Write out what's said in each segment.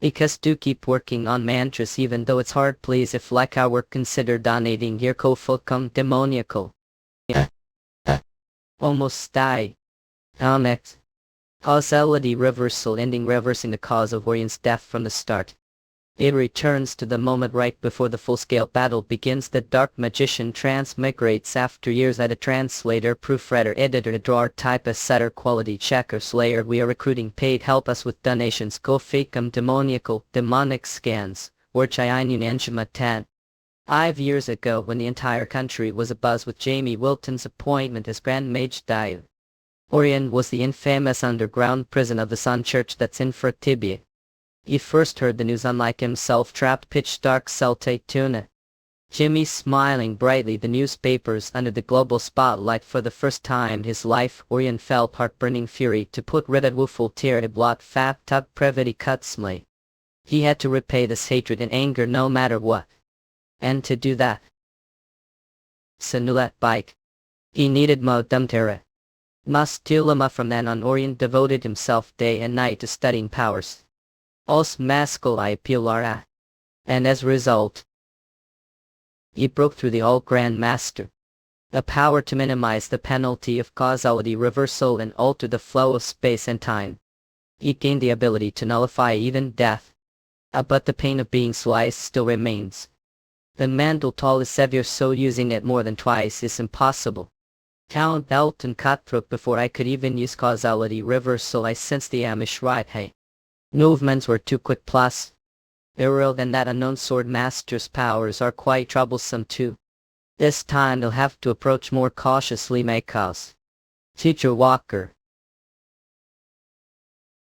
Because do keep working on mantras even though it's hard, please. If like our work, consider donating your fulcum demoniacal. Almost die. Next. Causality reversal, ending reversing the cause of Orion's death from the start. It returns to the moment right before the full-scale battle begins. The dark magician transmigrates after years at a translator, proofreader, editor, drawer, typist, setter, quality checker, slayer. We are recruiting paid. Help us with donations. Go facum demoniacal, demonic scans, or Chayinun Enjamatan. 5 years ago, when the entire country was abuzz with Jamie Wilton's appointment as Grand Mage died. Orion was the infamous underground prison of the Sun Church that's in Tibia. He first heard the news, unlike himself, trapped pitch-dark Celtic tuna. Jimmy smiling brightly, the newspapers under the global spotlight. For the first time in his life, Orion felt heartburning fury to put rid of woeful tear a blot fat tub previty cutsmly. He had to repay this hatred and anger no matter what. And to do that, Sanulet bike. He needed Modumtera. Mustulama. From then on, Orion devoted himself day and night to studying powers. Os Maskal I Pilara. And as a result, he broke through the All-Grand Master. The power to minimize the penalty of causality reversal and alter the flow of space and time. He gained the ability to nullify even death. But the pain of being sliced still remains. The mental toll is severe, so using it more than twice is impossible. Count Elton cutthroat. Before I could even use causality reversal, I sensed the Amish right. Hey. Movements were too quick, plus Earl and that unknown sword master's powers are quite troublesome too. This time they'll have to approach more cautiously. Makos. Teacher Walker.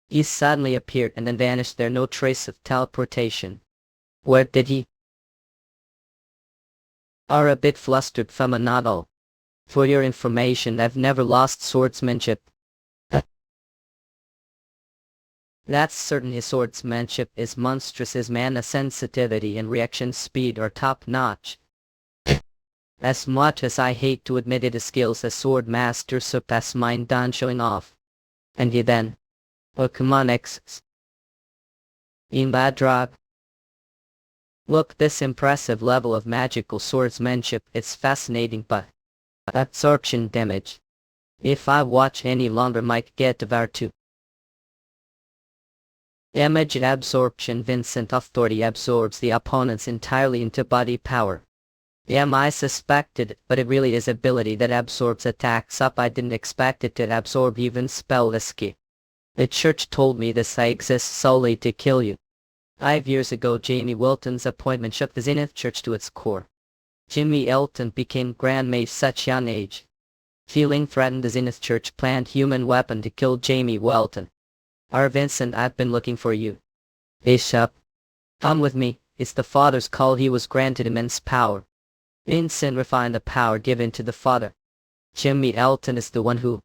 He suddenly appeared and then vanished there, no trace of teleportation. Where did he? Are a bit flustered from a noddle. For your information, I've never lost swordsmanship. That's certain. His swordsmanship is monstrous. His mana sensitivity and reaction speed are top-notch. As much as I hate to admit it, his skills as sword master surpass mine. Done showing off. And he then, Pokemon X. In Badrog. Look, this impressive level of magical swordsmanship, it's fascinating, but absorption damage. If I watch any longer, might get devoured too. Damage absorption. Vincent Authority absorbs the opponents entirely into body power. I suspected, but it really is ability that absorbs attacks up. I didn't expect it to absorb even spell escape. The church told me this I exist solely to kill you. 5 years ago, Jamie Wilton's appointment shook the Zenith Church to its core. Jimmy Elton became Grand Mage such young age. Feeling threatened, the Zenith Church planned human weapon to kill Jamie Welton. Our Vincent, I've been looking for you. Bishop. Come with me. It's the Father's call. He was granted immense power. Vincent refined the power given to the Father. Jimmy Elton is the one who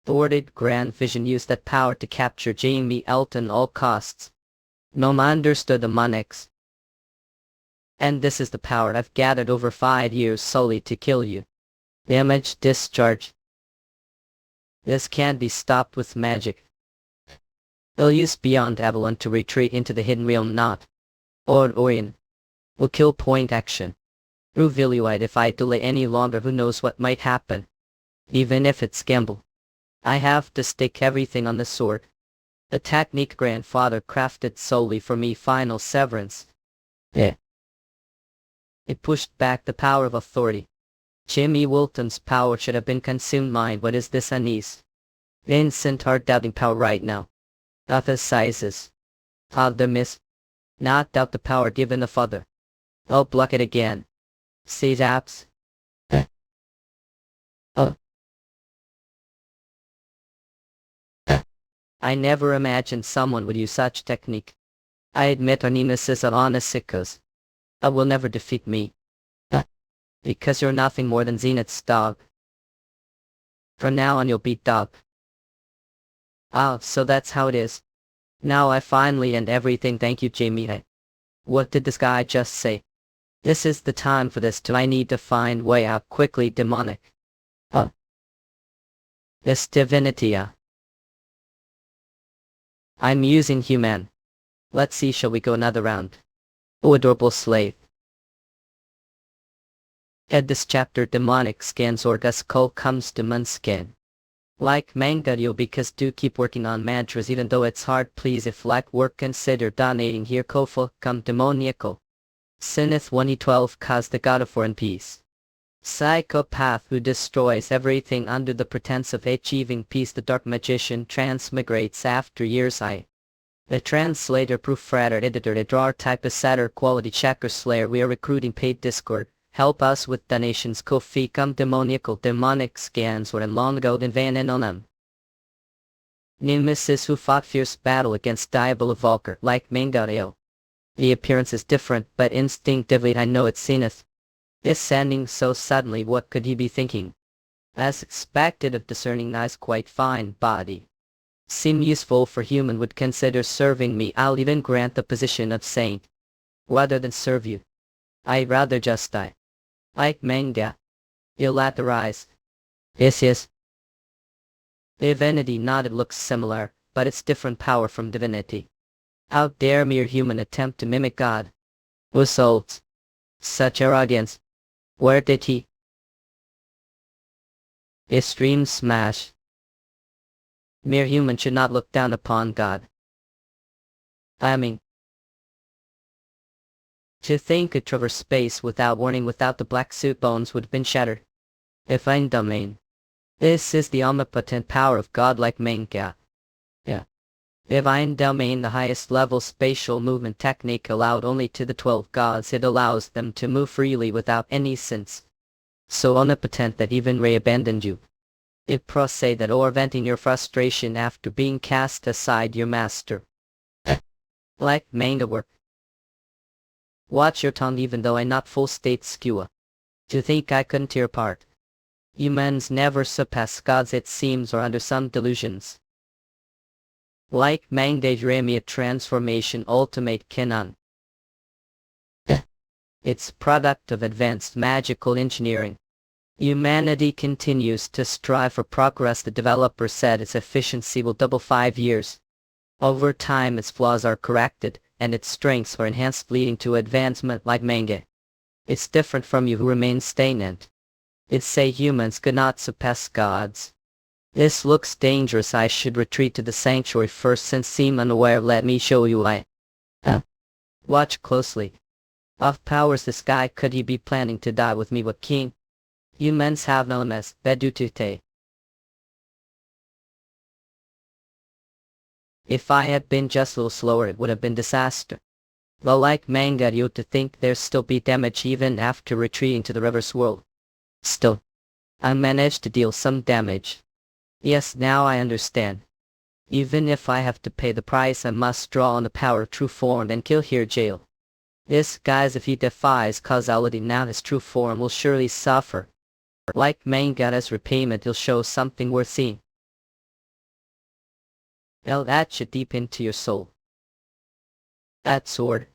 thwarted Grand Vision, used that power to capture Jamie Elton all costs. No man understood the Monix. And this is the power I've gathered over 5 years solely to kill you. Damage discharge. This can't be stopped with magic. They'll use Beyond Avalon to retreat into the hidden realm. Not Orion will kill point action. Ruviluite, if I delay any longer, who knows what might happen. Even if it's gamble. I have to stake everything on the sword. The technique grandfather crafted solely for me. Final severance. It pushed back the power of authority. Jimmy Wilton's power should have been consumed. Mine. What is this unease? Vincent are doubting power right now. Other sizes. The miss. Not doubt the power given the Father. I'll block it again. See zaps. I never imagined someone would use such technique. I admit our nemesis are honest sickos. Will never defeat me. Because you're nothing more than Zenith's dog. From now on you'll beat dog. So that's how it is. Now I finally end everything. Thank you, Jamie. What did this guy just say? This is the time for this too. I need to find way out quickly. Demonic. This divinity. I'm using human. Let's see, shall we go another round? O adorable slave. At this chapter, demonic scans or skull comes to Munskin. Like manga yo, because do keep working on mantras even though it's hard, please if like work consider donating here koful come demoniacal. Sinith 1e12 cause the god of war and peace. Psychopath who destroys everything under the pretense of achieving peace, the dark magician transmigrates after years. The translator, proofreader, editor, drawer, typesetter, quality checker, slayer. We are recruiting paid Discord. Help us with donations. Kofi come demoniacal. Demonic scans were in long ago in Van and on them. Nemesis who fought fierce battle against Diablo Volfir like Mangareo. The appearance is different, but instinctively I know it's Zenith. Descending so suddenly, what could he be thinking? As expected of discerning nice quite fine body. Seem useful for human would consider serving me. I'll even grant the position of saint. Rather than serve you. I'd rather just die. Like manga. Illateraized. Yes. Divinity nodded, looks similar, but it's different power from divinity. How dare mere human attempt to mimic God? Results. Such arrogance. Where did he? Extreme smash. Mere human should not look down upon God. I mean, to think could traverse space without warning, without the black suit, bones would have been shattered. Divine domain. This is the omnipotent power of God like manga. Yeah. Divine domain, the highest level spatial movement technique allowed only to the 12 gods. It allows them to move freely without any sense. So omnipotent that even Ray abandoned you. It procede that or venting your frustration after being cast aside your master. Like manga work. Watch your tongue, even though I not full state skewer. To think I couldn't tear apart. Humans never surpass gods, it seems, or under some delusions. Like manga Remy, a transformation ultimate canon. It's product of advanced magical engineering. Humanity continues to strive for progress. The developer said its efficiency will double 5 years. Over time its flaws are corrected, and its strengths are enhanced, leading to advancement like manga. It's different from you who remain stagnant. It say humans could not surpass gods. This looks dangerous. I should retreat to the sanctuary first since seem unaware. Let me show you why. Watch closely. Of powers this guy, could he be planning to die with me? What king? Humans have no MS, bedutute. If I had been just a little slower it would have been disaster. Well, like manga you to think there'd still be damage even after retreating to the reverse world. Still, I managed to deal some damage. Yes, now I understand. Even if I have to pay the price, I must draw on the power of true form and kill here jail. This guy's, if he defies causality now, his true form will surely suffer. Like manga, as repayment he'll show something worth seeing. Well, that should deep into your soul. That sword.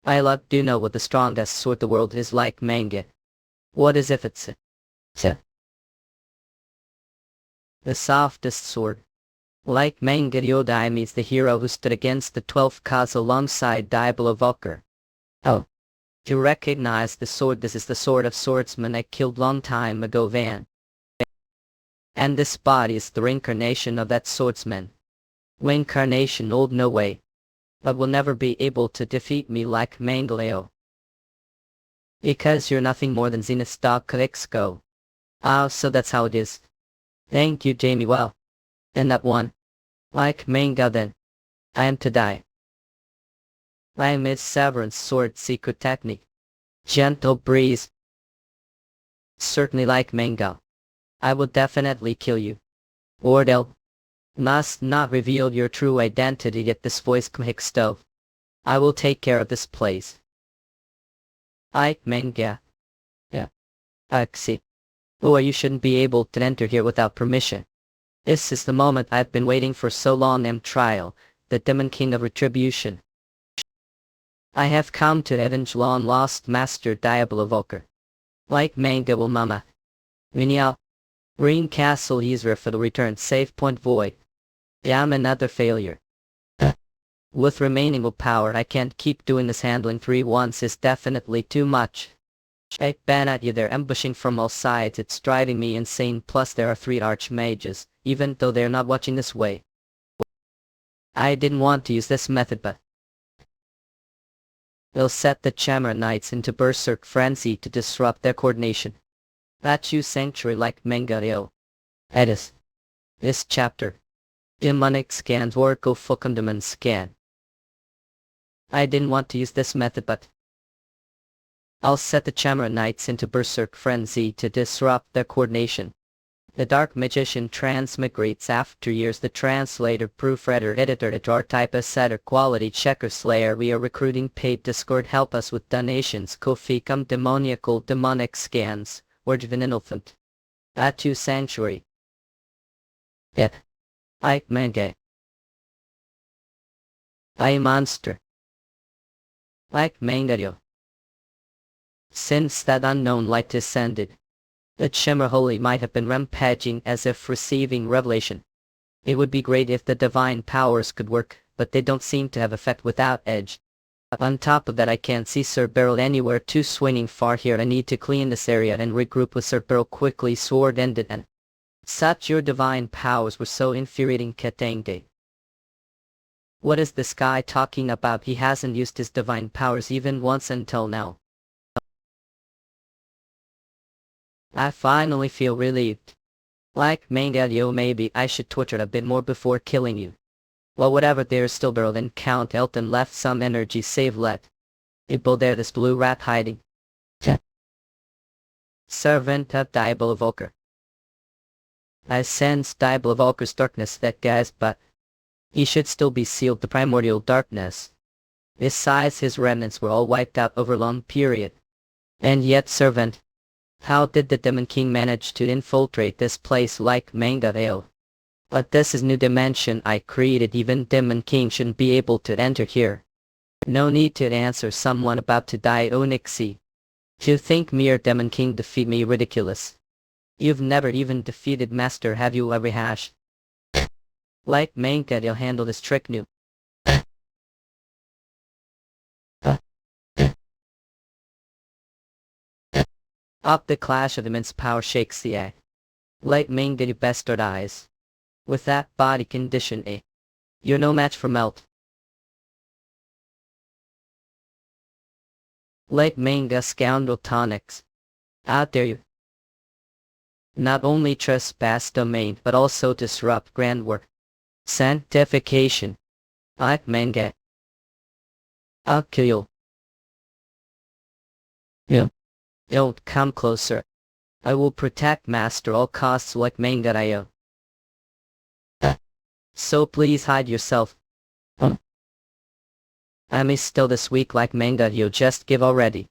I love do know what the strongest sword the world is like manga. What is if it's the softest sword? Like manga, Yodai meets the hero who stood against the 12th cause alongside Diablo Volfir. Oh. To recognize the sword, this is the sword of swordsman I killed long time ago, Van. And this body is the reincarnation of that swordsman. Reincarnation old no way. But will never be able to defeat me like Mangaleo. Because you're nothing more than Zenith Stock Kalixko. Ah, so that's how it is. Thank you, Jamie. Well. And that one. Like manga then. I am to die. I am his severance sword secret technique. Gentle breeze. Certainly like manga. I will definitely kill you. Ordel. Must not reveal your true identity yet this voice Kmhikstove. I will take care of this place. I manga. Yeah. Axi. Oh, you shouldn't be able to enter here without permission. This is the moment I've been waiting for so long. Am trial, the demon king of retribution. I have come to avenge long lost master Diablo Volfir. Like manga will mama. Vinyal. Green Castle user for the return save point void. I am another failure. With remaining willpower I can't keep doing this. Handling 3 once is definitely too much. I ban at you, they're ambushing from all sides, it's driving me insane, plus there are 3 archmages, even though they're not watching this way. I didn't want to use this method, but it'll set the Chamara Knights into berserk frenzy to disrupt their coordination. That you sanctuary like Mengario. Edis. This chapter. Demonic scans or go Fukundamon scan. I didn't want to use this method, but I'll set the Chamara Knights into berserk frenzy to disrupt their coordination. The Dark Magician transmigrates after years. The translator, proofreader, editor, type setter, quality checker, slayer. We are recruiting paid Discord. Help us with donations. Kofi come demoniacal demonic scans. Word of an infant. Atu sanctuary. It. I manga. I monster. Like mangario. Since that unknown light descended, the Shimmer Holy might have been rampaging as if receiving revelation. It would be great if the divine powers could work, but they don't seem to have effect without edge. On top of that, I can't see Sir Beryl anywhere. Too swinging far here. I need to clean this area and regroup with Sir Beryl quickly. Sword ended and such your divine powers were so infuriating. Katangde. What is this guy talking about? He hasn't used his divine powers even once until now. I finally feel relieved. Like Mangalio, maybe I should torture it a bit more before killing you. Well, whatever, there's still Beryl and Count Elton left some energy. Save let. Ibo there, this blue rat hiding. Servant of Diablo Volfir. I sense Diablo Volfir's darkness, that guy's, but he should still be sealed to primordial darkness. Besides, his remnants were all wiped out over a long period. And yet, servant, how did the Demon King manage to infiltrate this place like Mangareo? But this is new dimension I created. Even Demon King shouldn't be able to enter here. No need to answer someone about to die. Onyxy. You think mere Demon King defeat me? Ridiculous. You've never even defeated Master, have you? Every hash. Like Mangareo handle this trick new. Up the clash of immense power shakes the air. Like Mangareo bastard eyes. With that body condition, you're no match for Melt. Like Manga scoundrel tonics. Out there you. Not only trespass domain but also disrupt grand work. Sanctification. Like Manga. I'll kill you. Yeah. Don't come closer. I will protect Master all costs like Mangareo. So please hide yourself. I may still this weak like Mangareo, just give already.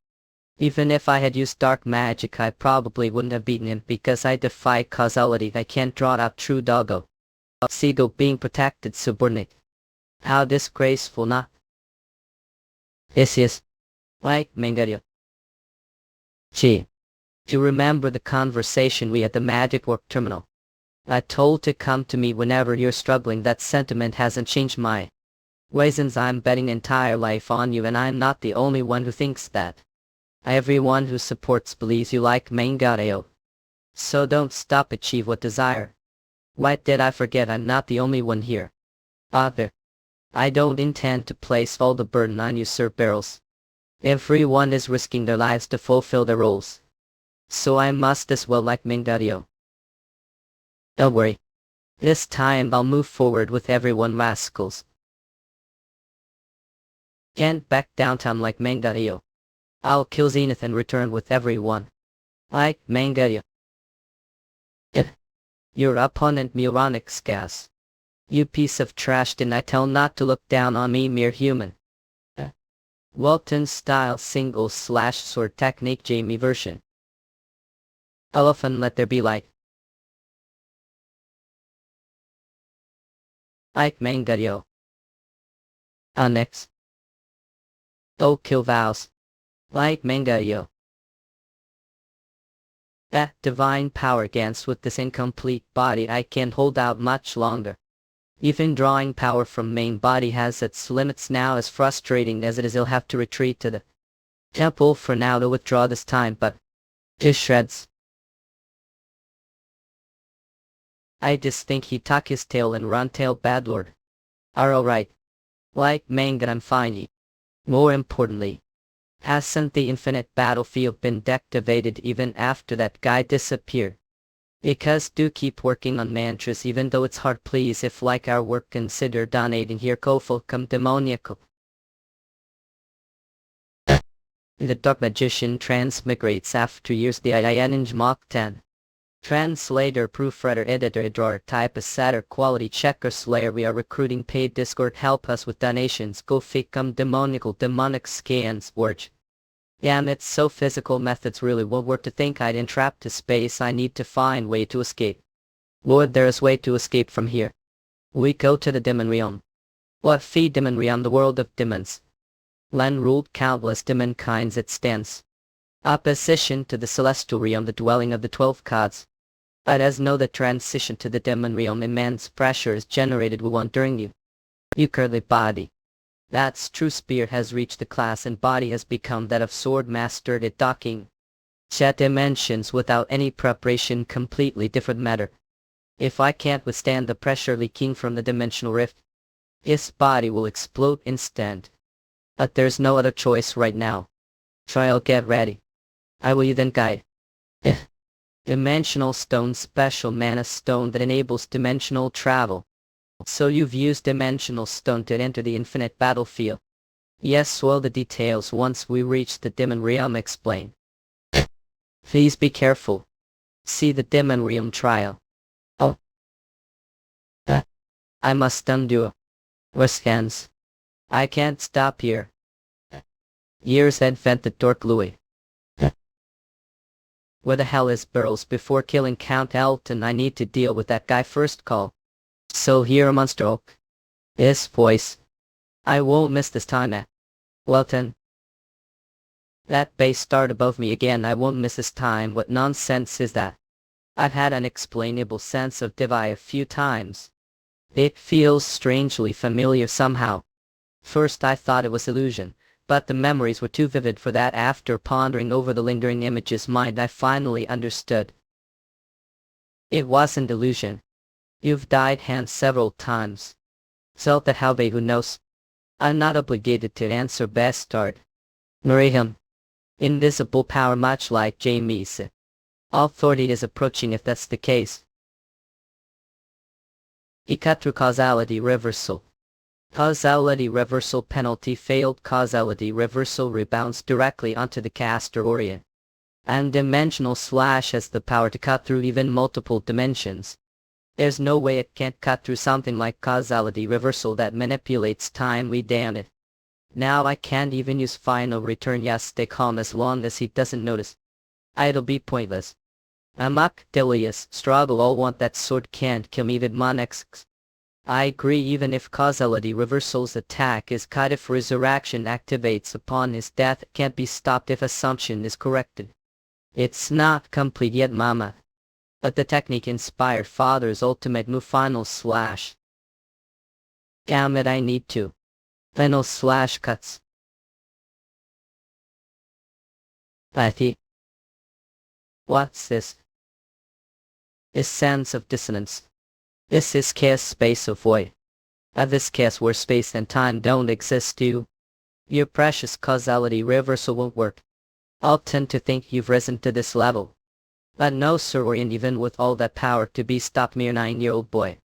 Even if I had used dark magic I probably wouldn't have beaten him because I defy causality. I can't draw out true doggo. Seagull being protected subordinate. How disgraceful, not? Yes. Like Mangareo. Gee. Do you remember the conversation we had at the magic work terminal? I told to come to me whenever you're struggling. That sentiment hasn't changed my reasons. I'm betting entire life on you and I'm not the only one who thinks that. Everyone who supports believes you like Mangareo. So don't stop, achieve what desire. Why did I forget I'm not the only one here? Other. I don't intend to place all the burden on you, Sir Beryls. Everyone is risking their lives to fulfill their roles. So I must as well, like Mangareo. Don't worry. This time I'll move forward with everyone, rascals. Can't back downtown like Mangareo. I'll kill Zenith and return with everyone. Like Mangareo. Your opponent Muronix gas. You piece of trash, didn't I tell not to look down on me, mere human? Welton style single/sword technique Jamie version. Elephant, let there be light. Like Mangareo. Onyx. Oh, kill vows. Like Mangareo. That divine power against with this incomplete body I can't hold out much longer. Even drawing power from main body has its limits now. As frustrating as it is, he'll have to retreat to the temple for now to withdraw this time, but it shreds. I just think he tuck his tail and run. Tail bad lord. Are alright. Like Mangan, I'm fine. More importantly, hasn't the infinite battlefield been deactivated even after that guy disappeared? Because do keep working on mantras even though it's hard. Please, if like our work, consider donating here. Kofulcum demoniacal. The dark magician transmigrates after years. The Ianinj Mach 10. Translator, proofreader, editor, drawer, typesetter, quality checker, slayer. We are recruiting paid Discord. Help us with donations. Go ficum demoniacal. Demonic scans. Worge. Damn, it's so physical. Methods really won't work. To think I'd entrap to space. I need to find way to escape. Lord, there is way to escape from here. We go to the demon realm. What fee demon realm? The world of demons. Len ruled countless demon kinds. It stands opposition to the celestial realm, the dwelling of the 12 gods. But as know the transition to the demon realm, immense pressure is generated with one during you curly body. That's true. Spirit has reached the class and body has become that of sword mastered at docking. Chat dimensions without any preparation, completely different matter. If I can't withstand the pressure leaking from the dimensional rift, his body will explode instant. But there's no other choice right now. Trial, get ready. I will then guide. Dimensional stone, special mana stone that enables dimensional travel. So you've used dimensional stone to enter the infinite battlefield. Yes, well, the details once we reach the demon realm explain. Please be careful. See the demon realm trial. Oh. I must undo scans. I can't stop here. Years advent the Dork Louis. Where the hell is Burles? Before killing Count Elton, I need to deal with that guy first. Call. So here, Monster Oak. His voice. I won't miss this time. Welton. That base start above me again. I won't miss this time. What nonsense is that? I've had an unexplainable sense of Divi a few times. It feels strangely familiar somehow. First I thought it was illusion, but the memories were too vivid for that. After pondering over the lingering images mind, I finally understood. It wasn't illusion. You've died hand several times. So that how they who knows? I'm not obligated to answer. Best start. Mariham. Invisible power, much like Jamie's. Authority is approaching if that's the case. He cut through causality reversal. Causality reversal penalty failed. Causality reversal rebounds directly onto the caster Orient. And dimensional slash has the power to cut through even multiple dimensions. There's no way it can't cut through something like causality reversal that manipulates time. We damn it. Now I can't even use final return. Yes, stay calm as long as he doesn't notice. It'll be pointless. Amok Delius, struggle all want that sword can't kill me with Monex. I agree, even if causality reversal's attack is cut, if resurrection activates upon his death, it can't be stopped if assumption is corrected. It's not complete yet, mama. But the technique inspired father's ultimate move, final slash. Damn it, I need to. Final slash cuts. Pathy. What's this? This sense of dissonance. This is chaos, space of void. This chaos where space and time don't exist too. Your precious causality reversal won't work. I'll tend to think you've risen to this level. But no, sir, or even with all that power to be stopped, mere 9-year-old boy.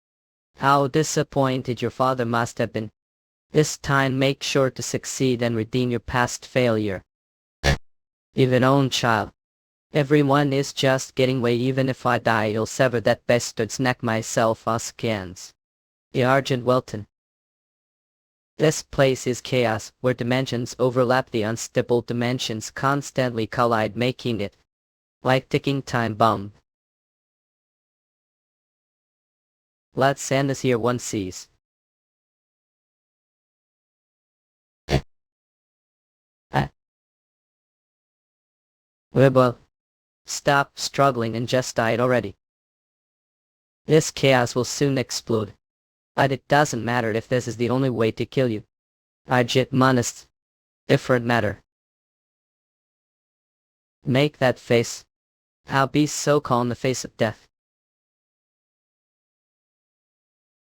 How disappointed your father must have been. This time make sure to succeed and redeem your past failure. Even own child. Everyone is just getting way. Even if I die, you'll sever that bastard's neck myself. Scans. Earl Welton. This place is chaos, where dimensions overlap. The unstable dimensions constantly collide, making it like ticking time bomb. Let's end this here. One sees. Rebel. Stop struggling and just died already. This chaos will soon explode. But it doesn't matter if this is the only way to kill you. Arjit Manist. Different matter. Make that face. I'll be so calm the face of death.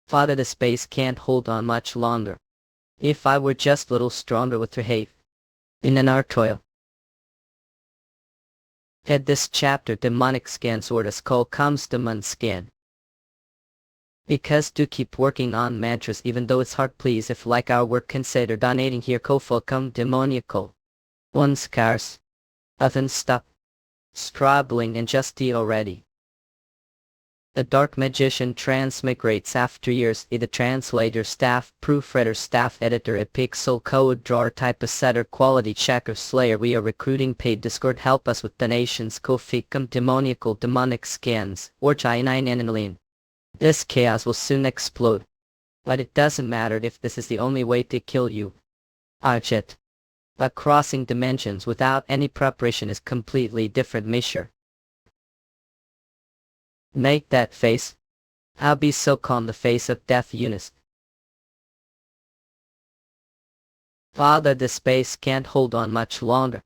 Father, the space can't hold on much longer. If I were just a little stronger with Rahave. In an toil. At this chapter demonic scan sort of called comes demon scan. Because to keep working on mantras even though it's hard please if like our work consider donating here come demoniacal. One scarce. Often stuck. Struggling and just already. The dark magician transmigrates after years the translator staff, proofreader staff editor a pixel code drawer typesetter quality checker slayer we are recruiting paid Discord help us with donations Kofi demoniacal demonic scans or Giant Aniline. This chaos will soon explode. But it doesn't matter if this is the only way to kill you. Arjit. But crossing dimensions without any preparation is completely different measure. Make that face. I'll be so calm the face of death Eunice. Father, the space can't hold on much longer.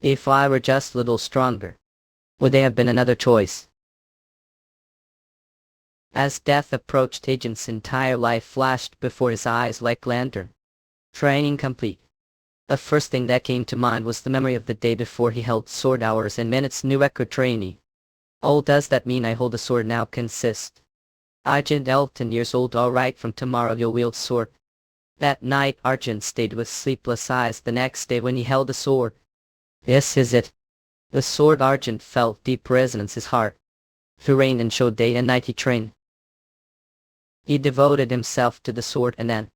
If I were just a little stronger. Would there have been another choice? As death approached Agent's entire life flashed before his eyes like lantern. Training complete. The first thing that came to mind was the memory of the day before he held sword hours and minutes new record trainee. Oh, does that mean I hold a sword now consist? Argent 10 years old alright from tomorrow you'll wield sword. That night Argent stayed with sleepless eyes the next day when he held a sword. This is it. The sword Argent felt deep resonance his heart. Through rain and showed day and night he trained. He devoted himself to the sword and then,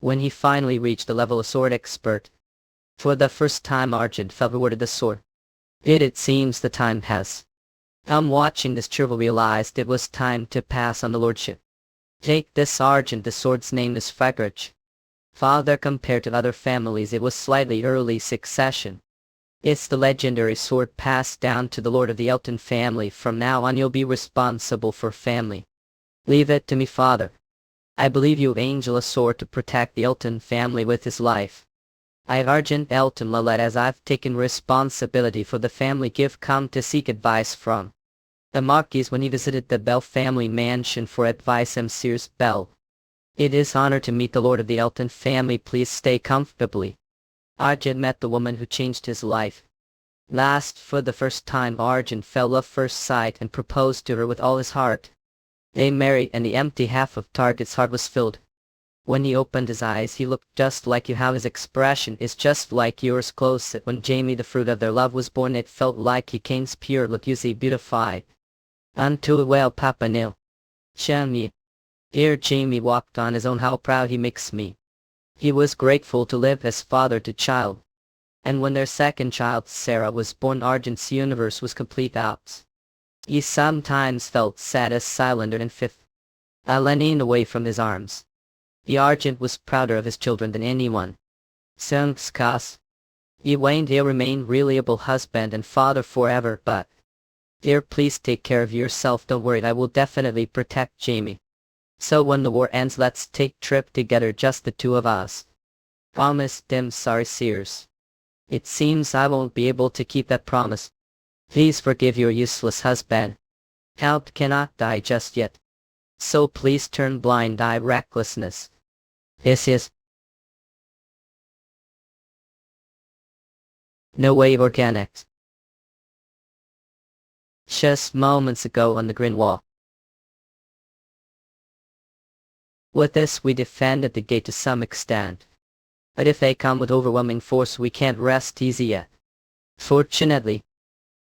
when he finally reached the level of sword expert, for the first time Argent felt rewarded the sword. It seems the time has. Watching this Churval realized it was time to pass on the lordship. Take this Argent, the sword's name is Fagrich. Father, compared to other families it was slightly early succession. It's the legendary sword passed down to the lord of the Elton family. From now on you'll be responsible for family. Leave it to me, Father. I believe you angel a sword to protect the Elton family with his life. I Argent Elton Lalet as I've taken responsibility for the family give come to seek advice from the Marquis when he visited the Bell family mansion for advice. Sears Bell. It is honor to meet the lord of the Elton family, please stay comfortably. Argent met the woman who changed his life. Last for the first time Argent fell at first sight and proposed to her with all his heart. They married and the empty half of Target's heart was filled. When he opened his eyes he looked just like you, how his expression is just like yours. Close it when Jamie the fruit of their love was born it felt like he came's pure look you see beautified. Unto well Papa Nil. Jamie. Ere Jamie walked on his own how proud he makes me. He was grateful to live as father to child. And when their second child Sarah was born Argent's universe was complete out. He sometimes felt sad as Cylinder and fifth. Leaning away from his arms. The Argent was prouder of his children than anyone. Skas. He waned he'll remain reliable husband and father forever, but dear, please take care of yourself, don't worry, I will definitely protect Jamie. So when the war ends let's take trip together, just the two of us. Promise them, sorry Sears. It seems I won't be able to keep that promise. Please forgive your useless husband. Help cannot die just yet. So please turn blind eye recklessness. This is no way organic. Just moments ago on the green wall. With this we defended the gate to some extent. But if they come with overwhelming force we can't rest easy yet. Fortunately,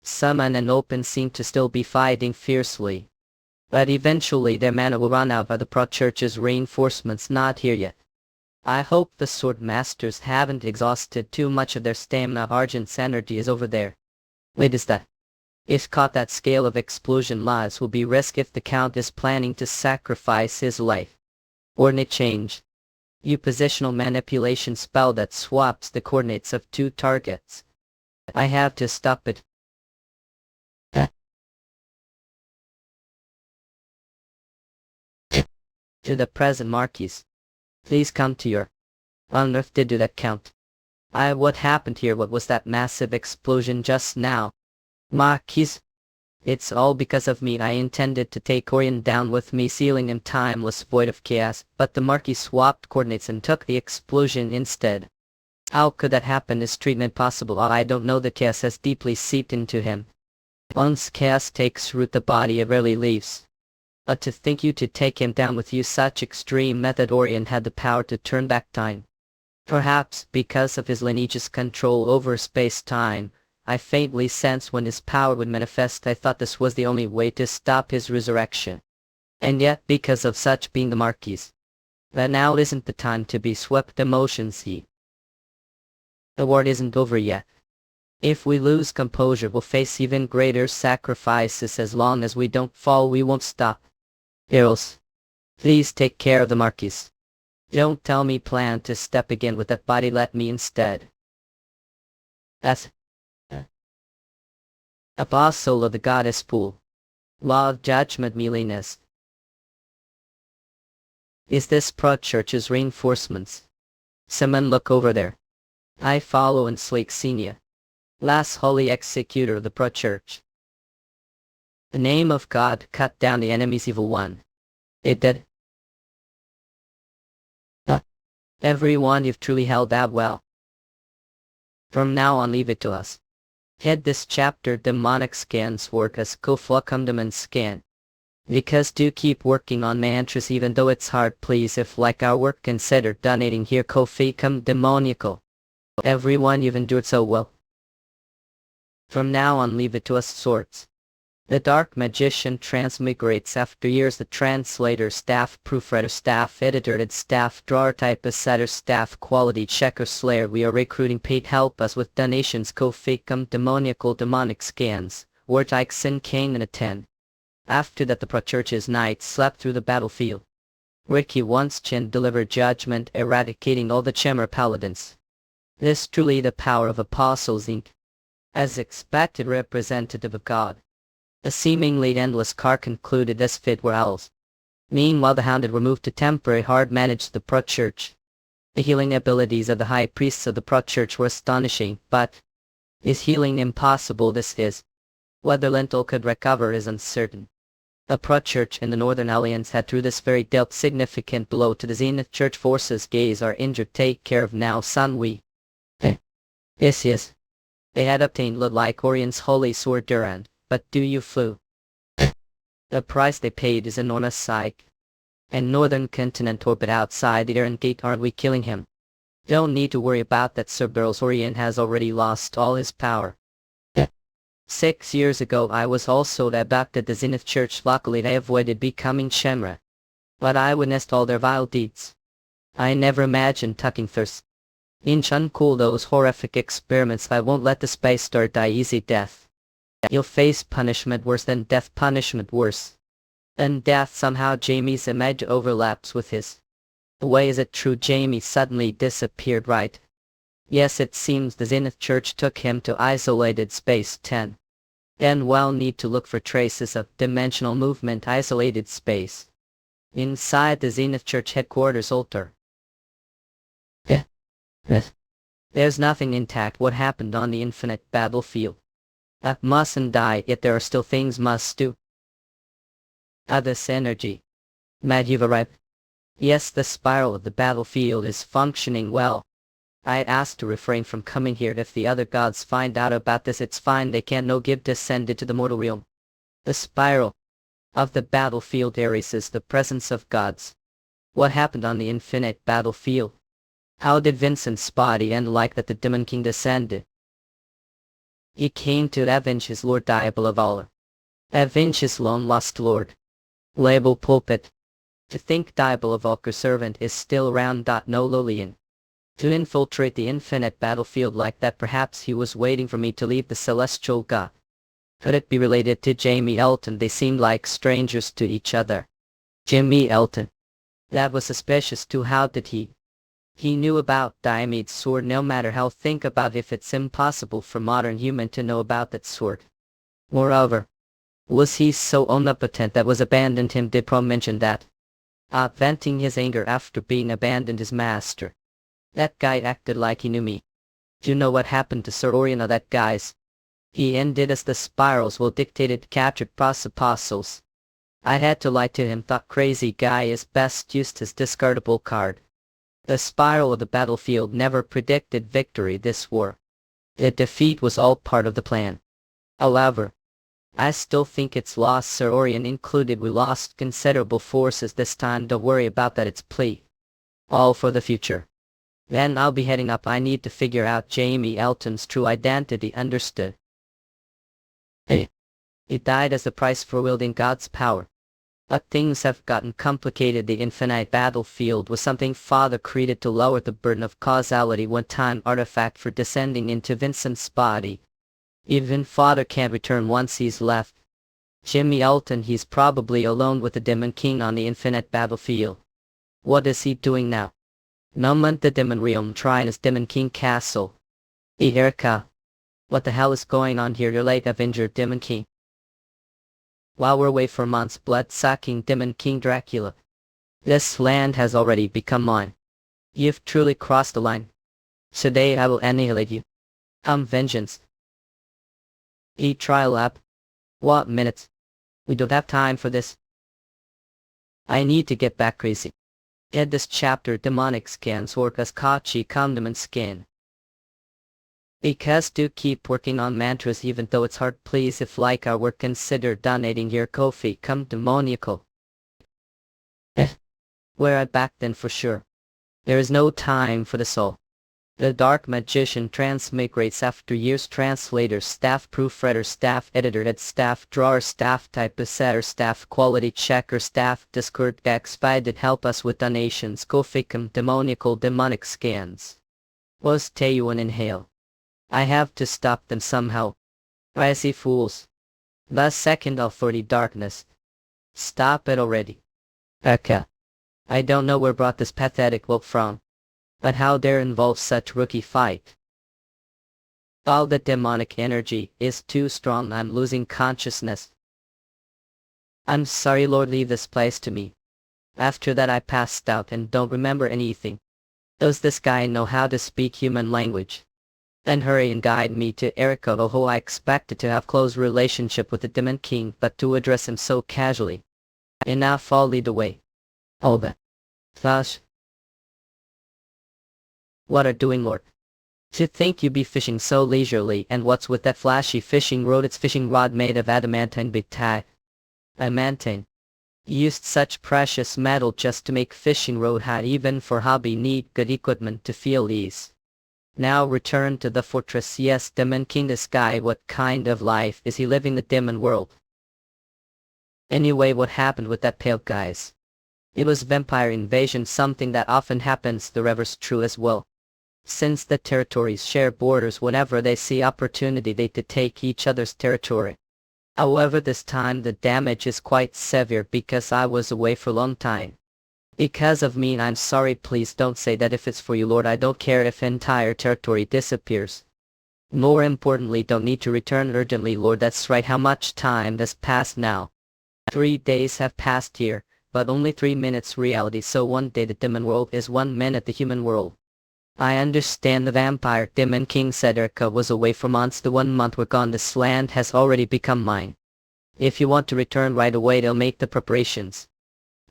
Summon and Open seem to still be fighting fiercely. But eventually their mana will run out by the Pro Church's reinforcements not here yet. I hope the Sword Masters haven't exhausted too much of their stamina. Argent's energy is over there. Wait, is that? If caught, that scale of explosion lives will be risk if the Count is planning to sacrifice his life. Coordinate change. You positional manipulation spell that swaps the coordinates of two targets. I have to stop it. To the present Marquis. Please come to your... On earth did do that count? What happened here? What was that massive explosion just now? Marquis. It's all because of me. I intended to take Orion down with me, sealing him timeless, void of chaos, but the Marquis swapped coordinates and took the explosion instead. How could that happen? Is treatment possible? I don't know. The chaos has deeply seeped into him. Once chaos takes root, the body it rarely leaves. To think you to take him down with you, such extreme method. Orion had the power to turn back time. Perhaps because of his lineage's control over space-time, I faintly sensed when his power would manifest. I thought this was the only way to stop his resurrection. And yet, because of such being the Marquis, that now isn't the time to be swept emotions. The war isn't over yet. If we lose composure, we'll face even greater sacrifices. As long as we don't fall, we won't stop. Earls, please take care of the Marquis. Don't tell me plan to step again with that body. Let me instead. That's Apostle of the Goddess Pool. Law of Judgment Milenas. Is this Pro-Church's reinforcements? Someone look over there. I follow and slake Senior. Last holy executor of the Pro-Church. The name of God cut down the enemy's evil one. It did. Everyone, you've truly held out well. From now on, leave it to us. Head this chapter. Demonic scans work as co-flocumdement scan. Because do keep working on mantras even though it's hard. Please, if like our work, consider donating here. Ko-fi-cum demoniacal. Everyone, you've endured so well. From now on, leave it to us. Swords. The dark magician transmigrates after years. The translator, staff proofreader, staff editor, staff drawer, typist, setter, staff quality checker, slayer. We are recruiting paid help us with donations. Ko-fi-cum demoniacal demonic scans. Word like sin Cain and a 10. After that, the Pro-Church's knights slept through the battlefield. Ricky once Chin delivered judgment, eradicating all the Chimera paladins. This truly the power of Apostles Inc. As expected, representative of God. A seemingly endless car concluded as fit were owls. Meanwhile, the Hounded were moved to temporary hard managed the Pro-Church. The healing abilities of the high priests of the Pro-Church were astonishing, but is healing impossible? This is. Whether Lentil could recover is uncertain. The Pro-Church and the Northern Alliance had through this very dealt significant blow to the Zenith Church forces. Gaze are injured. Take care of now, son. We. Yes. They had obtained like Orion's holy sword Durand. But do you flew? The price they paid is enormous. Psych. And Northern Continent orbit outside the Iron Gate. Aren't we killing him? Don't need to worry about that, Sir. Burles. Orion has already lost all his power. 6 years ago I was also abducted the Zenith Church. Luckily I avoided becoming Shemra. But I witnessed all their vile deeds. I never imagined tucking thirst. Inch uncool those horrific experiments. I won't let the Space Star die easy death. You'll face punishment worse than death. Punishment worse than death. Somehow Jamie's image overlaps with his. The way is it true? Jamie suddenly disappeared, right? Yes, it seems the Zenith Church took him to isolated space 10. And well, need to look for traces of dimensional movement. Isolated space. Inside the Zenith Church headquarters altar. There's nothing intact. What happened on the infinite battlefield? That mustn't die, yet there are still things must do. This energy. Mad, you've arrived. Yes, the spiral of the battlefield is functioning well. I asked to refrain from coming here. If the other gods find out about this, it's fine. They can't no give descended to the mortal realm. The spiral of the battlefield erases the presence of gods. What happened on the infinite battlefield? How did Vincent's body end like that? The Demon King descended. He came to avenge his lord Diablo Volfir. Avenge his long lost lord. Label pulpit. To think Diablo Volfir's servant is still around. No Lolian. To infiltrate the infinite battlefield like that, perhaps he was waiting for me to leave the celestial god. Could it be related to Jamie Elton? They seemed like strangers to each other. Jimmy Elton. That was suspicious too. How did he? He knew about Diomede's sword. No matter how think about if it's impossible for modern human to know about that sword. Moreover, was he so omnipotent that was abandoned him? Did Pro mention that? venting his anger after being abandoned his master. That guy acted like he knew me. Do you know what happened to Sir Orion? That guy's? He ended as the spirals will dictated captured pros apostles. I had to lie to him. Thought crazy guy is best used as discardable card. The spiral of the battlefield never predicted victory this war. The defeat was all part of the plan. However, I still think it's lost. Sir Orion included. We lost considerable forces this time. Don't worry about that, it's plea. All for the future. Then I'll be heading up. I need to figure out Jamie Elton's true identity. Understood? Hey. He died as the price for wielding God's power. But things have gotten complicated. The infinite battlefield was something Father created to lower the burden of causality. One-time artifact for descending into Vincent's body. Even Father can't return once he's left. Jimmy Elton, he's probably alone with the Demon King on the infinite battlefield. What is he doing now? Numbment the Demon Realm trying his Demon King castle. Hey Erica. What the hell is going on here? You're late Avenger Demon King. While we're away for months, blood-sucking Demon King Dracula. This land has already become mine. You've truly crossed the line. Today I will annihilate you. Vengeance. Trial up. What minutes? We don't have time for this. I need to get back crazy. In this chapter, demonic scans work as Kachi condiment scan. Because do keep working on mantras even though it's hard. Please, if like our work, consider donating your Ko-fi. Come demoniacal. We're right back then for sure. There is no time for the soul. The dark magician transmigrates after years. Translator, staff proofreader, staff editor, head staff drawer, staff typesetter, staff quality checker, staff Discord expedit. Help us with donations. Ko-fi. Come demoniacal. Demonic scans. Was Taeyuan inhale. I have to stop them somehow. I see fools. The second authority darkness. Stop it already. Eka. I don't know where brought this pathetic look from. But how dare involve such rookie fight? All the demonic energy is too strong. I'm losing consciousness. I'm sorry, Lord, leave this place to me. After that I passed out and don't remember anything. Does this guy know how to speak human language? Then hurry and guide me to Erica, who I expected to have close relationship with the Demon King, but to address him so casually. Enough, I'll lead the way. Oh, the Thus. What are doing, Lord? To think you be fishing so leisurely, and what's with that flashy fishing rod? It's fishing rod made of adamantine. Big tag. Adamantine. Used such precious metal just to make fishing rod. Had even for hobby need good equipment to feel ease. Now return to the fortress. Yes, Demon King, this guy, what kind of life is he living? The demon world. Anyway, what happened with that pale guys? It was vampire invasion, something that often happens. The reverse true as well. Since the territories share borders, whenever they see opportunity they to take each other's territory. However, this time the damage is quite severe because I was away for a long time. Because of me, and I'm sorry, please don't say that. If it's for you, Lord, I don't care if entire territory disappears. More importantly, don't need to return urgently, Lord. That's right. How much time has passed now? 3 days have passed here, but only 3 minutes reality. So 1 day the demon world is 1 minute the human world. I understand. The vampire Demon King said Erica was away for months. The 1 month we're gone, this land has already become mine. If you want to return right away, they'll make the preparations.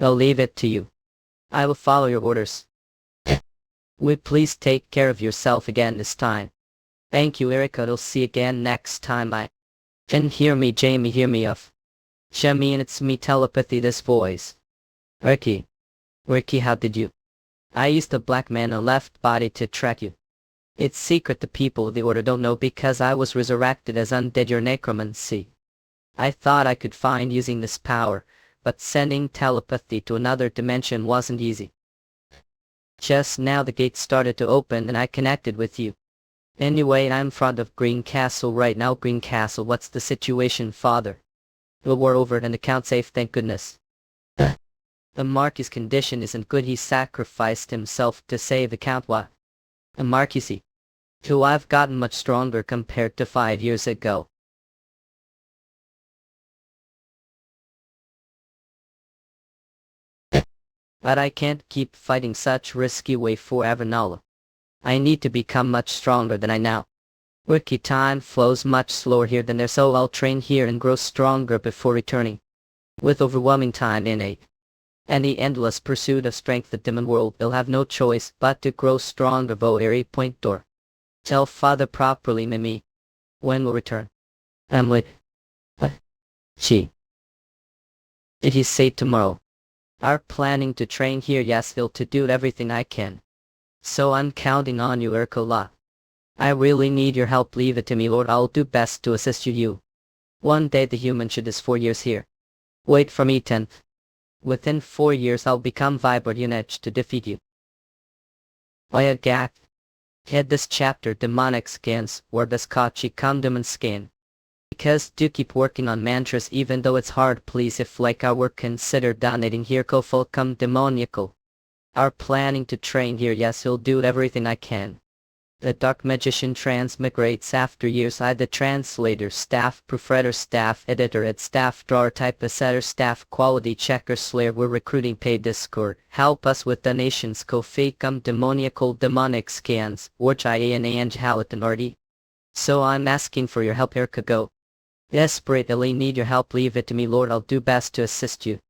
I'll leave it to you. I will follow your orders. Would please take care of yourself again this time. Thank you, Erica. I'll see you again next time. And hear me, Jamie, hear me off. Jamie, and it's me, telepathy, this voice. Ricky, how did you? I used a black man, a left body to track you. It's secret, the people of the order don't know because I was resurrected as undead, your necromancy. I thought I could find using this power, but sending telepathy to another dimension wasn't easy. Just now the gate started to open and I connected with you. Anyway, I'm in front of Green Castle right now. Green Castle, what's the situation, Father? The war over and account safe, thank goodness. The Marquis' condition isn't good. He sacrificed himself to save the Count. What? A Marquis? Who I've gotten much stronger compared to 5 years ago. But I can't keep fighting such risky way forever now. I need to become much stronger than I now. Wiki time flows much slower here than there, so I'll train here and grow stronger before returning. With overwhelming time innate and the endless pursuit of strength, the demon world will have no choice but to grow stronger. Voeri point door. Tell father properly, Mimi. When will return? I'm with. She. Did he say tomorrow? Are planning to train here, yes, Phil, to do everything I can. So I'm counting on you, Urkola. I really need your help, leave it to me, Lord, I'll do best to assist you. One day the human should is 4 years here. Wait for me, 10th. Within 4 years I'll become Vibert Unedge to defeat you. Oya Gak. Head this chapter demonic scans, or this Kachi Demon scan. Because do keep working on mantras even though it's hard, please, if like our work consider donating here, ko fulcum demoniacal. Are planning to train here, yes, he'll do everything I can. The dark magician transmigrates after years. I the translator, staff proofreader, staff editor, at staff drawer, typesetter, staff quality checker, slayer. We're recruiting paid Discord. Help us with donations, ko facum demoniacal demonic scans, which I and halatin already. So I'm asking for your help here, go. Desperately need your help, leave it to me, Lord, I'll do best to assist you.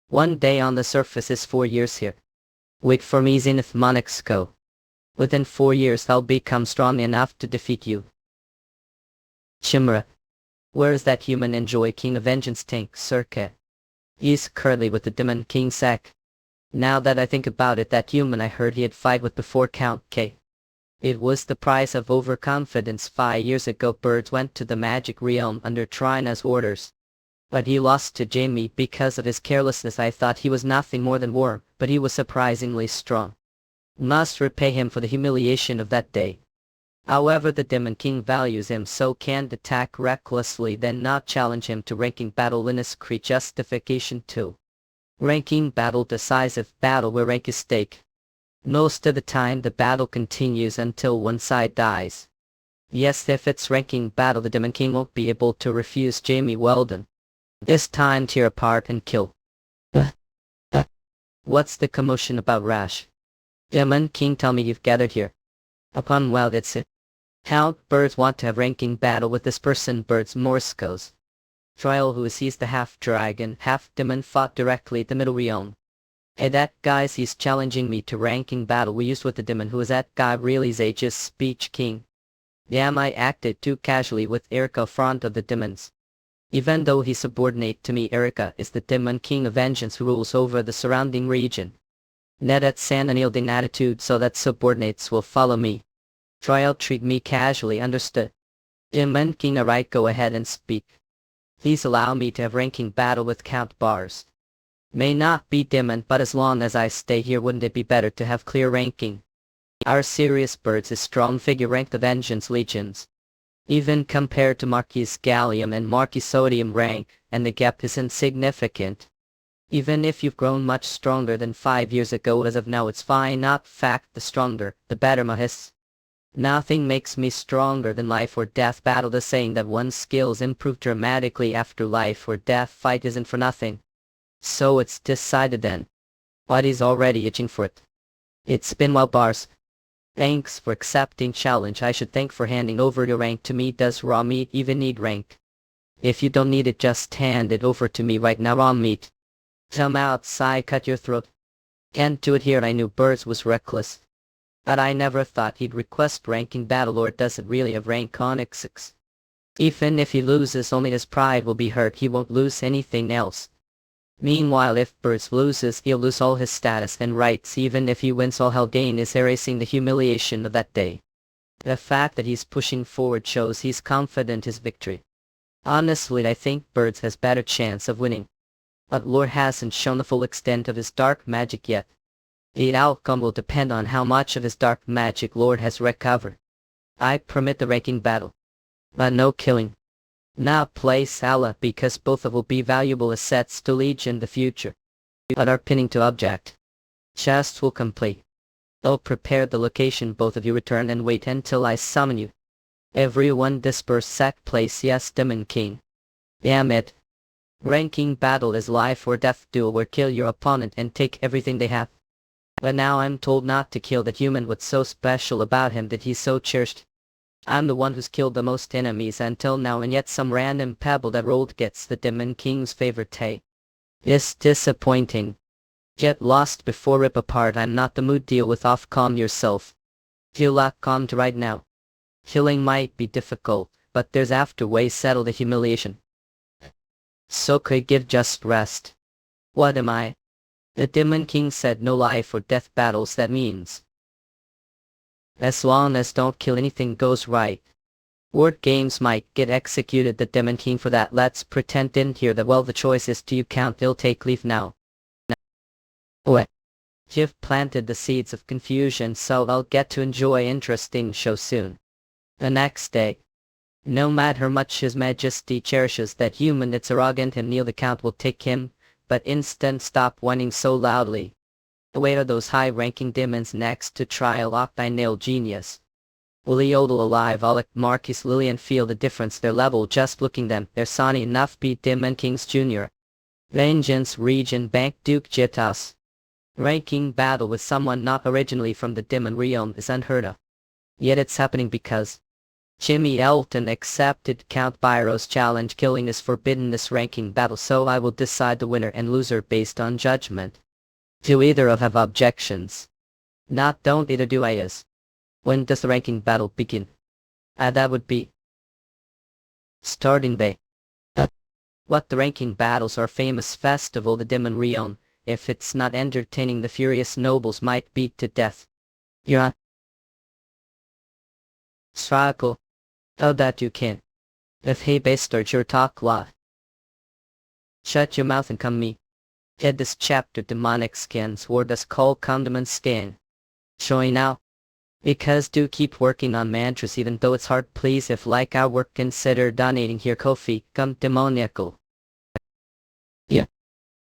One day on the surface is 4 years here. Wait for me, Zenith Monix go. Within 4 years I'll become strong enough to defeat you. Chimera. Where is that human enjoy King of Vengeance tank, Circa? He's currently with the Demon King Sack. Now that I think about it, that human I heard he had fight with before Count K. It was the price of overconfidence. 5 years ago Birds went to the magic realm under Trina's orders. But he lost to Jamie because of his carelessness. I thought he was nothing more than warm, but he was surprisingly strong. Must repay him for the humiliation of that day. However, the Demon King values him, so can't attack recklessly, then not challenge him to ranking battle in his justification too. Ranking battle, decisive battle where rank is stake. Most of the time the battle continues until one side dies. Yes, if it's ranking battle, the Demon King won't be able to refuse Jamie Weldon. This time tear apart and kill. What's the commotion about, Rash? Demon King, tell me you've gathered here. Upon well, it's it. How Birds want to have ranking battle with this person, Birds Morscos. Trial, who is he's the half dragon, half demon, fought directly at the middle realm. Hey, that guy's he's challenging me to ranking battle we used with the demon. Who is that guy really's age's speech king? Damn, I acted too casually with Erica front of the demons. Even though he's subordinate to me, Erica is the Demon King of Vengeance who rules over the surrounding region. Net at an unyielding attitude so that subordinates will follow me. Trial, treat me casually, understood? Demon King, alright, go ahead and speak. Please allow me to have ranking battle with Count Bars. May not be demon, but as long as I stay here, wouldn't it be better to have clear ranking? Our serious Birds is strong figure rank the Vengeance Legions. Even compared to Marquis Gallium and Marquis Sodium rank, and the gap is insignificant. Even if you've grown much stronger than 5 years ago, as of now it's fine, not fact, the stronger, the better, Mahis. Nothing makes me stronger than life or death battle. The saying that one's skills improve dramatically after life or death fight isn't for nothing. So it's decided then. Body's already itching for it. It's been well, Bars. Thanks for accepting challenge. I should thank for handing over your rank to me. Does raw meat even need rank? If you don't need it, just hand it over to me right now. Raw meat. Come outside, cut your throat. Can't do it here. I knew Birds was reckless. But I never thought he'd request ranking battle, or does it really have rank on X6? Even if he loses, only his pride will be hurt. He won't lose anything else. Meanwhile, if Birds loses, he'll lose all his status and rights. Even if he wins, all he'll gain is erasing the humiliation of that day. The fact that he's pushing forward shows he's confident his victory. Honestly, I think Birds has better chance of winning. But Lord hasn't shown the full extent of his dark magic yet. The outcome will depend on how much of his dark magic Lord has recovered. I permit the ranking battle. But no killing. Now play Salah, because both will be valuable assets to Legion in the future. But are pinning to object. Chests will complete. I'll prepare the location. Both of you return and wait until I summon you. Everyone disperse, sack place, yes, Demon King. Damn it. Ranking battle is life or death duel where kill your opponent and take everything they have. But now I'm told not to kill that human. What's so special about him that he's so cherished? I'm the one who's killed the most enemies until now, and yet some random pebble that rolled gets the Demon King's favorite tay. It's disappointing. Get lost before rip apart. I'm not the mood. Deal with off. Calm yourself. Feel like calmed right now. Killing might be difficult, but there's after way. Settle the humiliation. So could give just rest. What am I? The Demon King said no life or death battles. That means as long as don't kill anything goes right. Word games might get executed. The Demon King for that. Let's pretend didn't hear that. Well, the choice is, do you count? He'll take leave now. What? You've planted the seeds of confusion, so I'll get to enjoy interesting show soon. The next day. No matter how much His Majesty cherishes that human, it's arrogant and kneel. The count will take him, but instant stop whining so loudly. Wait, are those high-ranking demons next to trial? I nail genius. Will he yodel alive? Alec, Marcus, Lillian feel the difference. Their level just looking them. They're Sonny enough beat Demon Kings Jr. Vengeance Region Bank Duke Jitas. Ranking battle with someone not originally from the Demon realm is unheard of. Yet it's happening because Jimmy Elton accepted Count Byro's challenge. Killing is forbidden this ranking battle, so I will decide the winner and loser based on judgment. Do either of have objections? Not don't either do I is. When does the ranking battle begin? That would be starting day. What the ranking battles are famous festival the Demon realm. If it's not entertaining, the furious nobles might beat to death. Yeah. Struggle. Oh, that you can. If he bastard your talk lot. Shut your mouth and come me. Head this chapter demonic scans or does call condiment scan. Showing now. Because do keep working on mantras even though it's hard. Please, if like our work, consider donating here. Kofi come demoniacal. Yeah.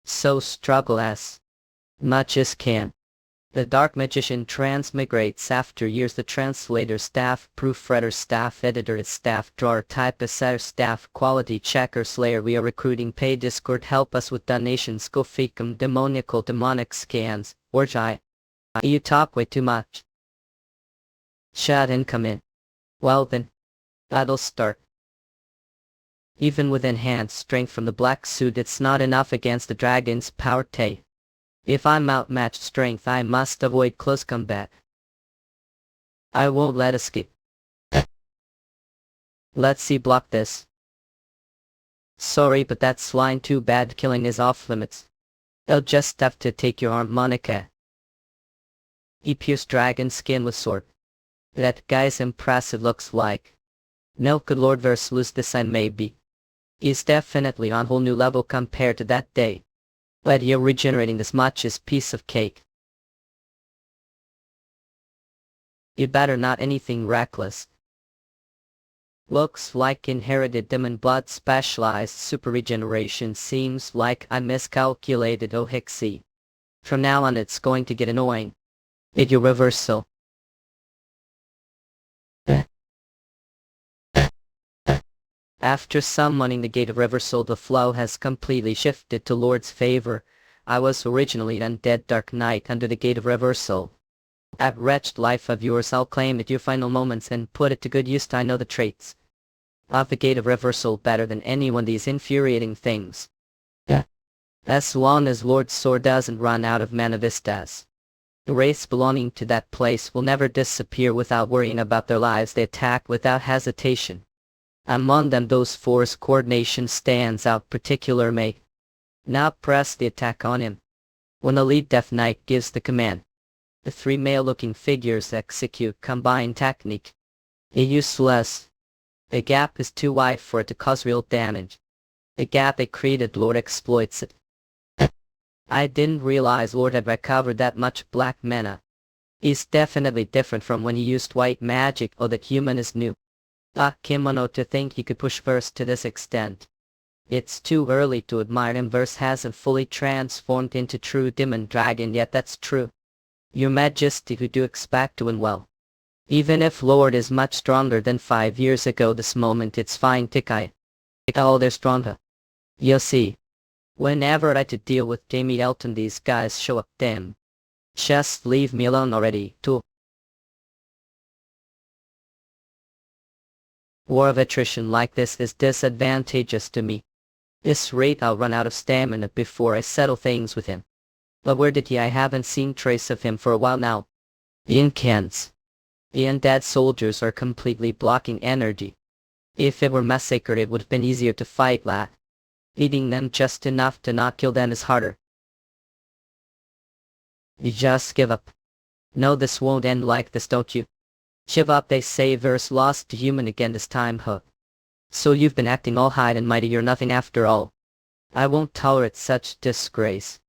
So struggle as much as can. The dark magician transmigrates after years. The translator, staff, proofreader, staff, editor, staff, drawer, typist, setter, staff, quality checker, slayer. We are recruiting. Pay Discord. Help us with donations. Go ficum demoniacal demonic scans. Orjai. You talk way too much. Shut and come in. Well then. That'll start. Even with enhanced strength from the black suit, it's not enough against the dragon's power tay. If I'm outmatched strength, I must avoid close combat. I won't let escape. Let's see, block this. Sorry, but that's line too bad. Killing is off limits. I'll just have to take your arm, Monica. He pierced dragon skin with sword. That guy's impressive looks like. No good lord versus lose this and maybe. He's definitely on whole new level compared to that day. But you're regenerating this much is piece of cake. You better not anything reckless. Looks like inherited demon blood. Specialized super regeneration. Seems like I miscalculated. Oh Hixie. From now on it's going to get annoying. Did you reversal? After summoning the Gate of Reversal, the flow has completely shifted to Lord's favor. I was originally an undead dark knight under the Gate of Reversal. That wretched life of yours, I'll claim it your final moments and put it to good use. I know the traits of the Gate of Reversal better than anyone. These infuriating things. Yeah. As long as Lord's sword doesn't run out of mana vistas. The race belonging to that place will never disappear without worrying about their lives. They attack without hesitation. Among them, those four's coordination stands out particular. May now press the attack on him. When the lead Death Knight gives the command, the three male-looking figures execute combined technique. Useless. The gap is too wide for it to cause real damage. The gap they created, Lord exploits it. I didn't realize Lord had recovered that much black mana. He's definitely different from when he used white magic. Oh, that human is new. Kimono, to think he could push verse to this extent. It's too early to admire him. Verse hasn't fully transformed into true demon dragon yet. That's true. Your Majesty, who do expect to win well. Even if Lord is much stronger than 5 years ago, this moment it's fine. Tikai. Oh, they're stronger. You'll see. Whenever I to deal with Jamie Elton, these guys show up. Damn. Just leave me alone already, too. War of attrition like this is disadvantageous to me. This rate I'll run out of stamina before I settle things with him. But where did he? I haven't seen trace of him for a while now. The Incans. The undead soldiers are completely blocking energy. If it were massacred, it would have been easier to fight that. Eating them just enough to not kill them is harder. You just give up. No, this won't end like this, don't you? Give up, they say. Verse lost to human again this time, huh? So you've been acting all high and mighty, you're nothing after all. I won't tolerate such disgrace.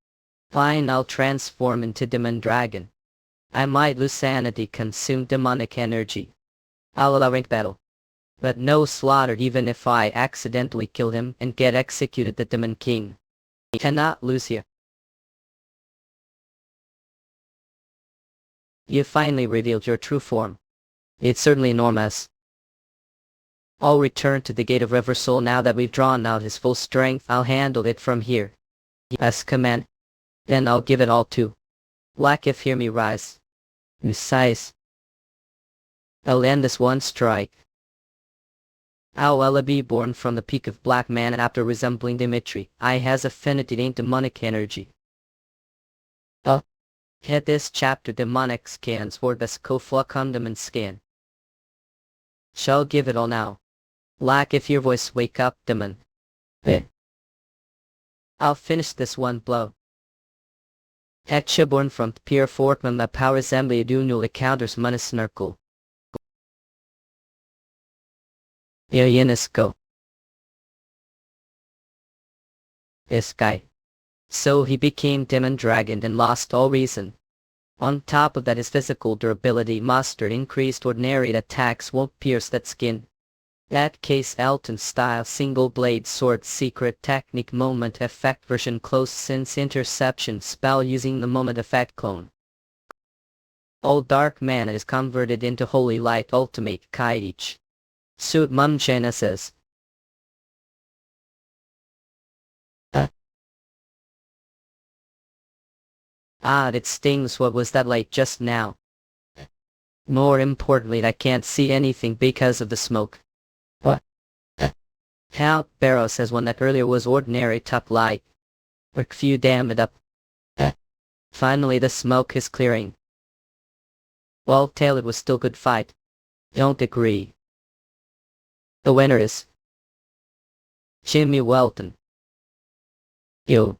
Fine, I'll transform into demon dragon. I might lose sanity, consume demonic energy. I'll allow rank battle. But no slaughter even if I accidentally kill him and get executed. The demon king cannot lose here. You finally revealed your true form. It's certainly enormous. I'll return to the Gate of Reversal now that we've drawn out his full strength. I'll handle it from here. Yes, command. Then I'll give it all to Black if hear me rise. Besides, I'll end this one strike. I'll be born from the peak of Black Man, and after resembling Dimitri, I has affinity to demonic energy. Hit this chapter demonic scans for this Koflakundam and scan. Shall give it all now. Black if your voice wake up, demon. I'll finish this one blow. Born from pure fortman the power assembly do null counters manisnarkle. Go. This guy. So he became demon dragon and lost all reason. On top of that, his physical durability mastered increased. Ordinary attacks won't pierce that skin. That case Elton style single blade sword secret technique moment effect version close since interception spell using the moment effect clone. All dark mana is converted into holy light ultimate Kaich. Suit Mum Genesis. It stings. What was that light just now? More importantly, I can't see anything because of the smoke. What? Count Barrow says one that earlier was ordinary tough light. Work few damn it up. Finally the smoke is clearing. Well, Tail, it was still good fight. Don't agree. The winner is Jimmy Welton. Yo.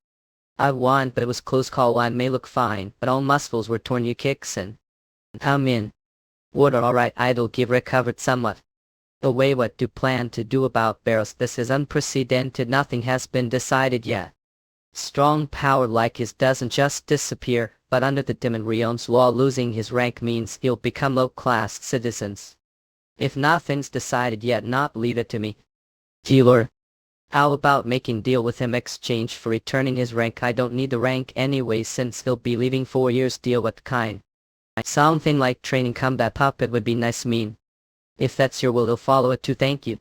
I won, but it was close call. I may look fine, but all muscles were torn. You kicks and I'm in. Water alright, idle give recovered somewhat. The way what do plan to do about Barrows? This is unprecedented. Nothing has been decided yet. Strong power like his doesn't just disappear, but under the demon realm's law losing his rank means he'll become low-class citizens. If nothing's decided yet, not leave it to me. Dealer. How about making deal with him exchange for returning his rank? I don't need the rank anyway since he'll be leaving 4 years. Deal what kind? Something like training combat puppet would be nice. Mean. If that's your will, he'll follow it too. Thank you.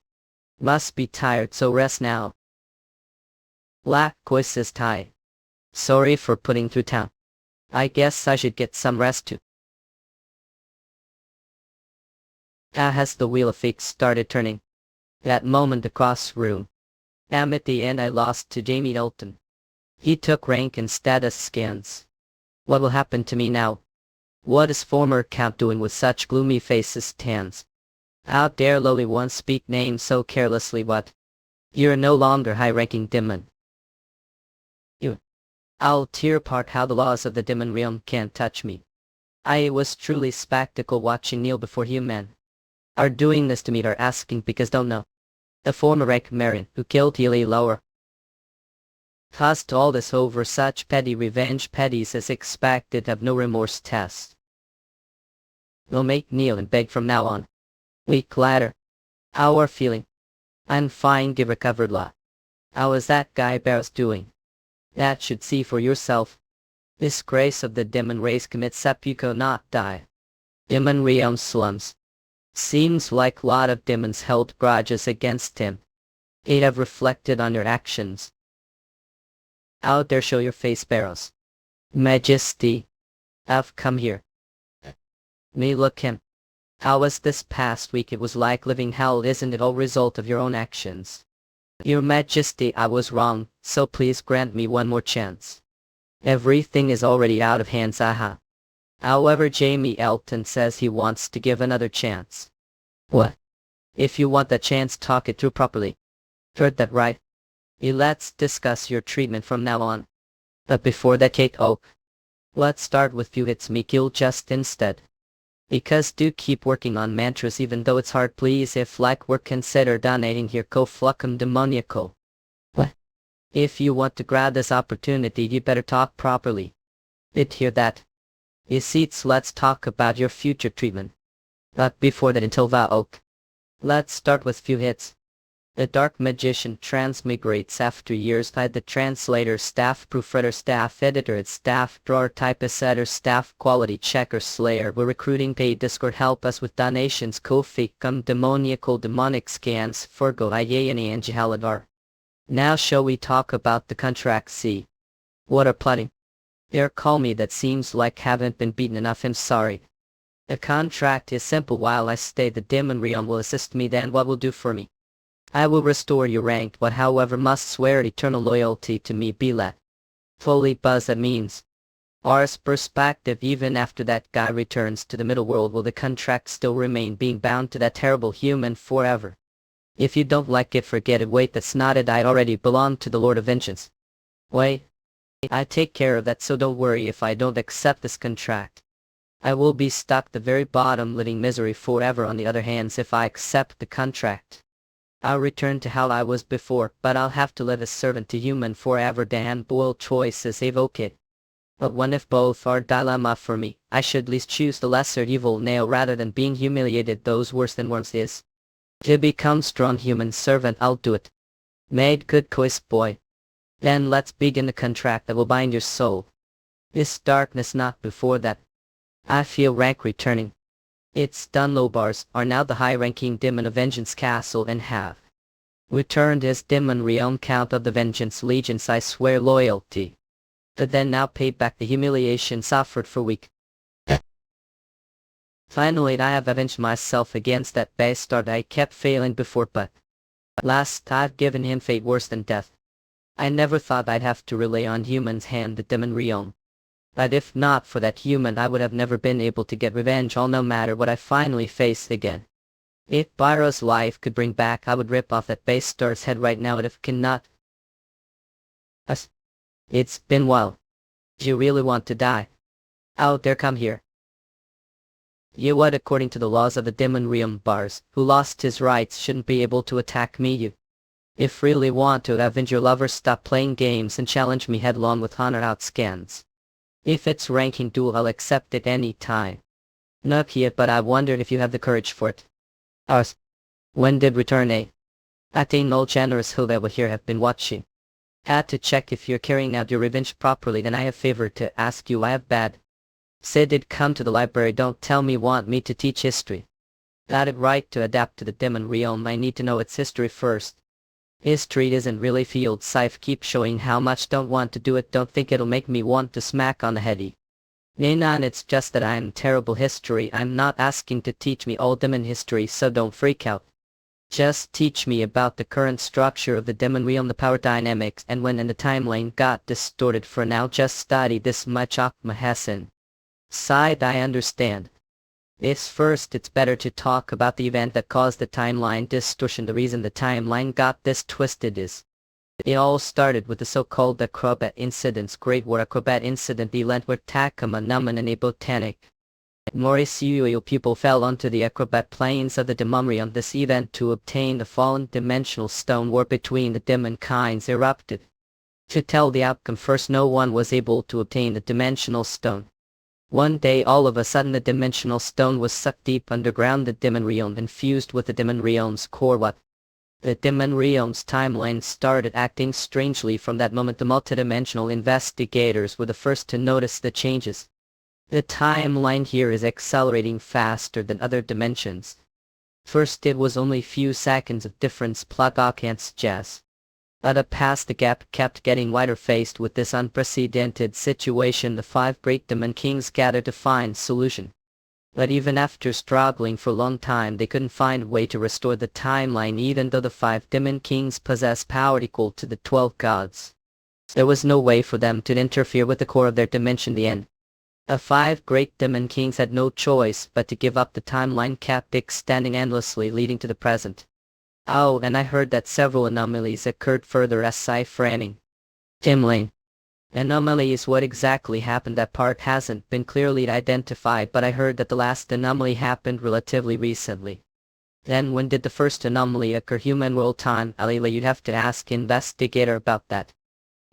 Must be tired, so rest now. Black voice is tired. Sorry for putting through town. I guess I should get some rest too. As the wheel of fate started turning. That moment across room. At the end I lost to Jamie Elton. He took rank and status scans. What will happen to me now? What is former Count doing with such gloomy faces? Tans. How dare lowly one speak names so carelessly? What? You're no longer high-ranking demon. I'll tear apart how the laws of the demon realm can't touch me. I was truly spectacle watching kneel before human. Are doing this to me, are asking because don't know. The former rank Marin who killed Healy lower. Caused all this over such petty revenge. Petties as expected have no remorse test. We'll make kneel and beg from now on. Week later. How are feeling? I'm fine. Give recovered law. How is that guy Barrows doing? That should see for yourself. Disgrace of the demon race commits seppuku not die. Demon realm slums. Seems like lot of demons held grudges against him. It have reflected on your actions. Out there, show your face, sparrows. Majesty, I've come here. Me look him. How was this past week? It was like living hell, isn't it? All result of your own actions. Your Majesty, I was wrong, so please grant me one more chance. Everything is already out of hands, aha. However, Jamie Elton says he wants to give another chance. What? If you want that chance, talk it through properly. Heard that right? Let's discuss your treatment from now on. But before that, Kate Oak, let's start with few hits me kill just instead. Because do keep working on mantras even though it's hard, please. If like we're consider donating here, go fluckum demoniacal. What? If you want to grab this opportunity, you better talk properly. Did hear that? You seats, let's talk about your future treatment. But before that, until Va Oak, let's start with few hits. The Dark Magician transmigrates after years by the translator, staff proofreader, staff editor, staff drawer, typist, editor, staff quality checker, slayer. We're recruiting paid Discord. Help us with donations. Kofi, come demoniacal, demonic scans, Forgo, Ayani, and Jihaladar. Now shall we talk about the contract? See what are plotting? There, call me, that seems like haven't been beaten enough. I'm sorry. The contract is simple. While I stay, the demon realm will assist me. Then what will do for me? I will restore your rank, but however must swear eternal loyalty to me. Be let fully buzz. That means R's perspective. Even after that guy returns to the middle world, will the contract still remain being bound to that terrible human forever? If you don't like it, forget it. Wait, that's not it. I already belong to the Lord of Vengeance. Wait, I take care of that, so don't worry. If I don't accept this contract, I will be stuck the very bottom, living misery forever. On the other hand, if I accept the contract, I'll return to how I was before, but I'll have to live as servant to human forever. Damn bold choices, evoke it. But what if both are dilemma for me? I should at least choose the lesser evil now rather than being humiliated. Those worse than worse is to become strong human servant. I'll do it. Made good choice, boy. Then let's begin the contract that will bind your soul. This darkness, not before that. I feel rank returning. Its Dunlobars are now the high-ranking demon of Vengeance Castle and have returned as demon realm count of the Vengeance Legions. I swear loyalty. But then now pay back the humiliation suffered for week. Finally, I have avenged myself against that bastard. I kept failing before, but last I've given him fate worse than death. I never thought I'd have to rely on humans hand the demon realm. But if not for that human, I would have never been able to get revenge. All no matter what I finally face again. If Byra's life could bring back, I would rip off that bastard's head right now. But if cannot, it's been a while. Do you really want to die? Out there, come here. You would, according to the laws of the demon realm, bars who lost his rights shouldn't be able to attack me. You, if really want to avenge your lover, stop playing games and challenge me headlong with honor out scans. If it's ranking duel, I'll accept it any time. Not yet, but I wondered if you have the courage for it. Ours. When did return a? Attain all generous who that will here have been watching. Had to check if you're carrying out your revenge properly. Then I have favor to ask you. I have bad. Said did come to the library. Don't tell me want me to teach history. Got it right. To adapt to the demon realm, I need to know its history first. History isn't really field scythe. Keep showing how much don't want to do it. Don't think it'll make me want to smack on the heady. Nah, it's just that I'm terrible history. I'm not asking to teach me all demon history, so don't freak out. Just teach me about the current structure of the demon realm, the power dynamics, and when and the timeline got distorted. For now, just study this much. Akma Hassan sighed. I understand. First, it's better to talk about the event that caused the timeline distortion. The reason the timeline got this twisted is it all started with the so-called Acrobat Incidents, Great War Acrobat Incident, the event where Takuma, Numan, and a botanic Mauricio people fell onto the acrobat planes of the demon realm. This event to obtain the fallen dimensional stone war between the demon kinds erupted. To tell the outcome first, no one was able to obtain the dimensional stone. One day, all of a sudden, the dimensional stone was sucked deep underground the demon realm and fused with the demon realm's core. What? The demon realm's timeline started acting strangely. From that moment, the multidimensional investigators were the first to notice the changes. The timeline here is accelerating faster than other dimensions. First, it was only few seconds of difference. Plot against jazz. At a pass the gap kept getting wider. Faced with this unprecedented situation, the 5 great demon kings gathered to find solution. But even after struggling for a long time, they couldn't find a way to restore the timeline, even though the 5 demon kings possess power equal to the 12 gods. There was no way for them to interfere with the core of their dimension, the end. The 5 great demon kings had no choice but to give up. The timeline kept extending endlessly, leading to the present. Oh, and I heard that several anomalies occurred further as framing. Timeline. Anomalies. What exactly happened? That part hasn't been clearly identified, but I heard that the last anomaly happened relatively recently. Then when did the first anomaly occur? Human world time. Alila, you'd have to ask investigator about that.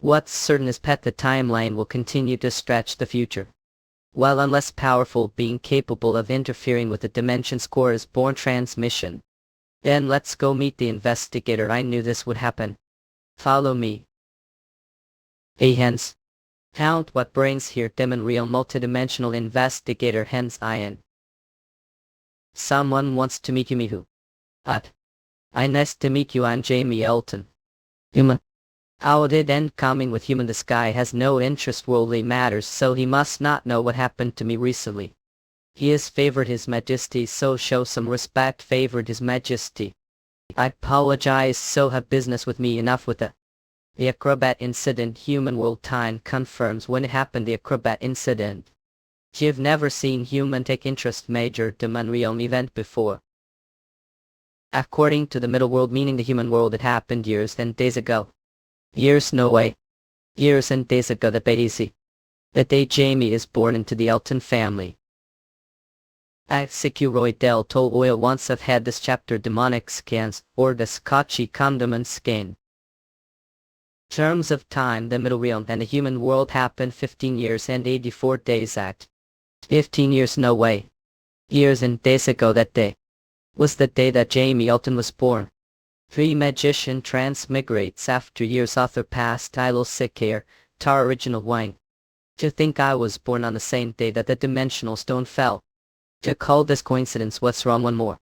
What's certain is the timeline will continue to stretch the future. While unless powerful being capable of interfering with the dimension's core is born transmission. Then let's go meet the investigator. I knew this would happen. Follow me. Hey hence. Count what brings here demon real multidimensional investigator hence Ian. Someone wants to meet you. Me who? I nice to meet you. I'm Jamie Elton. Human. How did end coming with human? This guy has no interest worldly matters, so he must not know what happened to me recently. He has favored His Majesty, so show some respect. Favored His Majesty. I apologize, so have business with me. Enough with the acrobat incident. Human world time confirms when it happened. The acrobat incident. You've never seen human take interest major demon realm event before. According to the middle world, meaning the human world, it happened years and days ago. Years, no way. Years and days ago. The easy. The day Jamie is born into the Elton family. Securoid del Tol Oil once have had this chapter demonic scans, or the Scotchy condiment scan. Terms of time, the middle realm and the human world happened 15 years and 84 days at. 15 years, no way. Years and days ago. That day was the day that Jamie Elton was born. 3 magician transmigrates after years. Author past idle sick air, tar original wine. To think I was born on the same day that the dimensional stone fell. To call this coincidence. What's wrong? One more.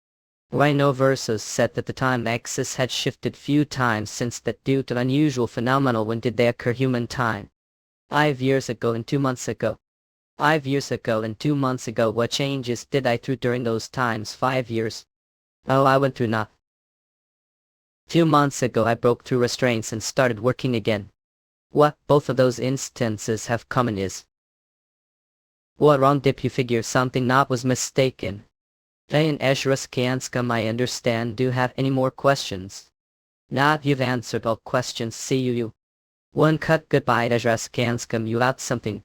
Rhino versus said that the time axis had shifted few times since that due to unusual phenomenal. When did they occur? Human time. 5 years ago and 2 months ago. 5 years ago and 2 months ago. What changes did I through during those times? 5 years. Oh, I went through not. 2 months ago I broke through restraints and started working again. What? Both of those instances have common is. What wrong? Dip you figure something not was mistaken? In Ezra Skanskum, I understand. Do you have any more questions? Not. You've answered all questions. See you. One cut. Goodbye Ezra Skanskum. You out something?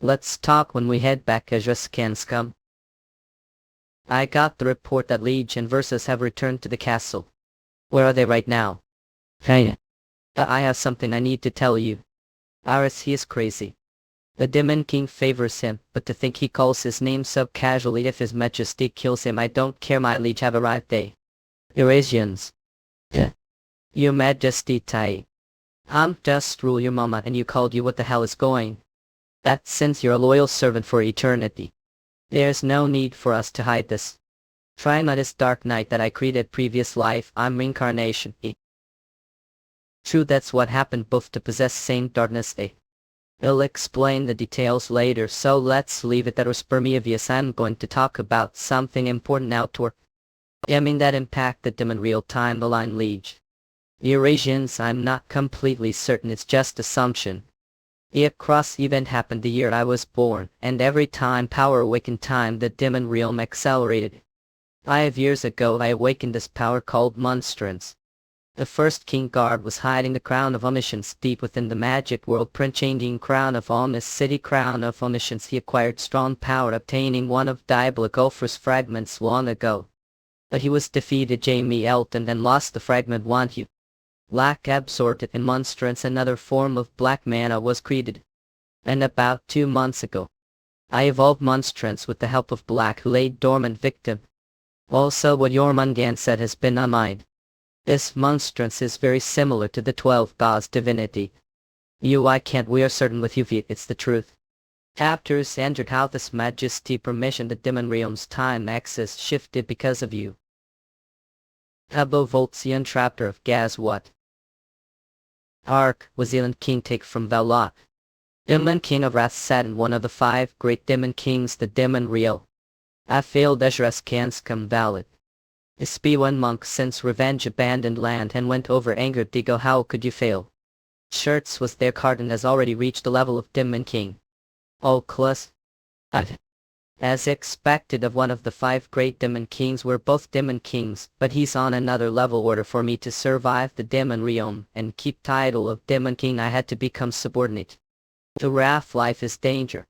Let's talk when we head back. Ezra Skanskum. I got the report that Legion versus have returned to the castle. Where are they right now? Hey. I have something I need to tell you. Aris, he is crazy. The Demon King favors him, but to think he calls his name so casually. If His Majesty kills him, I don't care. My liege have arrived. They. Eurasians. Your Majesty Tai. I'm just rule your mama and you called you. What the hell is going? That since you're a loyal servant for eternity. There's no need for us to hide this. Try not this dark night that I created previous life. I'm reincarnation. True, that's what happened. Both to possess same darkness. I'll explain the details later, so let's leave it at Spermiovius. I'm going to talk about something important now. I mean that impact the demon real time the line liege. Eurasians, I'm not completely certain, it's just assumption. The cross event happened the year I was born, and every time power awakened time the demon realm accelerated. 5 years ago I awakened this power called monstrance. The first King Guard was hiding the crown of omniscience deep within the magic world. Prince-changing crown of Omnis City crown of omniscience. He acquired strong power, obtaining one of Diablo Volfir's fragments long ago. But he was defeated Jamie Elton and lost the fragment. One he black absorbed it in monstrance. Another form of black mana was created. And about 2 months ago, I evolved monstrance with the help of black who laid dormant victim. Also what Jormungand said has been on mine. This monstrance is very similar to the 12 gods divinity. I can't. We are certain with you it's the truth. Chapters entered how this Majesty permission the demon realm's time axis shifted because of you. Diablo Volfir chapter of Gaz what? Ark was Eland King take from Warlock. Demon King of Wrath sat in one of the 5 great demon kings, the demon real. I failed Ezra's cans come valid. It's be one monk since revenge abandoned land and went over anger digo, how could you fail? Shirts was their cardin has already reached the level of demon king. Oh close. As expected of one of the 5 great demon kings, we're both demon kings, but he's on another level. Order for me to survive the demon realm and keep title of demon king, I had to become subordinate. The wrath life is danger.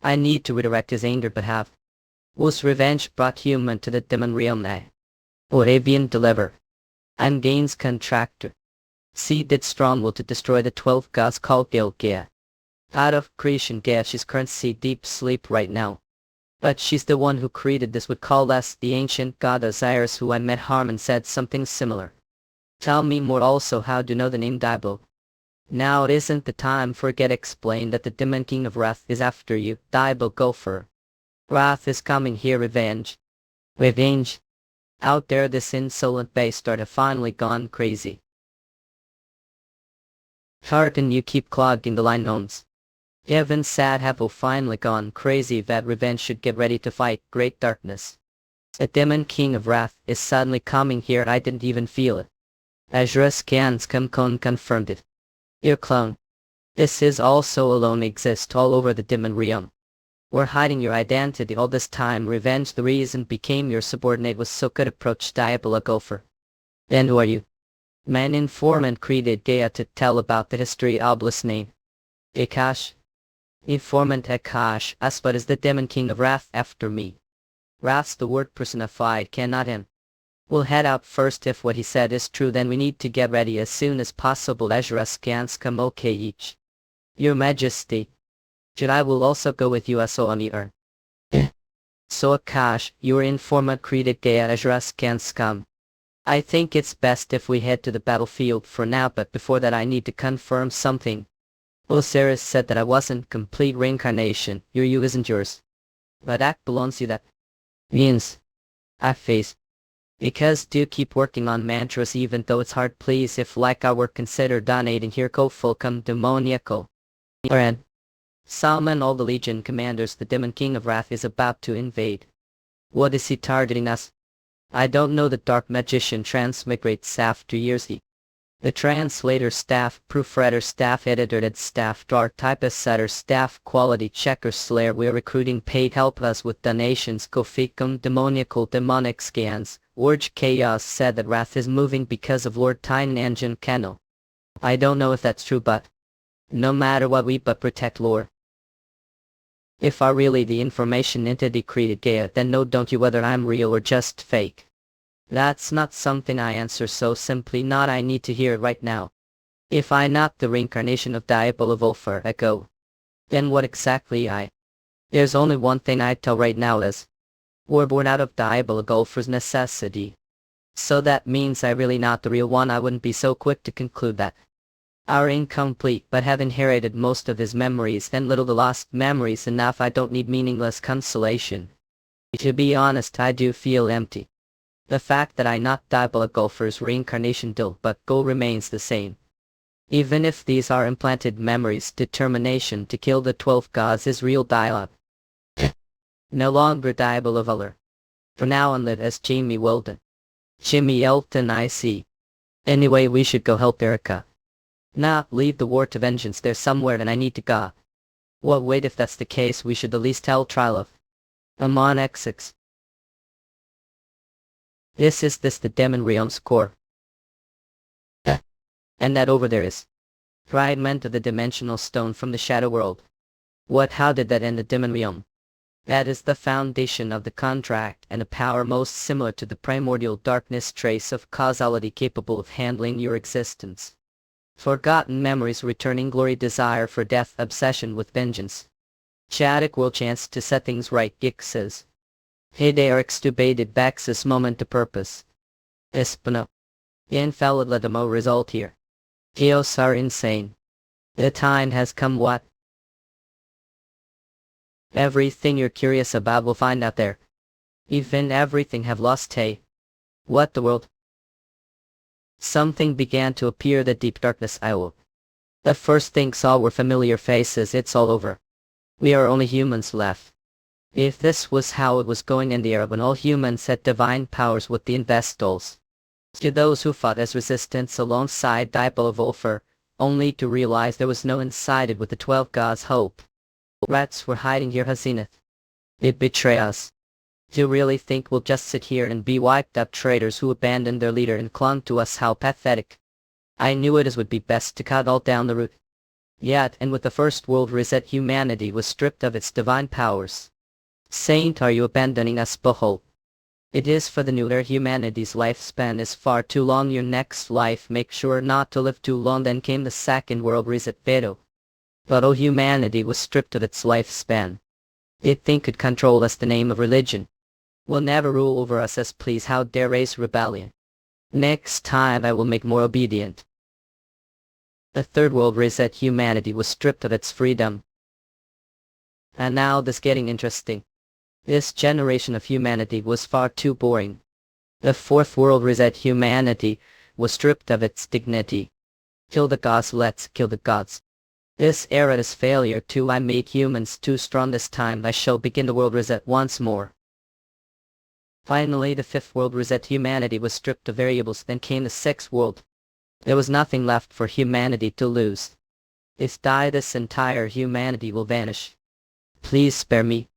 I need to redirect his anger but have. Was revenge brought human to the demon realm now? Arabian deliver. And gains contractor. See did strong will to destroy the 12 gods called Gilgaia. Out of creation Gaia, she's currently deep sleep right now. But she's the one who created this, would call us the ancient god Osiris, who I met Harmon said something similar. Tell me more also, how do you know the name Diablo? Now it isn't the time for get explain that the demon king of wrath is after you, Diablo Volfir. Wrath is coming here, revenge. Revenge. Out there this insolent bastard have finally gone crazy. Hearten you keep clogging the line Even sad have finally gone crazy that revenge should get ready to fight great darkness. The demon king of wrath is suddenly coming here, I didn't even feel it. Azure scans confirmed it. Your clone. This is also alone exist all over the demon realm. We're hiding your identity all this time, revenge the reason became your subordinate was so good approach Diablo Volfir. Then who are you? Man informant created Gaia to tell about the history of this name. Akash. Informant Akash, us but is the demon king of wrath after me. Wrath's the word personified, cannot him. We'll head out first. If what he said is true, then we need to get ready as soon as possible. Azure scans come okay each. Your Majesty. Jedi will also go with you as on the earth. So Akash, your informant created Gaia Azure scans come. I think it's best if we head to the battlefield for now, but before that I need to confirm something. Osiris said that I wasn't complete reincarnation, your you isn't yours. But that belongs to you, that means I face. Because do keep working on mantras even though it's hard, please, if like I were consider donating here go full come demoniacal. Ren. Salman, all the legion commanders, the demon king of wrath is about to invade. What is he targeting us? I don't know. The dark magician transmigrates after years. The translator staff, proofreader staff, editor ed staff, dark typist setter staff, quality checker slayer. We're recruiting paid help us with donations. Kofikum demoniacal demonic scans. Orge Chaos said that wrath is moving because of Lord Tynan Engine Kennel. I don't know if that's true, but no matter what, we but protect lore. If I really the information entity created Gaia, then no, don't you, whether I'm real or just fake. That's not something I answer so simply, not I need to hear it right now. If I not the reincarnation of Diablo Volfir, echo. Then what exactly I? There's only one thing I'd tell right now is, we're born out of Diablo Volfir's necessity. So that means I really not the real one. I wouldn't be so quick to conclude that. Our incomplete but have inherited most of his memories, and little the lost memories enough. I don't need meaningless consolation. To be honest, I do feel empty. The fact that I not Diablo Volfir's reincarnation still but goal remains the same. Even if these are implanted memories, determination to kill the 12 gods is real dialogue. No longer Diablo Volfir. For now on live as Jimmy Weldon. Jimmy Elton, I see. Anyway, we should go help Erica. Nah, leave the war to vengeance, there's somewhere and I need to go. Well, wait, if that's the case we should at least tell Trilov. I'm on X6. This the demon realm's core. And that over there is fragment of the dimensional stone from the shadow world. What, how did that end the demon realm? That is the foundation of the contract and a power most similar to the primordial darkness, trace of causality capable of handling your existence. Forgotten memories, returning glory, desire for death, obsession with vengeance. Chadic will chance to set things right, Gik says. Hide are extubated backs this moment to purpose. Espino. Infallible demo result here. Eos are insane. The time has come. What? Everything you're curious about will find out there. Even everything have lost. Hey. What the world? Something began to appear, the deep darkness. I will. The first thing saw were familiar faces. It's all over. We are only humans left. If this was how it was going in the era when all humans had divine powers with the investals. To those who fought as resistance alongside Diablo Volfir, only to realize there was no inside with the 12 gods' hope. Rats were hiding here, Hazineth. It betray us. Do you really think we'll just sit here and be wiped up traitors who abandoned their leader and clung to us? How pathetic. I knew it would be best to cut all down the root. Yet, and with the first world reset, humanity was stripped of its divine powers. Saint, are you abandoning us? Behold. It is for the new era. Humanity's lifespan is far too long. Your next life, make sure not to live too long. Then came the second world reset veto. But oh, humanity was stripped of its lifespan. It think could control us. The name of religion will never rule over us as please. How dare raise rebellion. Next time I will make more obedient. The third world reset, humanity was stripped of its freedom. And now this getting interesting. This generation of humanity was far too boring. The fourth world reset, humanity was stripped of its dignity. Kill the gods, let's kill the gods. This era is failure too. I made humans too strong this time. I shall begin the world reset once more. Finally, the fifth world reset, humanity was stripped of variables. Then came the sixth world. There was nothing left for humanity to lose. If die, this entire humanity will vanish. Please spare me.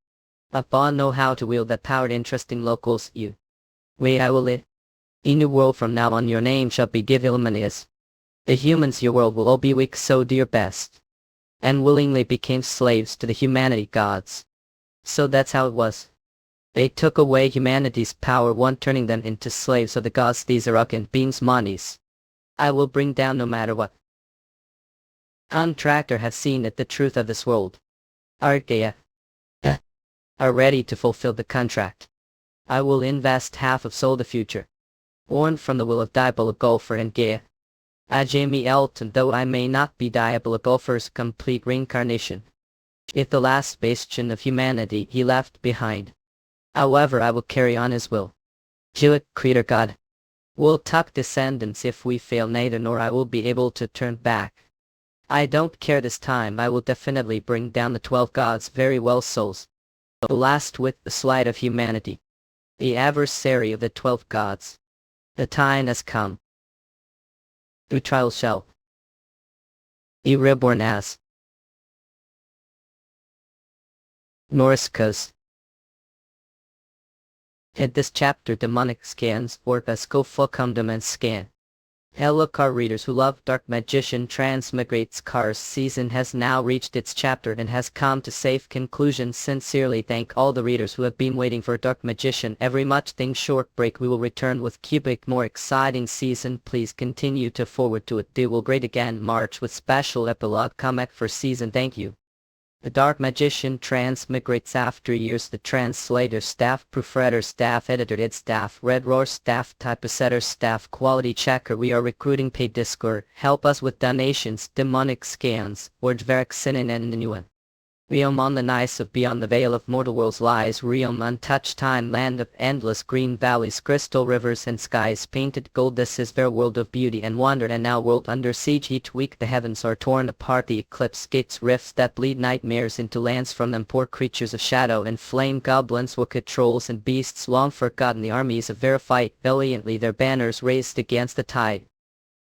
Upon know how to wield that power. Interesting locals, you. Wait, I will live. In new world from now on, your name shall be Givilmanis. The humans your world will all be weak, so do your best. And willingly became slaves to the humanity gods. So that's how it was. They took away humanity's power, one turning them into slaves of the gods. These are arrogant beings, manis. I will bring down no matter what. Contractor has seen it, the truth of this world. Argea are ready to fulfill the contract. I will invest half of Soul the Future. Born from the will of Diablo Volfir and Gaia. Jamie Elton, though I may not be Diablo Volfir's complete reincarnation. If the last bastion of humanity he left behind. However, I will carry on his will. Jewett, Creator God. Will tuck descendants if we fail, neither nor I will be able to turn back. I don't care this time. I will definitely bring down the 12 gods. Very well, souls. The last with the slide of humanity. The adversary of the 12 gods. The time has come. Through trial shall be reborn as Noriscas. In this chapter, demonic scans or Vesco Fulcumdum and scan. Hello car readers who love Dark Magician Transmigrates Cars season has now reached its chapter and has come to safe conclusion. Sincerely thank all the readers who have been waiting for Dark Magician. Every much thing short break, we will return with Cubic more exciting season. Please continue to forward to it. They will great again March with special epilogue comeback for season. Thank you. The Dark Magician transmigrates after years. The translator staff, proofreader staff, editor id staff, red roar staff, typesetter staff, quality checker. We are recruiting paid Discord. Help us with donations, demonic scans, or Dverksinin and Ninuan. Realm on the nice of beyond the veil of mortal worlds lies. Realm untouched time, land of endless green valleys, crystal rivers and skies painted gold. This is their world of beauty and wonder, and now world under siege. Each week the heavens are torn apart, the eclipse gates rifts that bleed nightmares into lands. From them poor creatures of shadow and flame, goblins, wicked trolls and beasts long forgotten. The armies of Vera fight valiantly, their banners raised against the tide.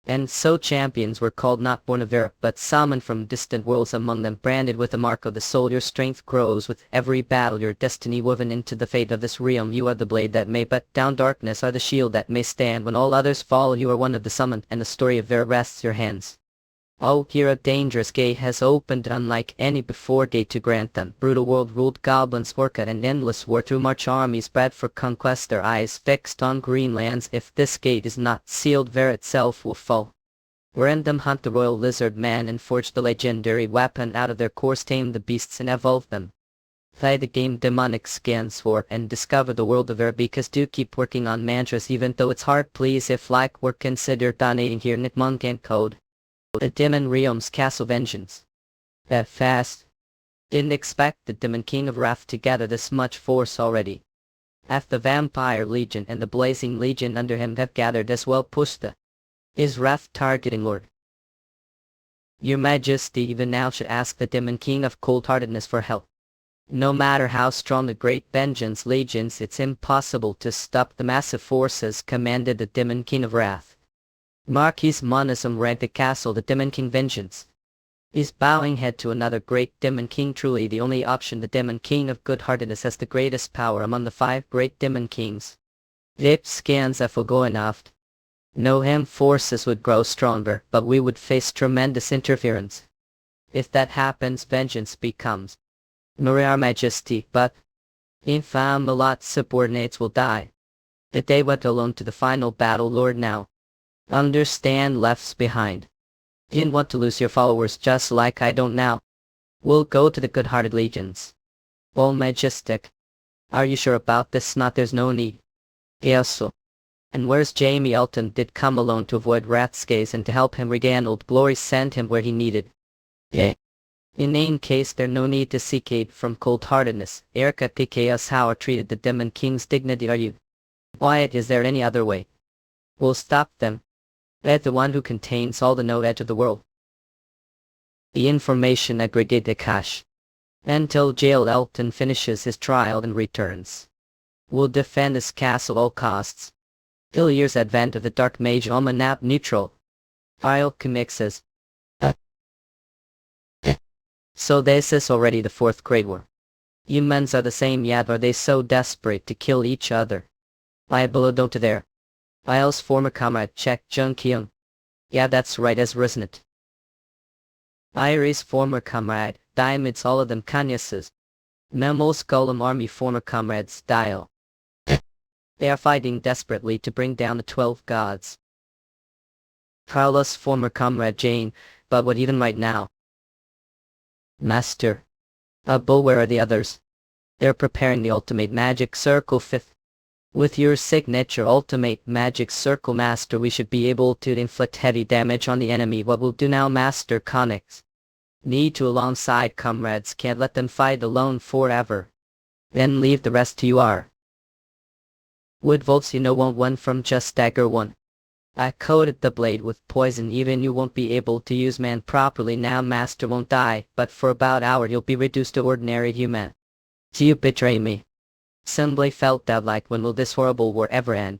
And so champions were called, not born of Vera, but summoned from distant worlds. Among them branded with the mark of the soul. Your strength grows with every battle, your destiny woven into the fate of this realm. You are the blade that may put down darkness, are the shield that may stand when all others fall. You are one of the summoned, and the story of Vera rests your hands. Oh, here a dangerous gate has opened, unlike any before, gate to grant them. Brutal world ruled goblins, orca and endless war through march armies bred for conquest, their eyes fixed on green lands. If this gate is not sealed, Vera itself will fall. Random hunt the royal lizard man and forge the legendary weapon out of their cores, tame the beasts and evolve them. Play the game demonic scans for and discover the world of Vera, because do keep working on mantras even though it's hard. Please, if like work, consider donating here. Nitmonk code. The Demon Realm's Castle Vengeance. That fast. Didn't expect the Demon King of Wrath to gather this much force already. Half the Vampire Legion and the Blazing Legion under him have gathered as well. Push the is Wrath targeting Lord. Your Majesty even now should ask the Demon King of Cold-Heartedness for help. No matter how strong the great vengeance legions, it's impossible to stop the massive forces commanded the Demon King of Wrath. Marquis Monism ranked the castle the Demon King Vengeance. Is bowing head to another great Demon King truly the only option? The Demon King of Good-Heartedness has the greatest power among the 5 great Demon Kings. If scans are going aft. No, him forces would grow stronger, but we would face tremendous interference. If that happens, vengeance becomes Our Majesty, but if a lot subordinates will die. The day went alone to the final battle, Lord. Now understand, left's behind. Didn't want to lose your followers, just like I don't now. We'll go to the good-hearted legions. Well, Majestic, are you sure about this? Not, there's no need. Yes, so. And where's Jamie? Elton did come alone to avoid Wrath's gaze and to help him regain Old Glory, send him where he needed. Yeah. In any case, there's no need to seek aid from cold-heartedness. Erica PKS how are treated the Demon King's dignity. Are you? Wyatt, is there any other way? We'll stop them. Ed, the one who contains all the no edge of the world. The information aggregated cache. Until Jail Elton finishes his trial and returns. We'll defend this castle at all costs. Till year's advent of the Dark Mage Almanap neutral. Alchemic says. So this is already the 4th Great War. Humans are the same, yet are they so desperate to kill each other? I don't to there. Isle's former comrade Chek Jung Kyung. Yeah, that's right, as resonant. Irie's former comrade, Diamonds, all of them Kanyases. Memo's Golem army former comrades, Dial. They are fighting desperately to bring down the 12 gods. Carlos' former comrade Jane, but what even right now? Master. Bull, where are the others? They're preparing the ultimate magic circle 5th. With your signature ultimate magic circle, Master, we should be able to inflict heavy damage on the enemy. What we'll do now, Master Connix? Need to alongside comrades, can't let them fight alone forever. Then leave the rest to you are. Wood Wolves, you know, won't one from just stagger one. I coated the blade with poison, even you won't be able to use man properly now. Master won't die, but for about an hour you'll be reduced to ordinary human. Do you betray me? Simply felt that like, when will this horrible war ever end?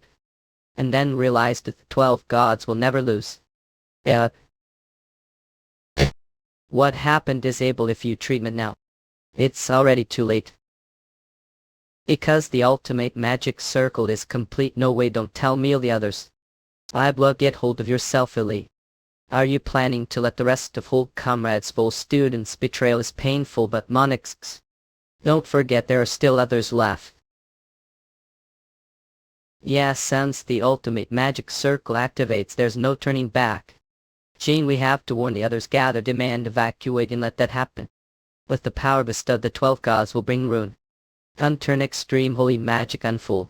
And then realized that the 12 gods will never lose. Yeah. What happened? Disable if you treatment now. It's already too late. Because the ultimate magic circle is complete. No way, don't tell me the others. I blood, get hold of yourself, Ellie. Are you planning to let the rest of whole comrades, full students? Betrayal is painful, but Monix. Don't forget there are still others left. Yeah, since the ultimate magic circle activates, there's no turning back. Jean, we have to warn the others. Gather, demand, evacuate, and let that happen. With the power bestowed, the 12 gods will bring ruin. Unturn extreme holy magic unfold.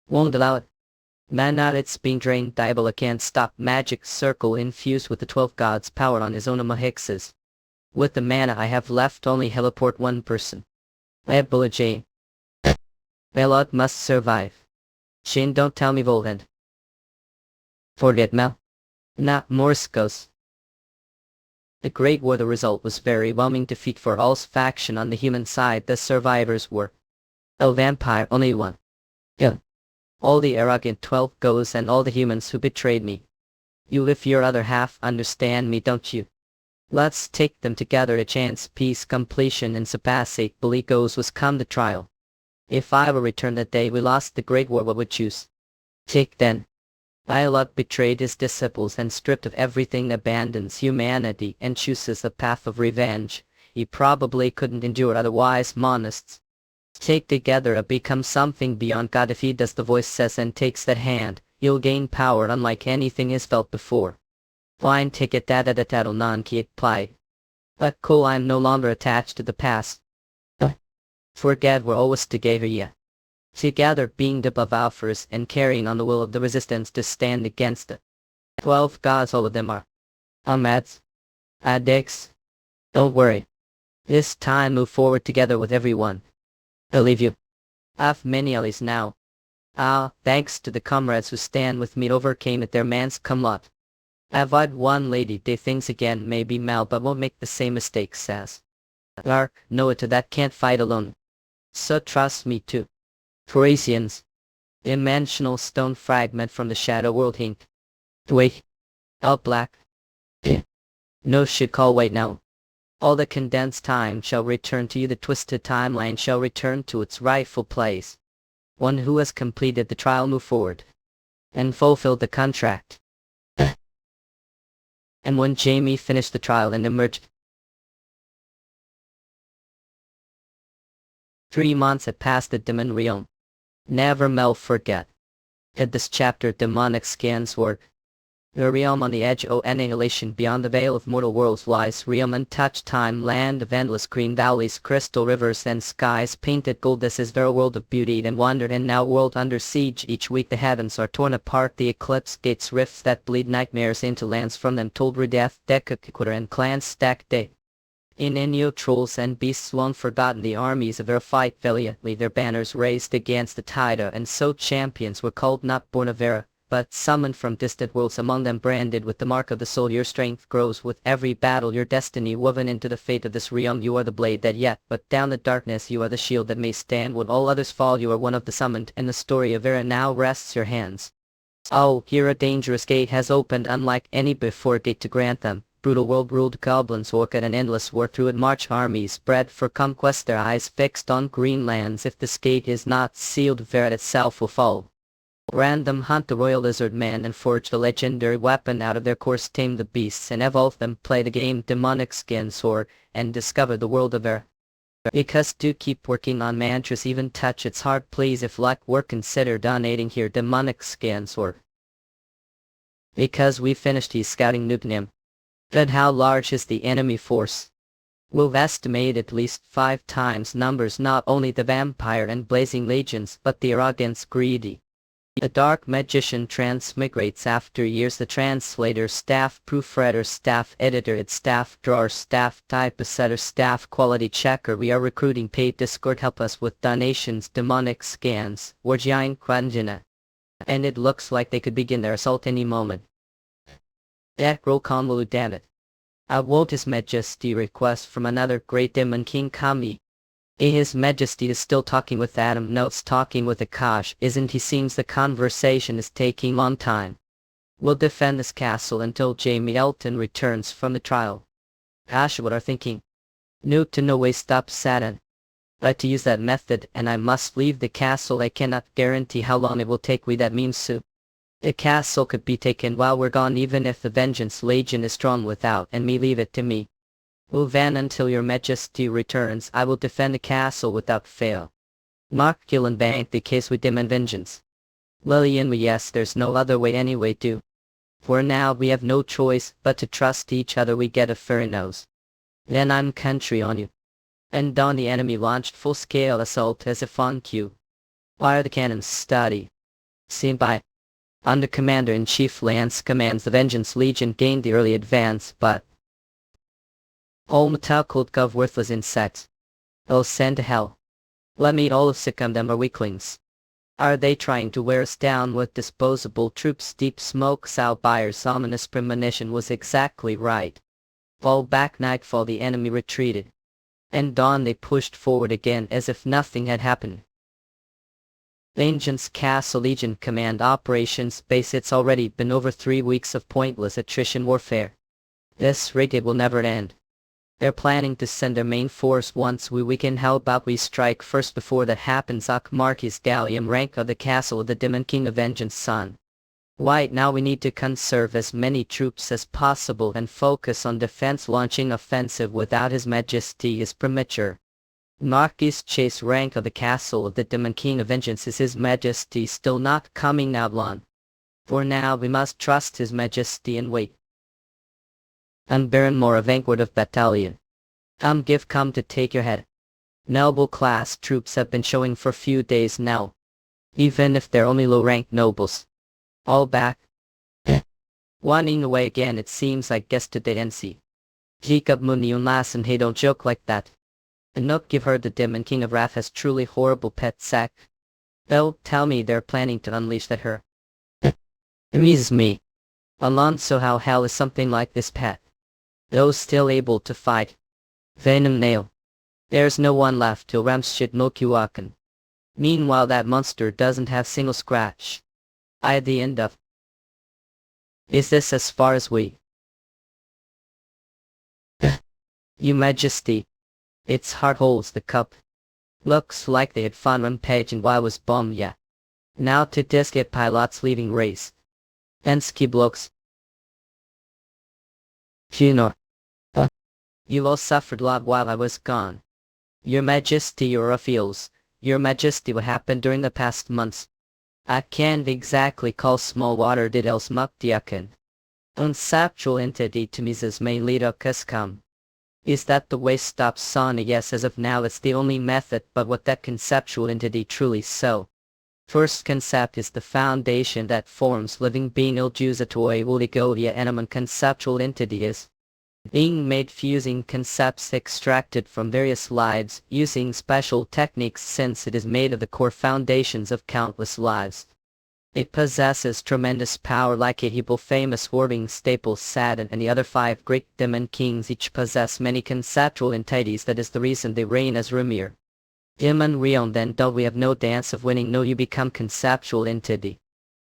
Won't allow it. Mana, it's being drained. Diablo can't stop. Magic circle infused with the 12 gods' power on his own Mahixes. With the mana I have left, only heliport one person. Ebola Jane. Belot must survive. Jane, don't tell me Volend. Forget Mel. Not Morskos. The Great War. The result was very whelming defeat for all's faction. On the human side, the survivors were a vampire, only one. Yeah. All the arrogant 12 goes and all the humans who betrayed me. You, if your other half, understand me, don't you? Let's take them together. A chance, peace, completion, and surpassate. Belief goes was come the trial. If I were returned that day we lost the Great War, what would choose? Take then. Iolot betrayed his disciples and stripped of everything, abandons humanity and chooses the path of revenge. He probably couldn't endure otherwise. Monists take together and become something beyond God. If he does, the voice says, and takes that hand, you'll gain power unlike anything he's felt before. Fine ticket that'll non-key apply. But cool, I'm no longer attached to the past. Forget we're always together, yeah. Together, being the Bavafers and carrying on the will of the resistance to stand against the 12 gods. All of them are Ahmads, addicts. Don't worry. This time move forward together with everyone. Believe you. I've many allies now. Thanks to the comrades who stand with me, overcame it. Their man's come lot. Avoid one lady day things again may be mal but won't make the same mistakes as. No it to that can't fight alone. So trust me too. Thracians. Dimensional stone fragment from the shadow world hint. Wait. All black. No shit call wait now. All the condensed time shall return to you, the twisted timeline shall return to its rightful place. One who has completed the trial move forward. And fulfilled the contract. And when Jamie finished the trial and emerged. 3 months had passed the demon realm. Never Mel forget. In this chapter demonic scans work. The realm on the edge of annihilation beyond the veil of mortal worlds lies realm untouched time land of endless green valleys crystal rivers and skies painted gold. This is their world of beauty and wonder and now world under siege. Each week the heavens are torn apart, the eclipse gates rifts that bleed nightmares into lands from them told death decaquitter and clans stack day. In Inyo trolls and beasts long forgotten the armies of Earl fight valiantly their banners raised against the Tida and so champions were called not born of Era, but summoned from distant worlds among them branded with the mark of the soul. Your strength grows with every battle, your destiny woven into the fate of this realm. You are the blade that yet, but down the darkness you are the shield that may stand when all others fall. You are one of the summoned and the story of Era now rests your hands. Oh, here a dangerous gate has opened unlike any before gate to grant them. Brutal world ruled goblins walk at an endless war through it march armies bred for conquest their eyes fixed on green lands. If this gate is not sealed Vera itself will fall. Random hunt the royal lizard man and forge the legendary weapon out of their course tame the beasts and evolve them play the game demonic skin sword and discover the world of Era. Because do keep working on mantras even touch its heart please if luck were consider donating here demonic skin sword. Because we finished his scouting Nubnim. But how large is the enemy force? We've estimated at least 5 times numbers not only the vampire and blazing legions but the arrogance greedy. A dark magician transmigrates after years the translator staff proofreader staff editor its staff drawer staff typesetter staff quality checker. We are recruiting paid Discord help us with donations demonic scans or giant Kwanjina. And it looks like they could begin their assault any moment. Roll convolute damn it. I won't His Majesty request from another great demon King Kami. His Majesty is still talking with Adam notes talking with Akash isn't he seems the conversation is taking long time. We'll defend this castle until Jamie Elton returns from the trial. Ash what are thinking? Nuke to no way stop Satan. But to use that method and I must leave the castle I cannot guarantee how long it will take we that means so. The castle could be taken while we're gone even if the Vengeance Legion is strong without and me leave it to me. Van until your Majesty returns I will defend the castle without fail. Mark Gillen bank the case with dim and vengeance. Lillian yes there's no other way anyway do. For now we have no choice but to trust each other we get a furry nose. Then I'm country on you. And dawn the enemy launched full-scale assault as if on cue. Fire the cannons study. Seen by. Under Commander-in-Chief Lance commands the Vengeance Legion gained the early advance but. All Metalcult gov worthless insects. Oh send to hell. Let me all of siccum them are weaklings. Are they trying to wear us down with disposable troops? Deep smoke Sal Byers' ominous premonition was exactly right. Fall back nightfall the enemy retreated. And dawn they pushed forward again as if nothing had happened. Vengeance Castle Legion Command Operations Base. It's already been over 3 weeks of pointless attrition warfare. This rate it will never end. They're planning to send their main force once we weaken. How about we strike first before that happens? Marquis Gallium rank of the castle of the Demon King of Vengeance son. Right now we need to conserve as many troops as possible and focus on defense. Launching offensive without His Majesty is premature. Marquis Chase rank of the castle of the Demon King of Vengeance. Is His Majesty still not coming out long? For now we must trust His Majesty and wait. And Baron Moore of vanguard of battalion. Give come to take your head. Noble class troops have been showing for few days now. Even if they're only low-ranked nobles. All back. Wanting away again it seems I guess to the NC. Jacob Munion Lassen hey don't joke like that. Nook give her the Demon King of Wrath has truly horrible pet sack. Oh tell me they're planning to unleash that her. Amuses me. Alonso, how hell is something like this pet? Those still able to fight. Venom nail. There's no one left till Ramshit no Kyuakan. Meanwhile that monster doesn't have single scratch. I at the end of. Is this as far as we? Your Majesty. Its heart holds the cup. Looks like they had found Rampage and why was bombed yet. Now to disket pilots leaving race. Ensky blokes. Junor. You all suffered a lot while I was gone. Your Majesty, your appeals. Your Majesty, what happened during the past months? I can't exactly call small water details muktiakan. Conceptual entity to Mrs. main leader Kuskam. Is that the way stops Sana? Yes, as of now it's the only method, but what that conceptual entity truly so. First concept is the foundation that forms living being iljuzatoi uligodia animan conceptual entity is being made fusing concepts extracted from various lives using special techniques since it is made of the core foundations of countless lives. It possesses tremendous power like a heap of famous warring staples Saturn and the other 5 great demon kings each possess many conceptual entities, that is the reason they reign as Remir. Demon realm then don't we have no dance of winning, no you become conceptual entity.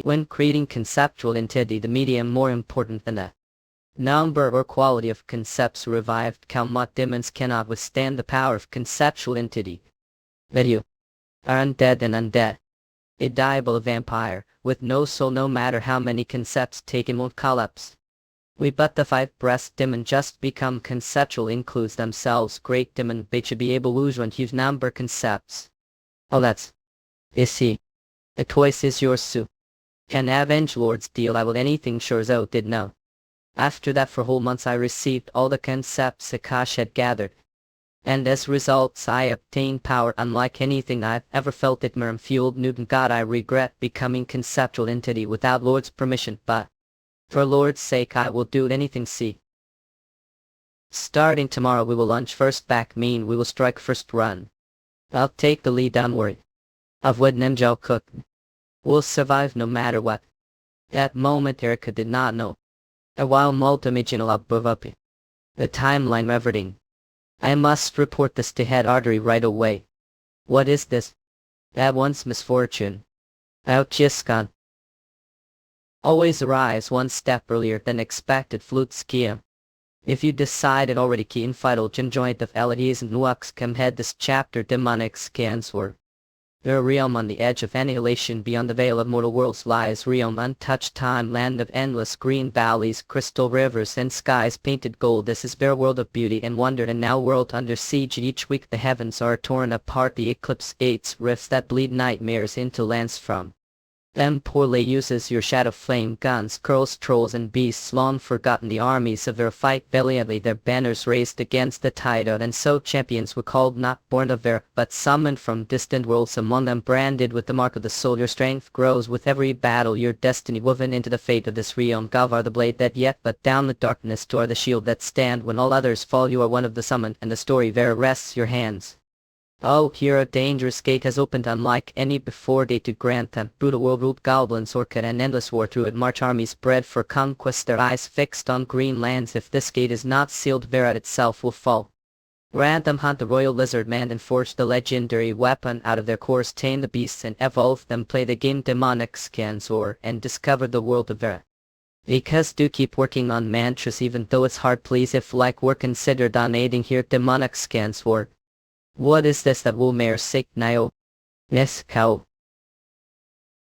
When creating conceptual entity the medium more important than the number or quality of concepts revived Kalmat demons cannot withstand the power of conceptual entity. That you are undead and undead. A diablo vampire, with no soul no matter how many concepts taken won't collapse. We but the 5-breast demon just become conceptual includes themselves great demon they should be able to lose one huge number concepts. Oh that's. Is he. The choice is yours Sue. Can avenge lord's deal I will anything sure as did know. After that for whole months I received all the concepts Akash had gathered. And as results I obtained power unlike anything I've ever felt. It merm fueled Newton God I regret becoming conceptual entity without Lord's permission, but for Lord's sake I will do anything. See. Starting tomorrow we will lunch first back mean we will strike first run. I'll take the lead, don't worry. Of what Nemjo cook. We'll survive no matter what. That moment Erica did not know. A while multimaginal above up. The timeline reverting. I must report this to head artery right away. What is this? That one's misfortune. Out Jiskan. Always arise one step earlier than expected flute skia. If you decided already keen vital joint of elities and nuaks come head this chapter demonic scans were. Their realm on the edge of annihilation beyond the veil of mortal worlds lies realm untouched time land of endless green valleys crystal rivers and skies painted gold. This is bare world of beauty and wonder and now world under siege. Each week the heavens are torn apart, the eclipse gates rifts that bleed nightmares into lands from them poorly uses your shadow flame guns curls trolls and beasts long forgotten. The armies of their fight valiantly their banners raised against the tide and so champions were called not born of there but summoned from distant worlds, among them branded with the mark of the soul. Your strength grows with every battle, your destiny woven into the fate of this realm. Gavar the blade that yet but down the darkness tore the shield that stand when all others fall. You are one of the summoned and the story there rests your hands. Oh, here a dangerous gate has opened unlike any before day to grant them brutal world ruled goblins orchid and endless war through it march armies bred for conquest, their eyes fixed on green lands. If this gate is not sealed Verat itself will fall. Random hunt the royal lizard man and forge the legendary weapon out of their cores, tame the beasts and evolve them, play the game demonic scans or and discover the world of Verat. Because do keep working on mantras even though it's hard, please if like we're considered donating here demonic scans or. What is this that will mare sick nio? Yes, cow.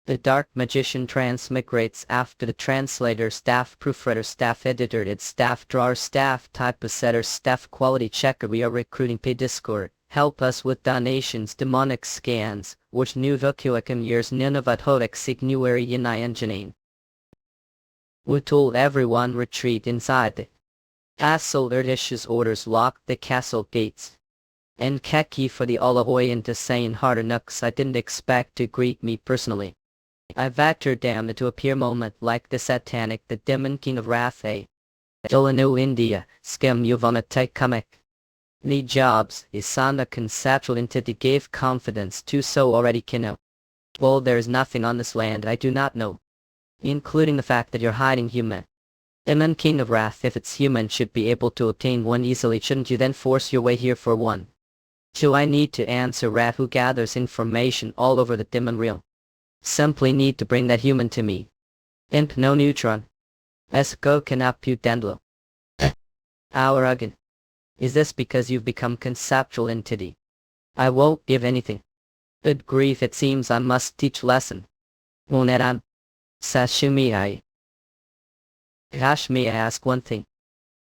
The dark magician transmigrates after the translator, staff proofreader, staff editor, its staff drawer, staff typesetter, staff quality checker. We are recruiting pay Discord. Help us with donations, demonic scans, which new vocuacum years Nineveh hodex signuary yinai enginine. We told everyone retreat inside the castle. Erdish's orders locked the castle gates. And Keki for the Olahoy into saying harder nooks I didn't expect to greet me personally. I vectored down to appear moment like the satanic, the demon king of wrath Illinois India, skim Yuvana Kamek. The jobs, Isana conceptual entity gave confidence to so already kino. Well there is nothing on this land I do not know. including the fact that you're hiding human. Demon King of Wrath, if it's human should be able to obtain one easily, shouldn't you then force your way here for one? Do I need to answer Rat who gathers information all over the demon realm? Simply need to bring that human to me. Imp no neutron. Let's go kidnap you Dendlo. Our again. Is this because you've become conceptual entity? I won't give anything. Good grief, it seems I must teach lesson. Monedan. Sashimi I. Gosh, may I ask one thing?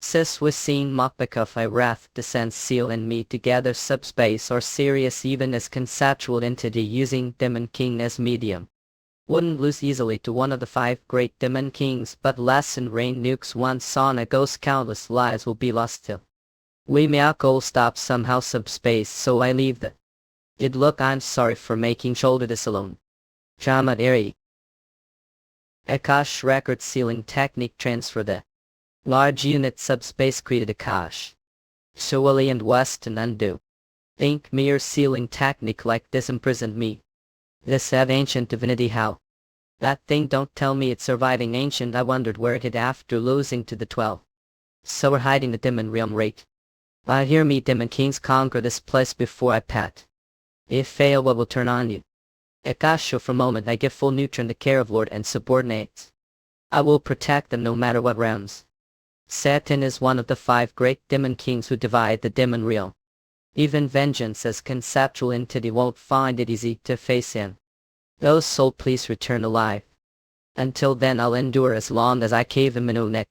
Sis was seen Mokbekov Wrath descends seal and me together subspace or serious even as conceptual entity using Demon King as medium. Wouldn't lose easily to one of the 5 great Demon Kings, but lesson rain nukes one sauna ghost countless lives will be lost till. We may all stop somehow subspace, so I leave the. It look, I'm sorry for making shoulder this alone. Jamat Eri. Akash record sealing technique transfer the. Large unit subspace created Akash. Suwali and Weston undo. Think mere sealing technique like this imprisoned me. This have ancient divinity how? That thing don't tell me it's surviving ancient. I wondered where it hid after losing to the 12. So we're hiding the demon realm rate. I hear me demon kings conquer this place before I pat. If fail, what will turn on you? Akasha for a moment I give full neutron the care of Lord and subordinates. I will protect them no matter what realms. Satan is one of the 5 great demon kings who divide the demon realm. Even vengeance as conceptual entity won't find it easy to face him. Oh soul, please return alive. Until then I'll endure as long as I cave him in the neck.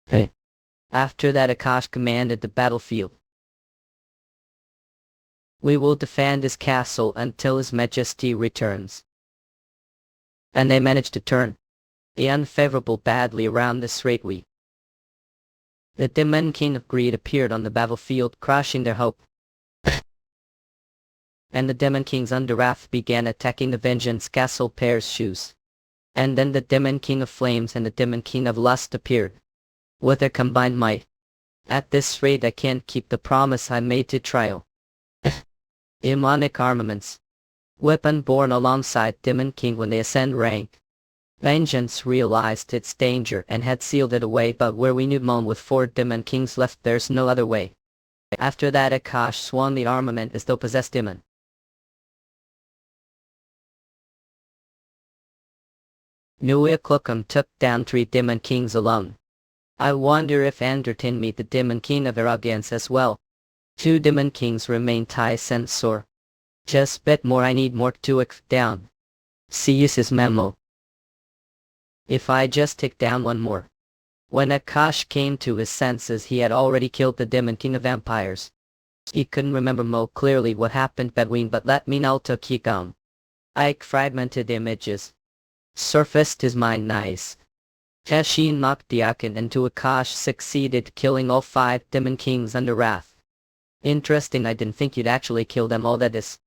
Hey. After that Akash commanded the battlefield. We will defend his castle until his majesty returns. And they managed to turn the unfavorable badly around this rate we. The Demon King of Greed appeared on the battlefield, crushing their hope. And the Demon Kings under wrath began attacking the Vengeance Castle pair's shoes. And then the Demon King of Flames and the Demon King of Lust appeared. With their combined might. At this rate I can't keep the promise I made to trial. Demonic armaments. Weapon born alongside Demon King when they ascend rank. Vengeance realized its danger and had sealed it away, but where we knew Mon with 4 Demon Kings left there's no other way. After that Akash swung the armament as though possessed demon. Nuiklukam took down 3 Demon Kings alone. I wonder if Anderton meet the Demon King of Arrogance as well. 2 Demon Kings remain Tai Sensor. Just bit more, I need more to down. See his memo. If I just take down one more. When Akash came to his senses he had already killed the Demon King of Vampires. He couldn't remember more clearly what happened between, but let me know to keep on. Ike fragmented images. Surfaced his mind nice. Teshin knocked Diakin into Akash succeeded killing all 5 Demon Kings under wrath. Interesting, I didn't think you'd actually kill them all, that is.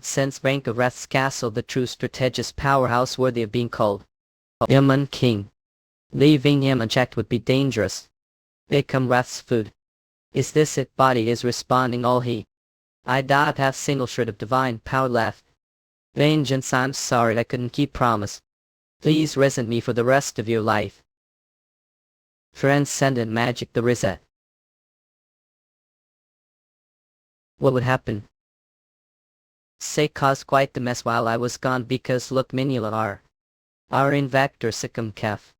Since rank of Wrath's castle the true strategist powerhouse worthy of being called. Demon King. Leaving him unchecked would be dangerous. Become Wrath's food. Is this it? Body is responding all he. I don't have single shred of divine power left. Vengeance, I'm sorry I couldn't keep promise. Please resent me for the rest of your life. Transcendent magic the reset. What would happen? Say caused quite the mess while I was gone because look Minula are in Vector Sikkim Kef.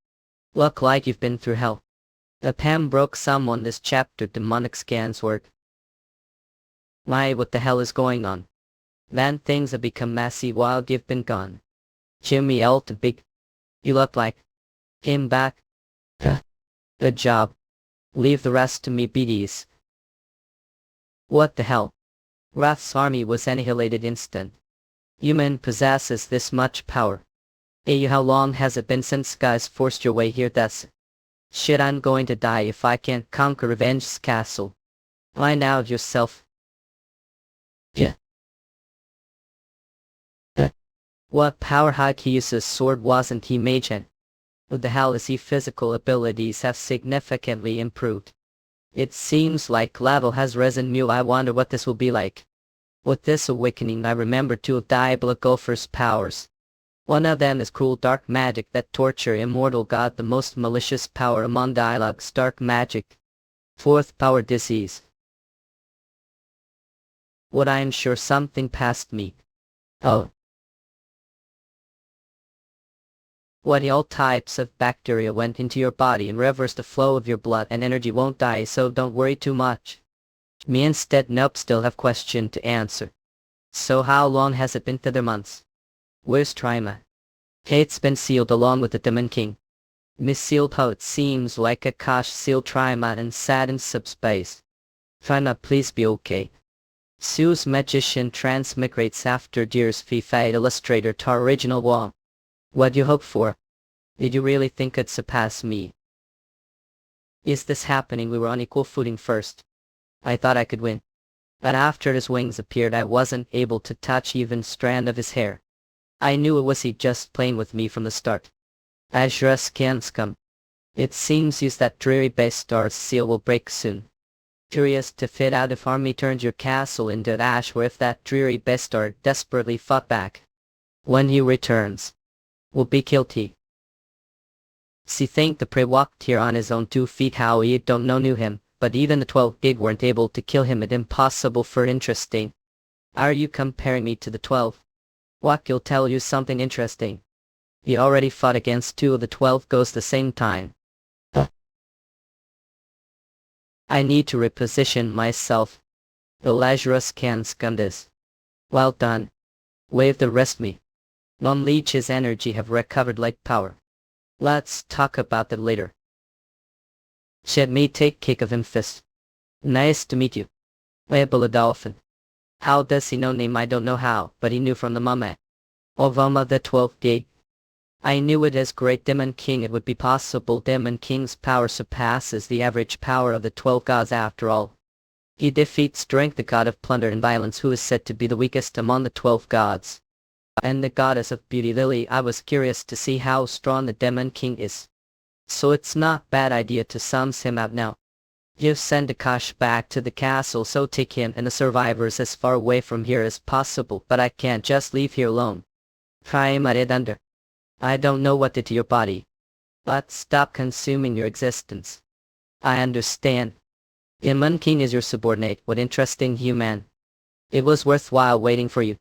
Look like you've been through hell. The Pam broke someone this chapter demonic scans work. Why, what the hell is going on? Then things have become messy while you've been gone. Jimmy Elton Big. You look like him back. Good job. Leave the rest to me BDs. What the hell? Wrath's army was annihilated instant. Human possesses this much power. Hey, how long has it been since guys forced your way here? That's shit, I'm going to die if I can't conquer Revenge's castle. Find out yourself. Yeah. What power hike he uses sword wasn't he Mage? What the hell is he? Physical abilities have significantly improved. It seems like level has risen new. I wonder what this will be like. With this awakening I remember 2 of Diablo Volfir's powers. One of them is cruel dark magic that torture immortal god, the most malicious power among dialogues, dark magic. Fourth power, disease. Would I ensure something past me? Oh. What all types of bacteria went into your body and reversed the flow of your blood and energy, won't die, so don't worry too much. Me instead, nope, still have question to answer. So how long has it been? 3 months. Where's Trima? It's been sealed along with the Demon King. Missealed how it seems like a cash sealed Trima and sat in subspace. Trima, please be okay. Sue's magician transmigrates after dear's FIFA illustrator to original wall. What you hope for? Did you really think it'd surpass me? Is this happening? We were on equal footing first. I thought I could win. But after his wings appeared, I wasn't able to touch even strand of his hair. I knew it was he just playing with me from the start. Azura's can scum. It seems use that dreary base star's seal will break soon. Curious to fit out if army turns your castle into ash, or if that dreary Bestar desperately fought back. When he returns, will be guilty. See, think the prey walked here on his own 2 feet, how he don't know knew him, but even the 12 gig weren't able to kill him. It impossible for interesting. Are you comparing me to the 12? Wak'll tell you something interesting. He already fought against 2 of the 12 ghosts the same time. I need to reposition myself. The Lazarus can scum this. Well done. Wave the rest me. Non-leech's energy have recovered like power. Let's talk about that later. Shed me take kick of him fist. Nice to meet you. Ebola Dolphin. How does he know name? I don't know how, but he knew from the mama. Ovama the 12th gate. I knew it as great Demon King it would be possible. Demon King's power surpasses the average power of the 12 gods after all. He defeats Strength, the god of plunder and violence, who is said to be the weakest among the 12 gods. And the goddess of beauty, Lily. I was curious to see how strong the Demon King is. So it's not bad idea to summons him out now. You send Akash back to the castle, so take him and the survivors as far away from here as possible, but I can't just leave here alone. Try him at it under. I don't know what did to your body. But stop consuming your existence. I understand. Demon King is your subordinate. What interesting human. It was worthwhile waiting for you.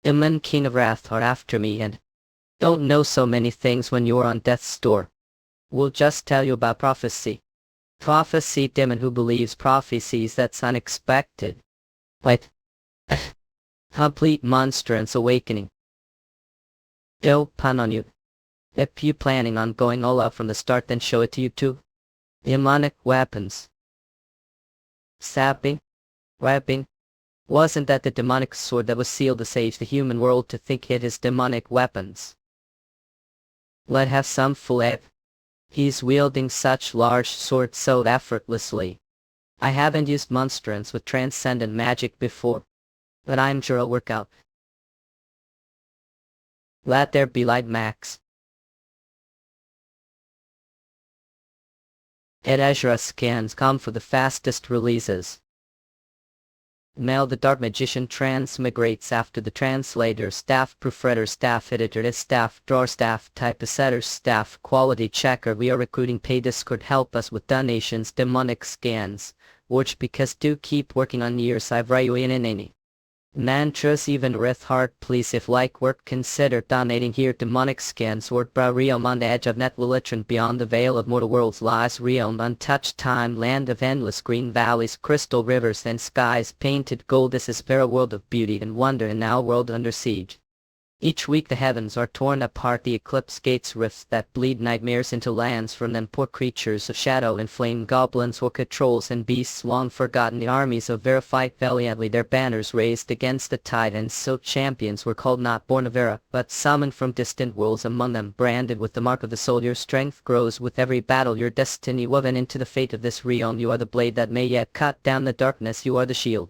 Demon King of Wrath are after me and don't know so many things when you're on death's door. We'll just tell you about prophecy. Prophecy, demon who believes prophecies, that's unexpected. Wait. Complete monstrance awakening. Ill pun on you. If you planning on going all out from the start, then show it to you too. Demonic weapons. Sapping? Rapping? Wasn't that the demonic sword that was sealed to save the human world to think it is demonic weapons? Let have some fool ape. He's wielding such large swords so effortlessly. I haven't used monstrance with transcendent magic before, but I'm sure it'll work out. Let there be light, Max. Ed Azura scans come for the fastest releases. Mel the Dark Magician transmigrates after the translator, staff proofreader, staff editor, staff drawer, staff typesetter, staff quality checker. We are recruiting. Pay Discord, help us with donations. Demonic scans. Watch because do keep working on years. I've you in any. Mantras, even with heart, please if like work consider donating here. Demonic scans. Word brow realm on the edge of net Lilitran, beyond the veil of mortal worlds lies realm, untouched time, land of endless green valleys, crystal rivers and skies painted gold. This is a world of beauty and wonder, and now world under siege. Each week the heavens are torn apart, the eclipse gates rifts that bleed nightmares into lands. From them poor creatures of shadow and flame, goblins, orca trolls and beasts long forgotten. The armies of Vera fight valiantly, their banners raised against the tide, and so champions were called, not born of Vera, but summoned from distant worlds. Among them branded with the mark of the soul, your strength grows with every battle, your destiny woven into the fate of this realm. You are the blade that may yet cut down the darkness, you are the shield.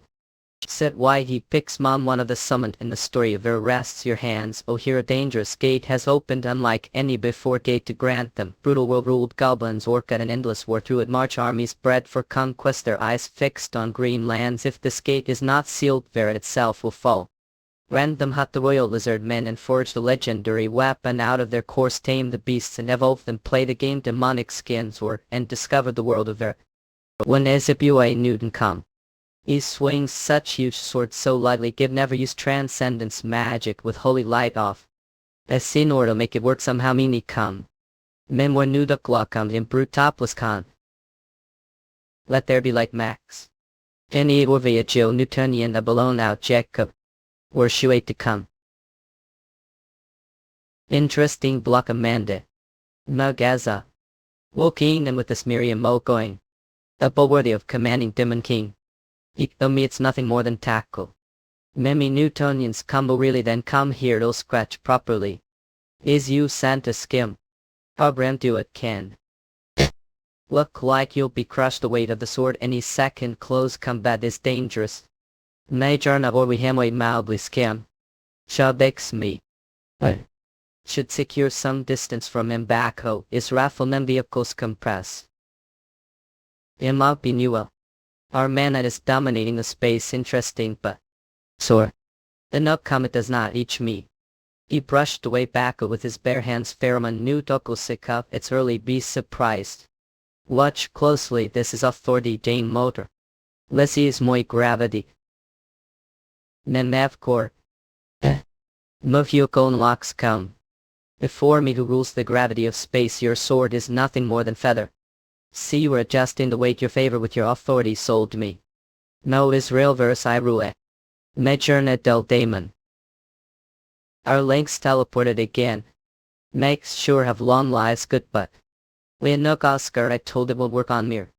Said why he picks mom, one of the summoned in the story of Vera rests your hands. Oh, here a dangerous gate has opened, unlike any before gate to grant them. Brutal world ruled goblins, orca an endless war through it march armies bred for conquest, their eyes fixed on green lands. If this gate is not sealed, Vera itself will fall. Random hunt the royal lizard men and forge the legendary weapon out of their course, tame the beasts and evolve them, play the game demonic skins or and discover the world of their. When Ezebua Newton come. He swings such huge swords so lightly, give never use transcendence magic with holy light off. As seen or to make it work somehow mini come. Memoir nuda glockum in brutoplas con. Let there be light max. Any or via Jill Newtonian a balloon out Jacob. Or shuate to come. Interesting block Amanda. Magaza. Woking and with this Miriam Mo going. A bull worthy of commanding Demon King. Me it's nothing more than tackle. Many Newtonians combo really then come here to scratch properly. Is you Santa skim. Abram do it can. Look like you'll be crushed, the weight of the sword any second, close combat is dangerous. Major na or we hamway mildly skim. Shabex me. Should secure some distance from him back ho is raffle nem vehicles compress. Might be newell. Our man that is dominating the space interesting but. Sore. The nub comet does not each me. He brushed away back with his bare hands. Pheromone new Dokosika, its early beast surprised. Watch closely, this is authority Jane motor. Lessie is moi gravity. Nemavkor. Move your own locks come. Before me who rules the gravity of space, your sword is nothing more than feather. See you are adjusting the weight your favor with your authority sold me. No Israel verse I rule. Mejourna del Damon. Our links teleported again. Makes sure have long lives good but. We no Oscar I told it will work on mir.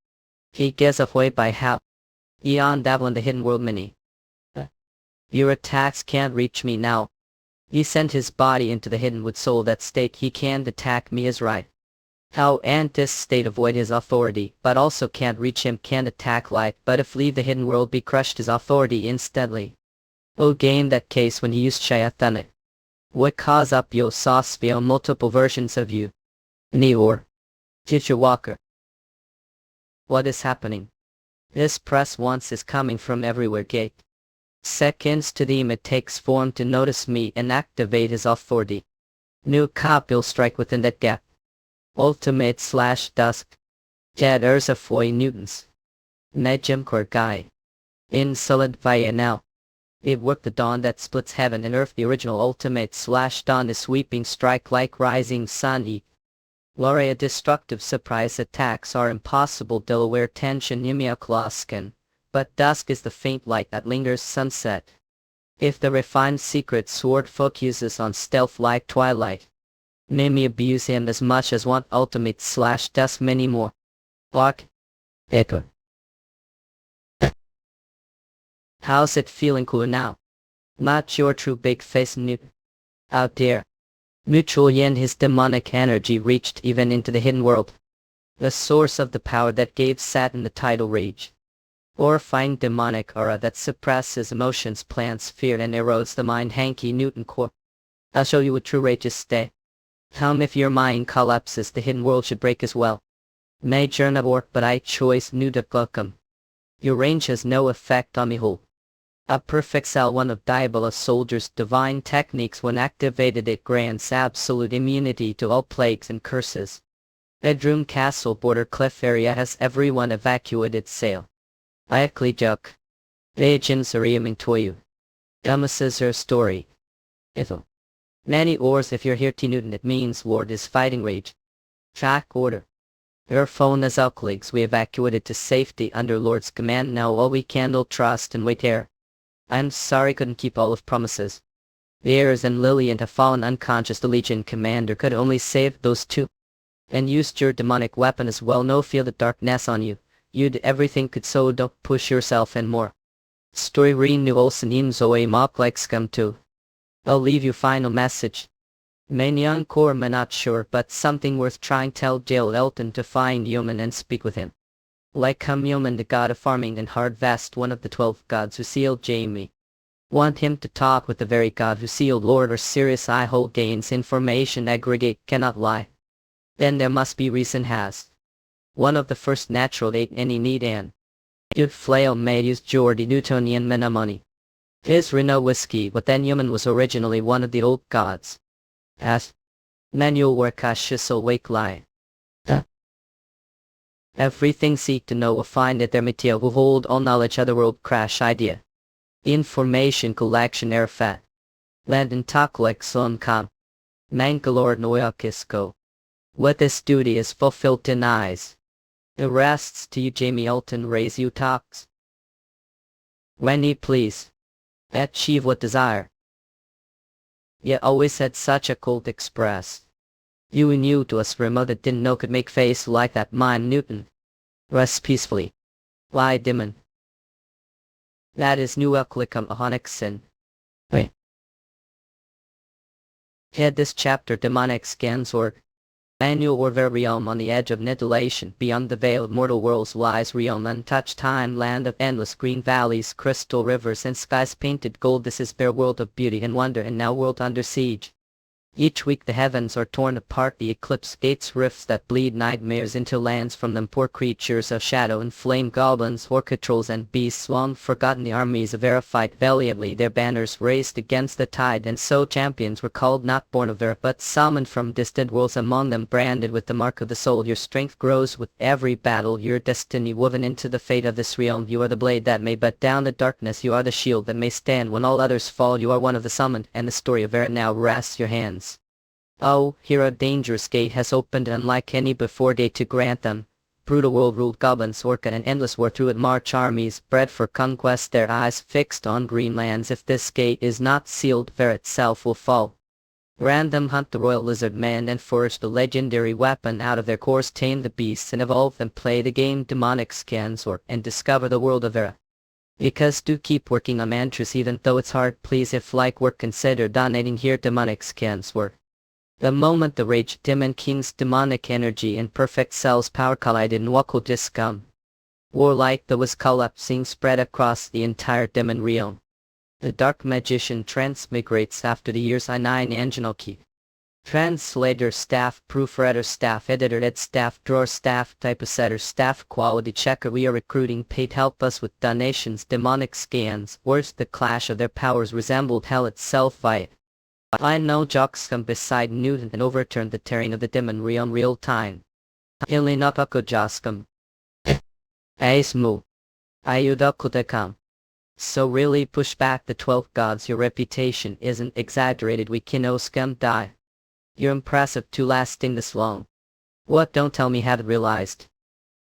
He gets away by how. Eon dabble in the hidden world mini. Your attacks can't reach me now. He sent his body into the hidden wood soul that state he can't attack me is right. How and this state avoid his authority, but also can't reach him, can't attack light, but if leave the hidden world be crushed his authority instantly. Oh gain that case when he used Shayathana. What cause up yo sauce via multiple versions of you? Neor. Teacher Walker. What is happening? This press once is coming from everywhere gate. Seconds to them it takes form to notice me and activate his authority. New cop will strike within that gap. Ultimate / dusk. Jad Urza Foy Newtons. Nejim Kor Guy. Insolent via now. It worked the dawn that splits heaven and earth, the original ultimate / dawn is sweeping strike like rising sun. Lorea destructive surprise attacks are impossible. Delaware tension Nimiakloskin. But dusk is the faint light that lingers sunset. If the refined secret sword focuses on stealth like twilight. Nimi abuse him as much as one ultimate / dusk many more. Lark. Echo. How's it feeling cool now? Not your true big face new. Out there. Mutual yen his demonic energy reached even into the hidden world. The source of the power that gave Saturn the title rage. Or find demonic aura that suppresses emotions, plants fear and erodes the mind. Hanky Newton core. I'll show you what true rage is stay. If your mind collapses the hidden world should break as well. Major Nabor but I choice Nuda Gluckum. Your range has no effect on me whole. A perfect cell one of Diablo soldier's divine techniques when activated it grants absolute immunity to all plagues and curses. Bedroom castle border cliff area has everyone evacuated sail. Iakli juk. Agents are aiming to you. Dumbasses her story. Ithel. Many ors if you're here T Newton it means Lord is fighting rage. Track order. Your phone is out colleagues we evacuated to safety under Lord's command now all we candle trust and wait here. I'm sorry couldn't keep all of promises. The heirs and Lillian have fallen unconscious. The Legion commander could only save those two. And used your demonic weapon as well. No feel the darkness on you. You did everything could so don't push yourself and more. Story renew Olsen in Zoe mock like scum too. I'll leave you final message. Main young core may not sure but something worth trying. Tell Earl Welton to find human and speak with him. Like Human the god of farming and hard vest one of the 12 gods who sealed Jamie. Want him to talk with the very god who sealed Lord or serious eye hole gains information aggregate cannot lie. Then there must be reason has. One of the first natural 8 any need and. You'd flail may use Geordie Newtonian menamoni. His Reno whiskey, but then human was originally one of the old gods. As manual work so wake lie. Everything seek to know or find it their material who hold all knowledge of the world crash idea. Information collection air fat. Land and talk like son com. Mangalore noyakisco. What this duty is fulfilled denies. It rests to you Jamie Elton raise you talks. When ye please. Achieve what desire. Yet always had such a cold express. You and you to us for a mother didn't know could make face like that mine Newton. Rest peacefully. Lie dimmin. That is new Elklicum ahonic sin. Wait. Head this chapter demonic scans or manual or very realm on the edge of nidulation beyond the veil of mortal worlds lies realm untouched time land of endless green valleys crystal rivers and skies painted gold this is bare world of beauty and wonder and now world under siege. Each week the heavens are torn apart the eclipse gates rifts that bleed nightmares into lands from them poor creatures of shadow and flame goblins orcatrolls and beasts long forgotten the armies of Era fight valiantly their banners raised against the tide and so champions were called not born of Era but summoned from distant worlds among them branded with the mark of the soul your strength grows with every battle your destiny woven into the fate of this realm you are the blade that may but down the darkness you are the shield that may stand when all others fall you are one of the summoned and the story of Era now rests your hands. Oh, here a dangerous gate has opened unlike any before day to grant them. Brutal world ruled goblins orca and endless war through it march armies bred for conquest their eyes fixed on green lands if this gate is not sealed Ver itself will fall. Random hunt the royal lizard man and forge the legendary weapon out of their cores tame the beasts and evolve them play the game demonic scans or and discover the world of Vera. Because do keep working on mantras even though it's hard please if like work consider donating here demonic scans work. The moment the rage demon king's demonic energy and perfect cells power collided in Wako discom. Warlike that was collapsing spread across the entire demon realm. The dark magician transmigrates after the years I9 Angenoki. Translator staff proofreader staff editor ed staff drawer staff typesetter staff quality checker we are recruiting paid help us with donations demonic scans worse the clash of their powers resembled hell itself via. I know Joxcom beside Newton and overturned the terrain of the demon realm real time. Ilinapako Joxcom. Aismu. Ayudakutakam. So really push back the 12 gods your reputation isn't exaggerated we kinoskam die. You're impressive to lasting this long. What don't tell me haven't realized.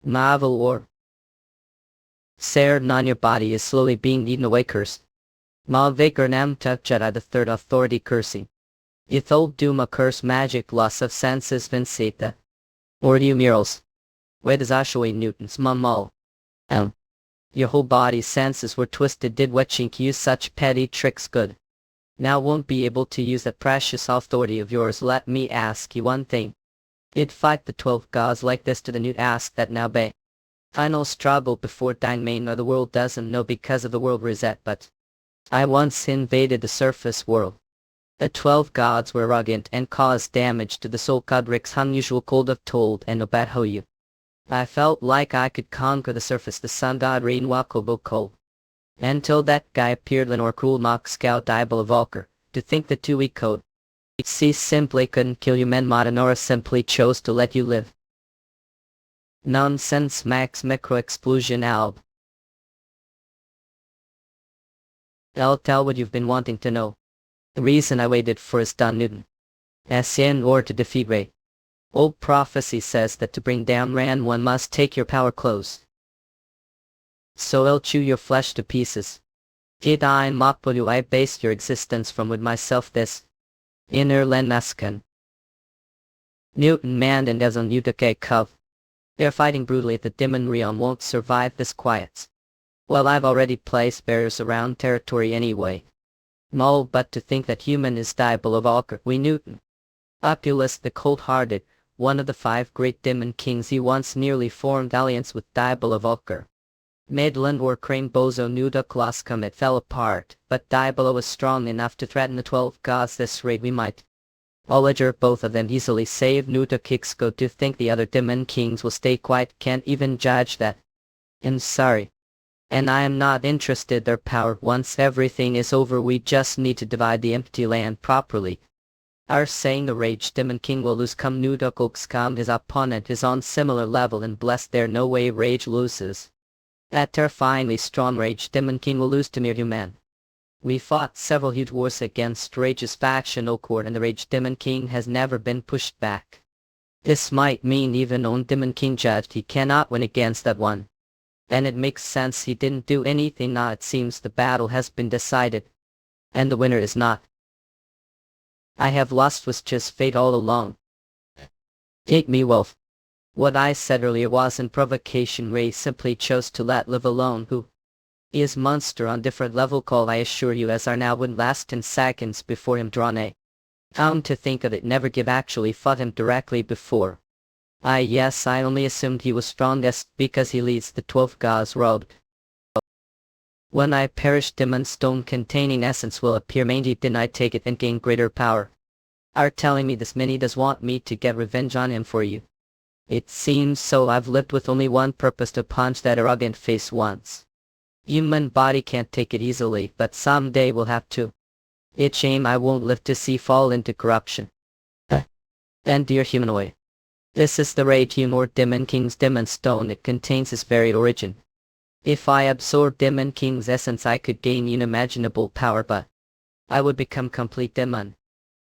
Marvel or. Sared on your body is slowly being eaten away cursed. Malvakar Namta Jedi the third authority cursing. Ithol Duma curse magic loss of senses vincita. Or you murals. Where does Ashway Newton's mummal? Your whole body's senses were twisted did Wetchink use such petty tricks good. Now won't be able to use that precious authority of yours let me ask you one thing. You'd fight the 12 gods like this to the newt ask that now bay. I know struggle before dying main or the world doesn't know because of the world reset but. I once invaded the surface world. The 12 gods were arrogant and caused damage to the soul Kudrik's unusual cold of told and obad Hoyu. I felt like I could conquer the surface the sun god Rain Wakobo Kol. Until that guy appeared Lenore Cruel Mock Scout Diablo Volfir, to think the 2-week code. C simply couldn't kill you men Madanora simply chose to let you live. Nonsense Max Micro Explosion Alb. I'll tell what you've been wanting to know. The reason I waited for is Don Newton. In order to defeat Ray. Old prophecy says that to bring down Ran one must take your power close. So I'll chew your flesh to pieces. Did I Mokpolu I based your existence from with myself this. Inner Len Maskan. Newton manned and as on Utake Cove. They're fighting brutally at the demon realm won't survive this quiet. Well I've already placed barriers around territory anyway. No but to think that human is Diablo Volfir we Newton. Opulus the cold-hearted, one of the 5 great demon kings he once nearly formed alliance with Diablo Volfir. Midland or Crane Bozo Nuda Kloskam it fell apart, but Diablo was strong enough to threaten the 12 gods this rate we might. Olager both of them easily save Nuda Kixko to think the other demon kings will stay quiet can't even judge that. I'm sorry. And I am not interested their power. Once everything is over, we just need to divide the empty land properly. Our saying the rage demon king will lose come come his opponent is on similar level and blessed there no way rage loses. That terrifyingly strong rage demon king will lose to mere human. We fought several huge wars against Rage's faction Oakwood and the Rage Demon King has never been pushed back. This might mean even on Demon King judged he cannot win against that one. And it makes sense he didn't do anything. Now it seems the battle has been decided. And the winner is not. I have lost was just fate all along. Take me wolf. What I said earlier wasn't provocation. Ray simply chose to let live alone who is monster on different level call I assure you as our now wouldn't last 10 seconds before him drawn a. Come to think of it never give actually fought him directly before. Yes I only assumed he was strongest because he leads the 12 gods robed. When I perish demon stone containing essence will appear mainly then I take it and gain greater power. Are telling me this many does want me to get revenge on him for you. It seems so. I've lived with only one purpose to punch that arrogant face once. Human body can't take it easily, but someday we'll have to. It's shame I won't live to see fall into corruption. And dear humanoid. This is the rage humor Demon King's Demon Stone. It contains his very origin. If I absorb Demon King's essence I could gain unimaginable power, but I would become complete demon.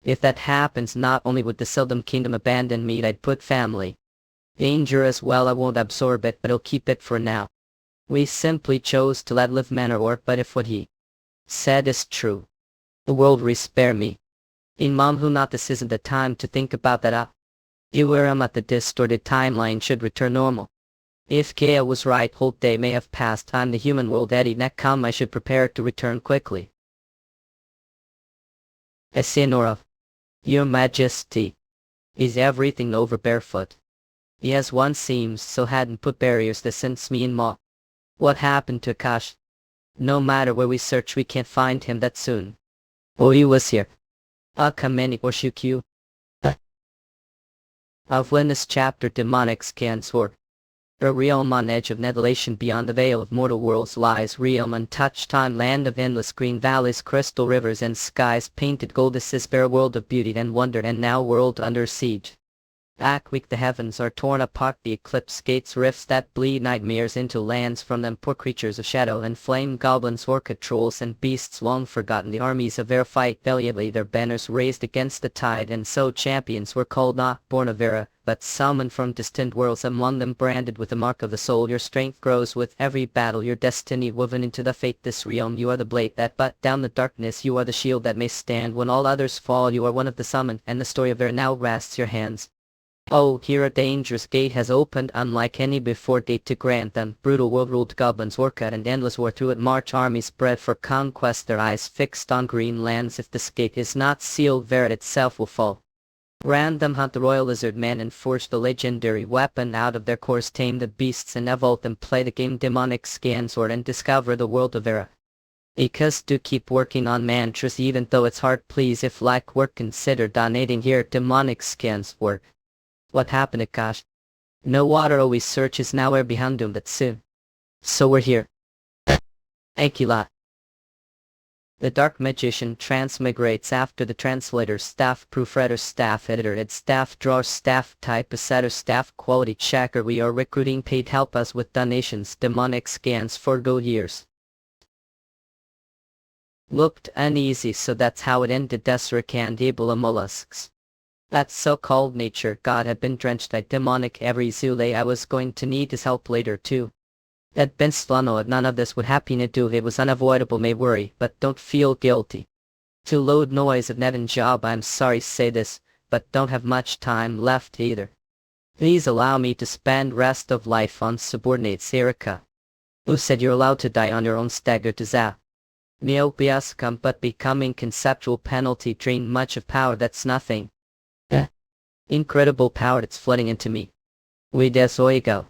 If that happens not only would the Seldom Kingdom abandon me, I'd put family danger as well. I won't absorb it but I'll keep it for now. We simply chose to let live manner or but if what he said is true, the world will spare me. In mom who not this isn't the time to think about that you where I'm at the distorted timeline should return normal. If Kea was right whole day may have passed time the human world Eddie neck come I should prepare to return quickly. Esinora. Your Majesty. Is everything over barefoot? Yes one seems so hadn't put barriers there since me and Ma. What happened to Akash? No matter where we search we can't find him that soon. Oh he was here. Kameni or Shukyu. I've witnessed chapter demonic scans or a realm on edge of annihilation beyond the veil of mortal worlds lies realm untouched time land of endless green valleys crystal rivers and skies painted gold. This is bare world of beauty and wonder and now world under siege. Back weak the heavens are torn apart the eclipse gates rifts that bleed nightmares into lands from them poor creatures of shadow and flame goblins orchid trolls and beasts long forgotten the armies of air fight valiantly their banners raised against the tide and so champions were called not born of Era but summoned from distant worlds among them branded with the mark of the soul. Your strength grows with every battle your destiny woven into the fate this realm. You are the blade that butt down the darkness you are the shield that may stand when all others fall. You are one of the summoned and the story of Era now rests your hands. Oh, here a dangerous gate has opened unlike any before date to grant them. Brutal world ruled goblins orchid and endless war through it march armies spread for conquest their eyes fixed on green lands. If this gate is not sealed Verit itself will fall. Random hunt the royal lizard man and forge the legendary weapon out of their cores tame the beasts and evolve them play the game demonic scan sword and discover the world of Era. Because do keep working on mantras even though it's hard please if like work consider donating here demonic scans work. What happened to Akash? No water always searches now we're behind him that soon. So we're here. Thank you lot. The Dark Magician transmigrates after the translator, staff proofreader, staff editor, ed staff drawer, staff typesetter, staff quality checker. We are recruiting paid help us with donations, demonic scans for go years. Looked uneasy so that's how it ended. Deseric and Ebola mollusks. That so-called nature god had been drenched by demonic every Zule. I was going to need his help later too. That Ben Slano none of this would happen to do. It was unavoidable may worry, but don't feel guilty. To load noise of net and job I'm sorry to say this, but don't have much time left either. Please allow me to spend rest of life on subordinates. Erica. Who said you're allowed to die on your own stagger to zap? Neopias come but becoming conceptual penalty drain much of power that's nothing. Incredible power that's flooding into me. We desoigo.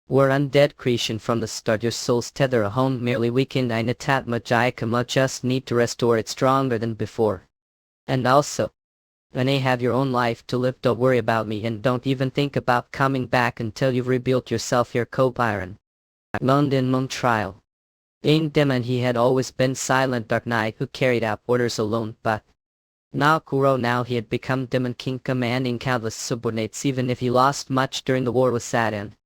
We're undead creation from the start. Your soul's tether a home merely weakened inatat magicama just need to restore it stronger than before. And also, when you have your own life to live don't worry about me and don't even think about coming back until you've rebuilt yourself your cope iron. London Moon Trial. In demon he had always been silent dark knight who carried out orders alone, but now he had become demon king commanding countless subordinates even if he lost much during the war with Saturn.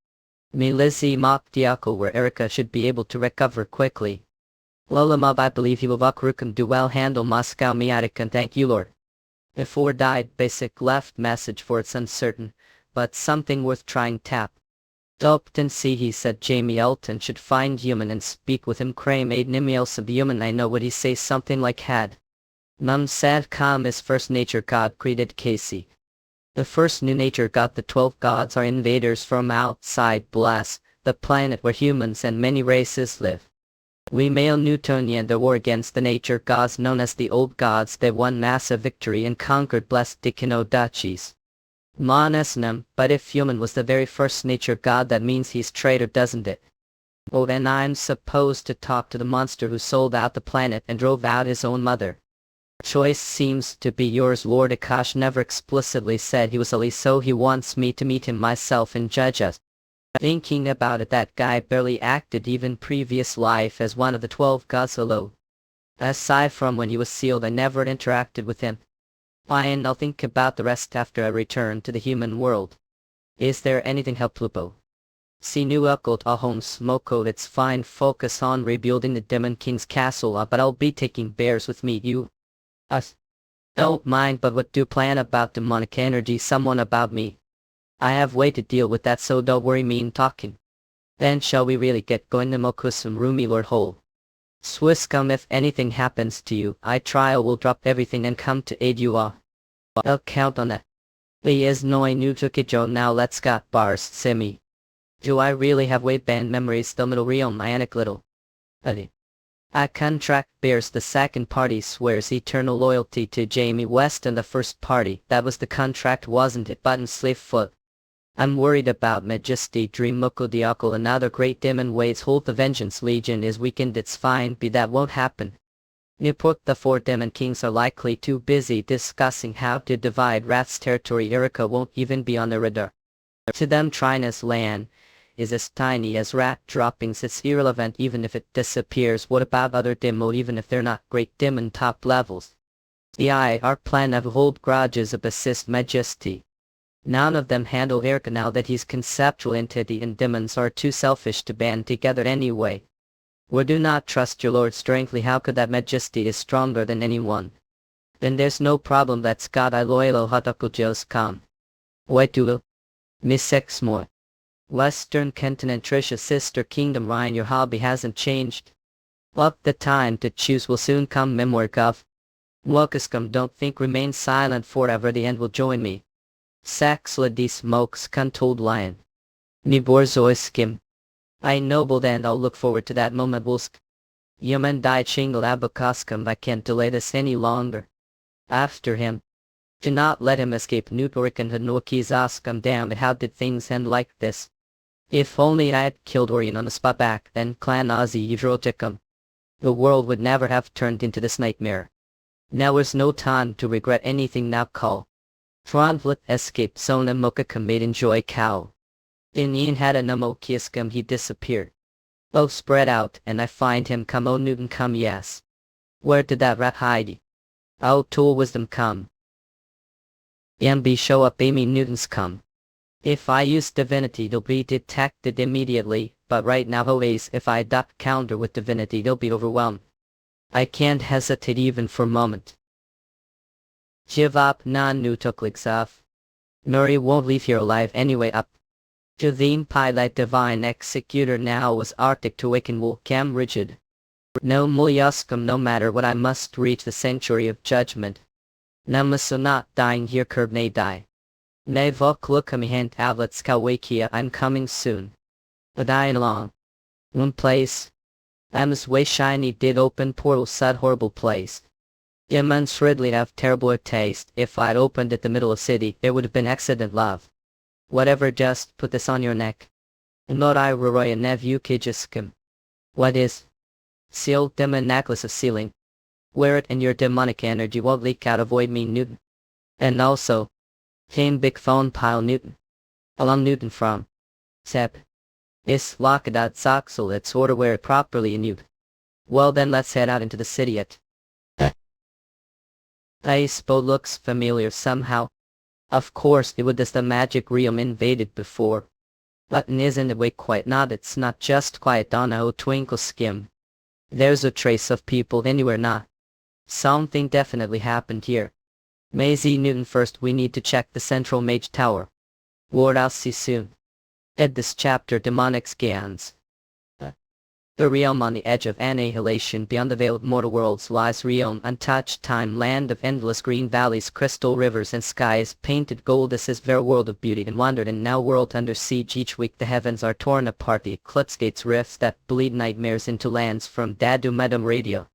Milizi mock Diako where Erika should be able to recover quickly. Lolamub I believe he will Vakrukam do well handle Moscow Miatic thank you Lord. Before died basic left message for it's uncertain, but something worth trying tap. Dopton see he said Jamie Elton should find human and speak with him Crame aid Nimiels of human I know what he say something like had. Num said calm is first nature god created Casey. The first new nature god the 12 gods are invaders from outside Bless, the planet where humans and many races live. We male Newtonian the war against the nature gods known as the old gods they won massive victory and conquered blessed Dikino duchies. Monesnum, but if human was the very first nature god that means he's traitor doesn't it? Oh then I'm supposed to talk to the monster who sold out the planet and drove out his own mother. Choice seems to be yours Lord Akash never explicitly said he was Ali so he wants me to meet him myself and judge us. Thinking about it that guy barely acted even previous life as one of the 12 gods alone. Aside from when he was sealed I never interacted with him. Fine I'll think about the rest after I return to the human world. Is there anything help Lupo? See new occult home smoko it's fine focus on rebuilding the Demon King's castle but I'll be taking bears with me you. Us. Don't mind but what do plan about demonic energy someone about me. I have way to deal with that so don't worry me in talking. Then shall we really get going to Mokusum Rumi Lord Hole. Swisscom if anything happens to you I trial will drop everything and come to aid you all. I'll count on that. He is noi new tukijo now let's got bars semi. Do I really have way band memories the middle real Ionic little? Adi. A contract bears the second party swears eternal loyalty to Jamie West and the first party that was the contract wasn't it button sleeve foot. I'm worried about Majesty Dream Moko Diakal another great demon waits hold the Vengeance Legion is weakened it's fine be that won't happen. Newport the 4 demon kings are likely too busy discussing how to divide Wrath's territory Erika won't even be on the radar. To them Trina's land is as tiny as rat droppings it's irrelevant even if it disappears what about other demo even if they're not great demon top levels. Our plan of hold grudges of assist Majesty. None of them handle Erika now that he's conceptual entity and demons are too selfish to band together anyway. We do not trust your lord strangely how could that Majesty is stronger than anyone. Then there's no problem that's God I loyal hatakujos come. Wait to Miss X more. Western continent Trisha sister kingdom Ryan your hobby hasn't changed. Love the time to choose will soon come memoir gov. Locuscum don't think remain silent forever the end will join me. Sax lady smokes contold lion. Niborzoiskim. I nobled and I'll look forward to that moment Wolsk. Yaman died shingle abakoskam I can't delay this any longer. After him. Do not let him escape Nutorikan Hanokizaskam damn it how did things end like this. If only I had killed Orion on the spot back then clan Ozzy Yvrotikam. The world would never have turned into this nightmare. Now is no time to regret anything now call. Tronvlit escaped Sona Mokakam made enjoy cow. In Ian had a Namokiaskam he disappeared. Oh spread out and I find him come oh Newton come yes. Where did that rat hide? Oh tool wisdom come. MB show up Amy Newton's come. If I use divinity it'll be detected immediately, but right now always if I duck counter with divinity they'll be overwhelmed. I can't hesitate even for a moment. Give up non new tukliksaf. Nuri won't leave here alive anyway up. Javim pilot divine executor now was arctic to awaken will cam rigid. No mulyaskum no matter what I must reach the sanctuary of judgment. Namasu not dying here curb nay die. Nay vok lookami hand outlets kawakia I'm coming soon. A dying along. One place. Am's way shiny did open portal sad horrible place. Yaman shridly have terrible taste if I'd opened at the middle of city it would have been accident love. Whatever just put this on your neck. Not I Roy and Nev Kijiskim. What is? Sealed demon necklace of sealing. Wear it and your demonic energy won't leak out avoid me Newton. And also. Came big phone pile Newton. Along Newton from. Sep. Is lockadat soxel it's order wear it properly in Newt. Well then let's head out into the city it. Icepo looks familiar somehow. Of course it was the magic realm invaded before. But isn't it way quite not, it's not just quiet on a twinkle skim. There's a trace of people anywhere not. Something definitely happened here. Maisie Newton first we need to check the central mage tower. Ward I'll see soon. At this chapter demonic scans. The realm on the edge of annihilation beyond the veil of mortal worlds lies realm untouched time land of endless green valleys crystal rivers and skies painted gold. This is their world of beauty and wonder and now world under siege. Each week the heavens are torn apart, the eclipse gates rifts that bleed nightmares into lands from Dadu Medum Radio.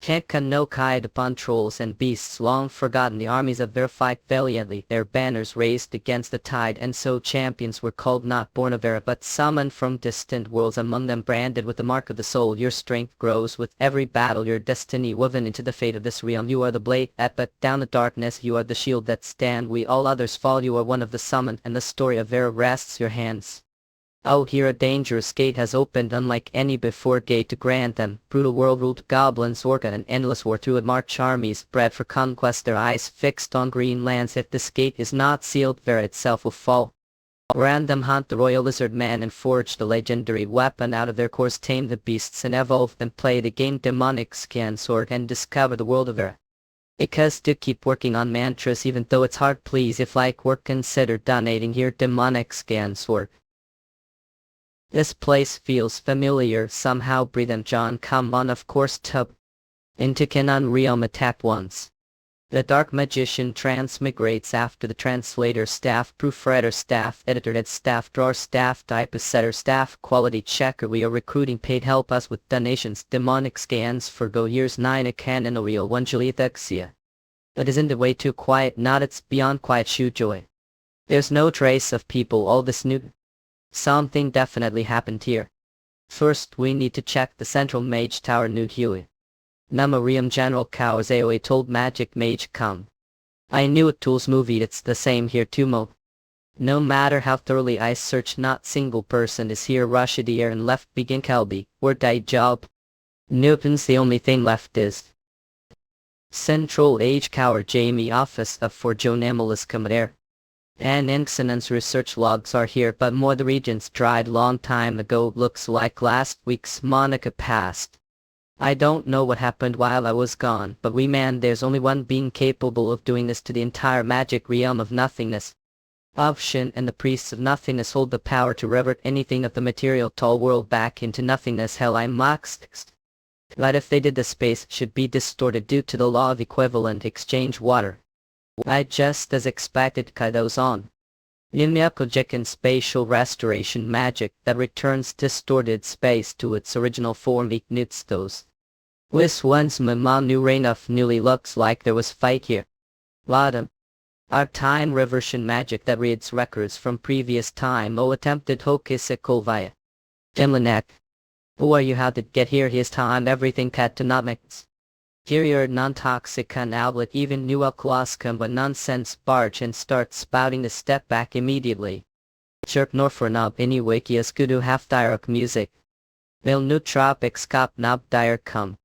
Kekka no Kaid upon trolls and beasts long forgotten the armies of their fight valiantly, their banners raised against the tide, and so champions were called not born of era but summoned from distant worlds, among them branded with the mark of the soul. Your strength grows with every battle, your destiny woven into the fate of this realm. You are the blade that but down the darkness, you are the shield that stand we all others fall, you are one of the summoned and the story of era rests your hands. Oh, here a dangerous gate has opened unlike any before, gate to grant them brutal world ruled goblins, orca and endless war to march armies bred for conquest, their eyes fixed on green lands. If this gate is not sealed, Vera itself will fall. Random hunt the royal lizard man and forge the legendary weapon out of their cores, tame the beasts and evolve them, play the game demonic scan sword and discover the world of Vera. Because to keep working on mantras even though it's hard, please if like work consider donating here demonic scan sword. This place feels familiar somehow. Breathe and John come on, of course tub. Into Canon realm attack once. The dark magician transmigrates after the translator staff proofreader staff editor head staff drawer staff typesetter staff quality checker. We are recruiting paid help us with donations. Demonic scans for go years 9 a canon a real one Julithexia. But isn't the way too quiet? Not, it's beyond quiet. Shoe joy. There's no trace of people. All this new. Something definitely happened here. First we need to check the central mage tower. New Huey. Namarium General Cows AOA told magic mage come. I knew it. Tools movie, it's the same here too mo. No matter how thoroughly I search, not single person is here. Rush the air and left begin Kelby. Word die job. Newton's the only thing left is. Central Age Cower Jamie Office of for Joan Emilis Commodore. And Inxonance research logs are here, but more the regions dried long time ago. Looks like last week's Monica passed. I don't know what happened while I was gone, but there's only one being capable of doing this to the entire magic realm of nothingness. Avshin and the priests of nothingness hold the power to revert anything of the material tall world back into nothingness. Hell, I'm maxed. But if they did, the space should be distorted due to the law of equivalent exchange water. I just as expected goes on. Yimyakojic and spatial restoration magic that returns distorted space to its original form ignites. This one's mama new reign of newly looks like there was fight here. Ladam. Our time reversion magic that reads records from previous time. Attempted hokisical via. Dimlanek. Who are you? How did get here? His time everything catanomics. Here your non-toxic outlet even new alklascum but nonsense barge and start spouting the step back immediately. Chirp nor for nob anyway kias kudu half direct music. Vil nu tropics cop nob dire come.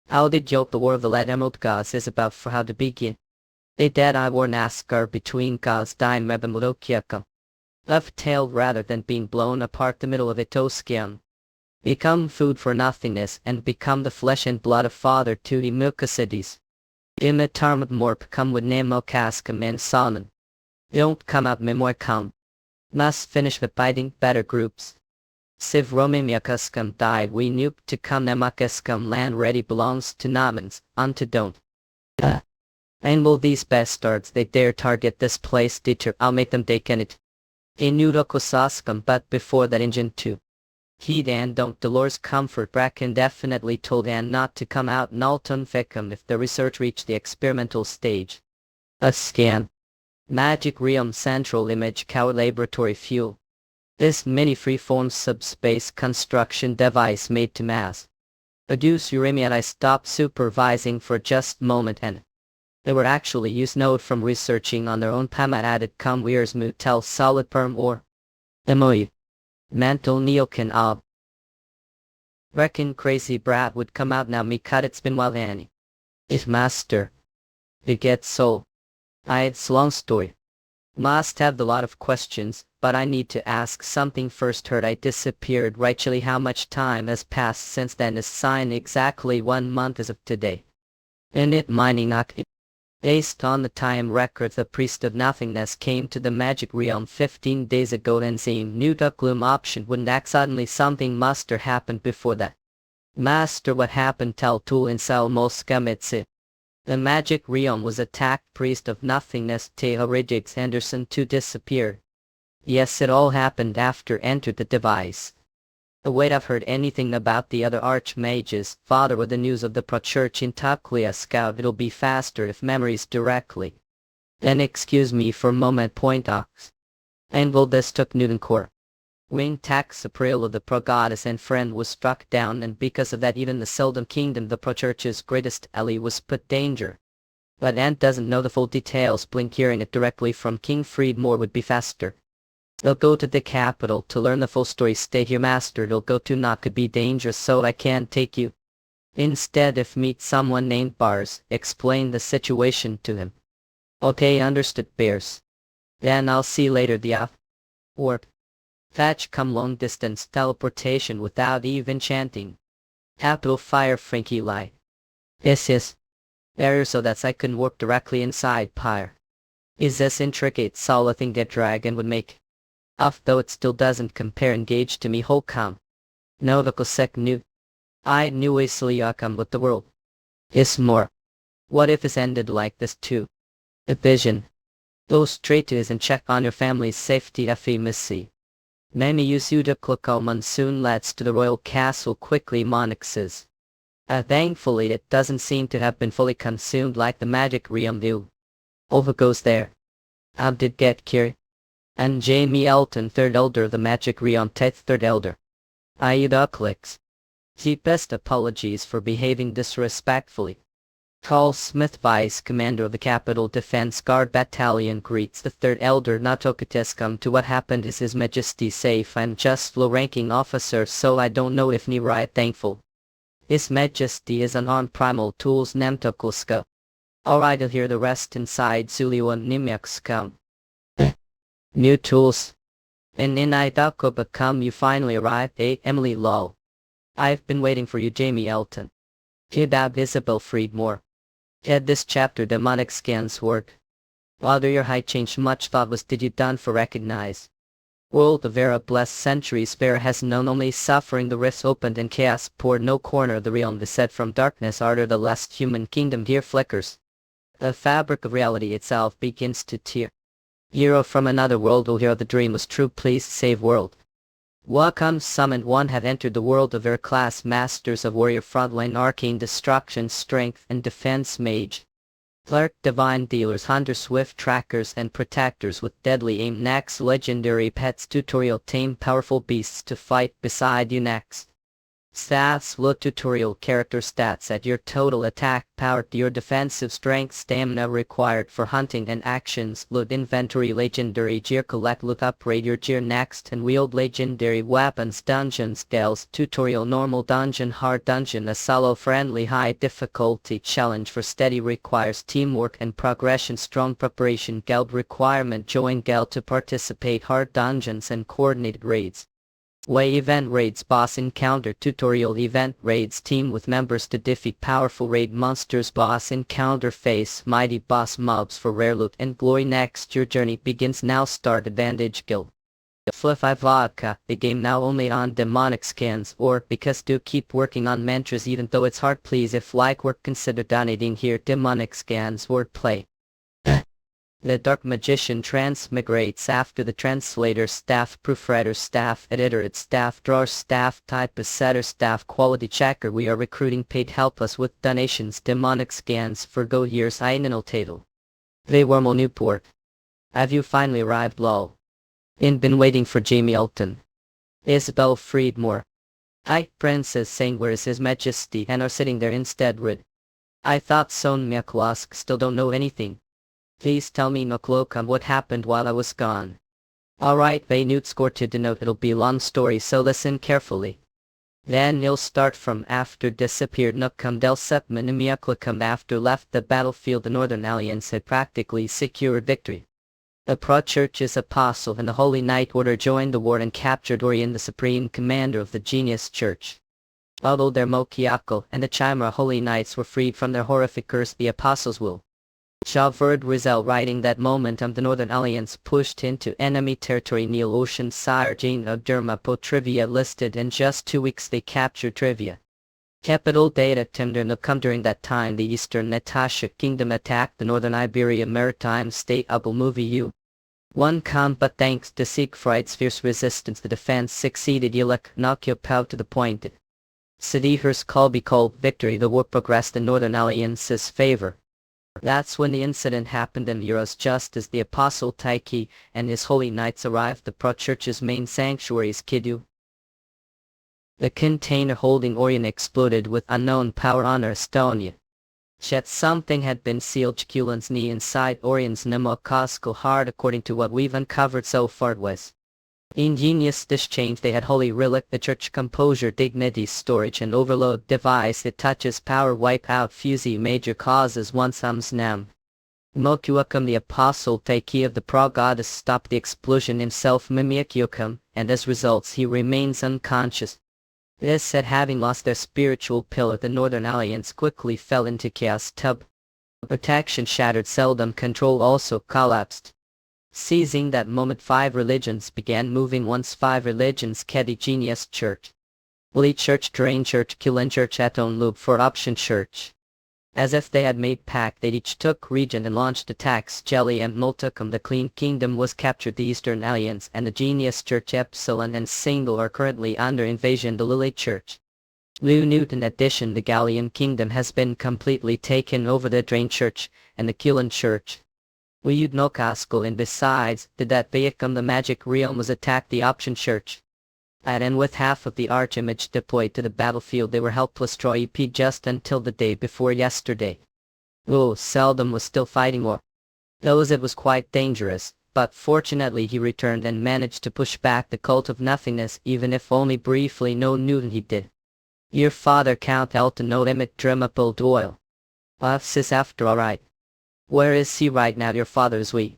How did yoke the war of the lead emerald gods is about for how to begin. They dead I war NASCAR between gods dime rebemudokiaka. Left-tailed rather than being blown apart the middle of it skin. Become food for nothingness and become the flesh and blood of Father to the Mucosides. Imitarmad morp come with Nemo Cascum and Salmon. Don't come out memoir come. Must finish with biting better groups. Siv Romimiacuscum died we nuke to come Nemakascum land ready belongs to Namans, unto don't. And will these bastards they dare target this place deter I'll make them taken it. Inudokosascum but before that engine too. Heed and don't Dolores Comfort Bracken definitely told Anne not to come out Nalton Fecum if the research reached the experimental stage. A scan. Magic Realm Central Image Cow Laboratory Fuel. This mini freeform subspace construction device made to mass. Produce uranium. I stopped supervising for just a moment and they were actually used note from researching on their own Pamat added come weirs mutel solid perm or MOE. Mantle neokin ob. Reckon crazy brat would come out now me cut it's been while Annie. If master. It gets so. It's long story. Must have a lot of questions, but I need to ask something first. Heard I disappeared rightly. How much time has passed since then? Is sign exactly 1 month as of today. And it mining not. Based on the time record, the priest of nothingness came to the magic realm 15 days ago and seemed new to gloom option wouldn't act suddenly. Something must have happened before that. Master, what happened? Tell Tool in Sal Moskamitsi. The magic realm was attacked. Priest of nothingness Teorigigs Anderson to disappear. Yes, it all happened after entered the device. Wait, I've heard anything about the other archmages. Father, with the news of the pro-church in Taklia Scout, it'll be faster if memories directly. Then excuse me for a moment. Point ox. And will this took Newton Core. Wing tax April of the pro-goddess and friend was struck down, and because of that even the seldom kingdom, the pro-church's greatest ally, was put danger. But Ant doesn't know the full details. Blink hearing it directly from King Friedmore would be faster. They'll go to the capital to learn the full story. Stay here, master. It'll go to not could be dangerous, so I can't take you. Instead, if meet someone named Bars, explain the situation to him. Okay, understood, Bears. Then I'll see you later. The warp. Fetch come long distance teleportation without even chanting. Capital fire Frankie lie. Yes. Error, so that's I can warp directly inside Pyre. Is this intricate solid thing that dragon would make? Though it still doesn't compare engage to me whole come. No the sec new. I knew easily come with the world. Is more. What if it's ended like this too? A vision. Go straight to his and check on your family's safety. Fe missy. Many use you to click on monsoon lads to the royal castle quickly. Monarch says. Thankfully it doesn't seem to have been fully consumed like the magic realm do. Over goes there. I did get cured. And Jamie Elton, third elder of the magic realm, 10th third elder. Aida clicks. He best apologies for behaving disrespectfully. Carl Smith, vice commander of the Capital Defense Guard Battalion, greets the third elder. Natokates come to what happened. Is His Majesty safe? I'm just low-ranking officer, so I don't know if ni right thankful. His Majesty is unarmed. Primal tools Nemtokulska. Alright, I'll hear the rest inside. Zulio and Nimyaks come. New tools. And in Idako become you finally arrived. Emily lol. I've been waiting for you, Jamie Elton. Kidab Isabel Friedmore. Had this chapter demonic scans work. Father, your high change much thought was did you done for recognize. World of era blessed centuries spare has known only suffering. The rifts opened and chaos poured. No corner of the realm beset from darkness ardor. The last human kingdom here flickers. The fabric of reality itself begins to tear. Hero from another world, oh hero, the dream was true, please save world. Welcome summoned one have entered the world of air class masters of warrior frontline arcane destruction strength and defense mage. Clerk divine dealers hunter swift trackers and protectors with deadly aim. Next legendary pets tutorial tame powerful beasts to fight beside you. Next stats look tutorial character stats at your total attack power to your defensive strength stamina required for hunting and actions. Loot inventory legendary gear collect loot upgrade your gear next and wield legendary weapons. Dungeons delves tutorial normal dungeon hard dungeon a solo friendly high difficulty challenge for steady requires teamwork and progression. Strong preparation guild requirement join guild to participate hard dungeons and coordinated raids. Way event raids boss encounter tutorial event raids team with members to defeat powerful raid monsters. Boss encounter face mighty boss mobs for rare loot and glory. Next your journey begins now. Start advantage guild. Fluffy vodka, the game now only on demonic scans or because do keep working on mantras even though it's hard. Please if like work consider donating here. Demonic scans wordplay. The Dark Magician transmigrates after the translator, staff proofreader, staff editor, staff drawer, staff type setter, staff quality checker. We are recruiting paid help us with donations. Demonic scans for go years. Einenal title. They were Newport. Have you finally arrived? Lol. Been waiting for Jamie Elton. Isabel Friedmore. I, Princess saying where is His Majesty and are sitting there instead. Rid. I thought Son Myaklask still don't know anything. Please tell me Nuklokam what happened while I was gone. Alright, they newt score to denote it'll be long story so listen carefully. Then you'll start from after disappeared Nukam del Sepman Imiaklakam after left the battlefield. The Northern Alliance had practically secured victory. The Pro-Church's apostle and the Holy Knight Order joined the war and captured Orion, the supreme commander of the Genius Church. Although their Mokiakal and the Chimera Holy Knights were freed from their horrific curse, the apostles will. Javerd Rizal writing that momentum the Northern Alliance pushed into enemy territory. Neil Ocean Sire Jane of Dermapo Trivia listed in just 2 weeks they captured Trivia. Capital data Timder Nukam. During that time the Eastern Natasha Kingdom attacked the Northern Iberia Maritime State Abel Movie U. One but thanks to Siegfried's fierce resistance the defense succeeded. Yelek Nokyo to the point. Sidihur's Kolby called victory. The war progressed in Northern Alliance's favor. That's when the incident happened in Euros. Just as the Apostle Taiki and his holy knights arrived the Pro-Church's main sanctuaries Kidu. The container holding Orion exploded with unknown power on Estonia. Yet something had been sealed Jukulan's knee inside Orion's pneumocoscal heart. According to what we've uncovered so far, it was ingenious this change. They had holy relic, the church composure, dignity, storage and overload device. It touches power, wipe out fusee major causes one sums nam. Mokuakam the apostle Taiki of the pro-goddess stopped the explosion himself Mimiakyokam, and as results he remains unconscious. This said, having lost their spiritual pillar the Northern Alliance quickly fell into chaos. Tub protection shattered, seldom control also collapsed. Seizing that moment 5 religions began moving. Once 5 religions Kedi Genius Church, Holy Church, Drain Church, Killen Church, Aton Loop for Option Church. As if they had made pact, they each took region and launched attacks. Jelly and Multicum the Clean Kingdom was captured. The Eastern Alliance and the Genius Church Epsilon and Single are currently under invasion. The Lily Church, Lou Newton addition the Gallian Kingdom has been completely taken over. The Drain Church and the Killen Church. We'd no castle, and besides, did that Bayakam the Magic Realm was attacked. The Option Church. And with half of the Archimage deployed to the battlefield they were helpless. Troy EP just until the day before yesterday. Oh, Seldom was still fighting war. Those it was quite dangerous, but fortunately he returned and managed to push back the cult of nothingness, even if only briefly. No Newton he did. Your father Count Elton no Emmett Dremapel Doyle. Sis after alright. Where is he right now? Your father's we.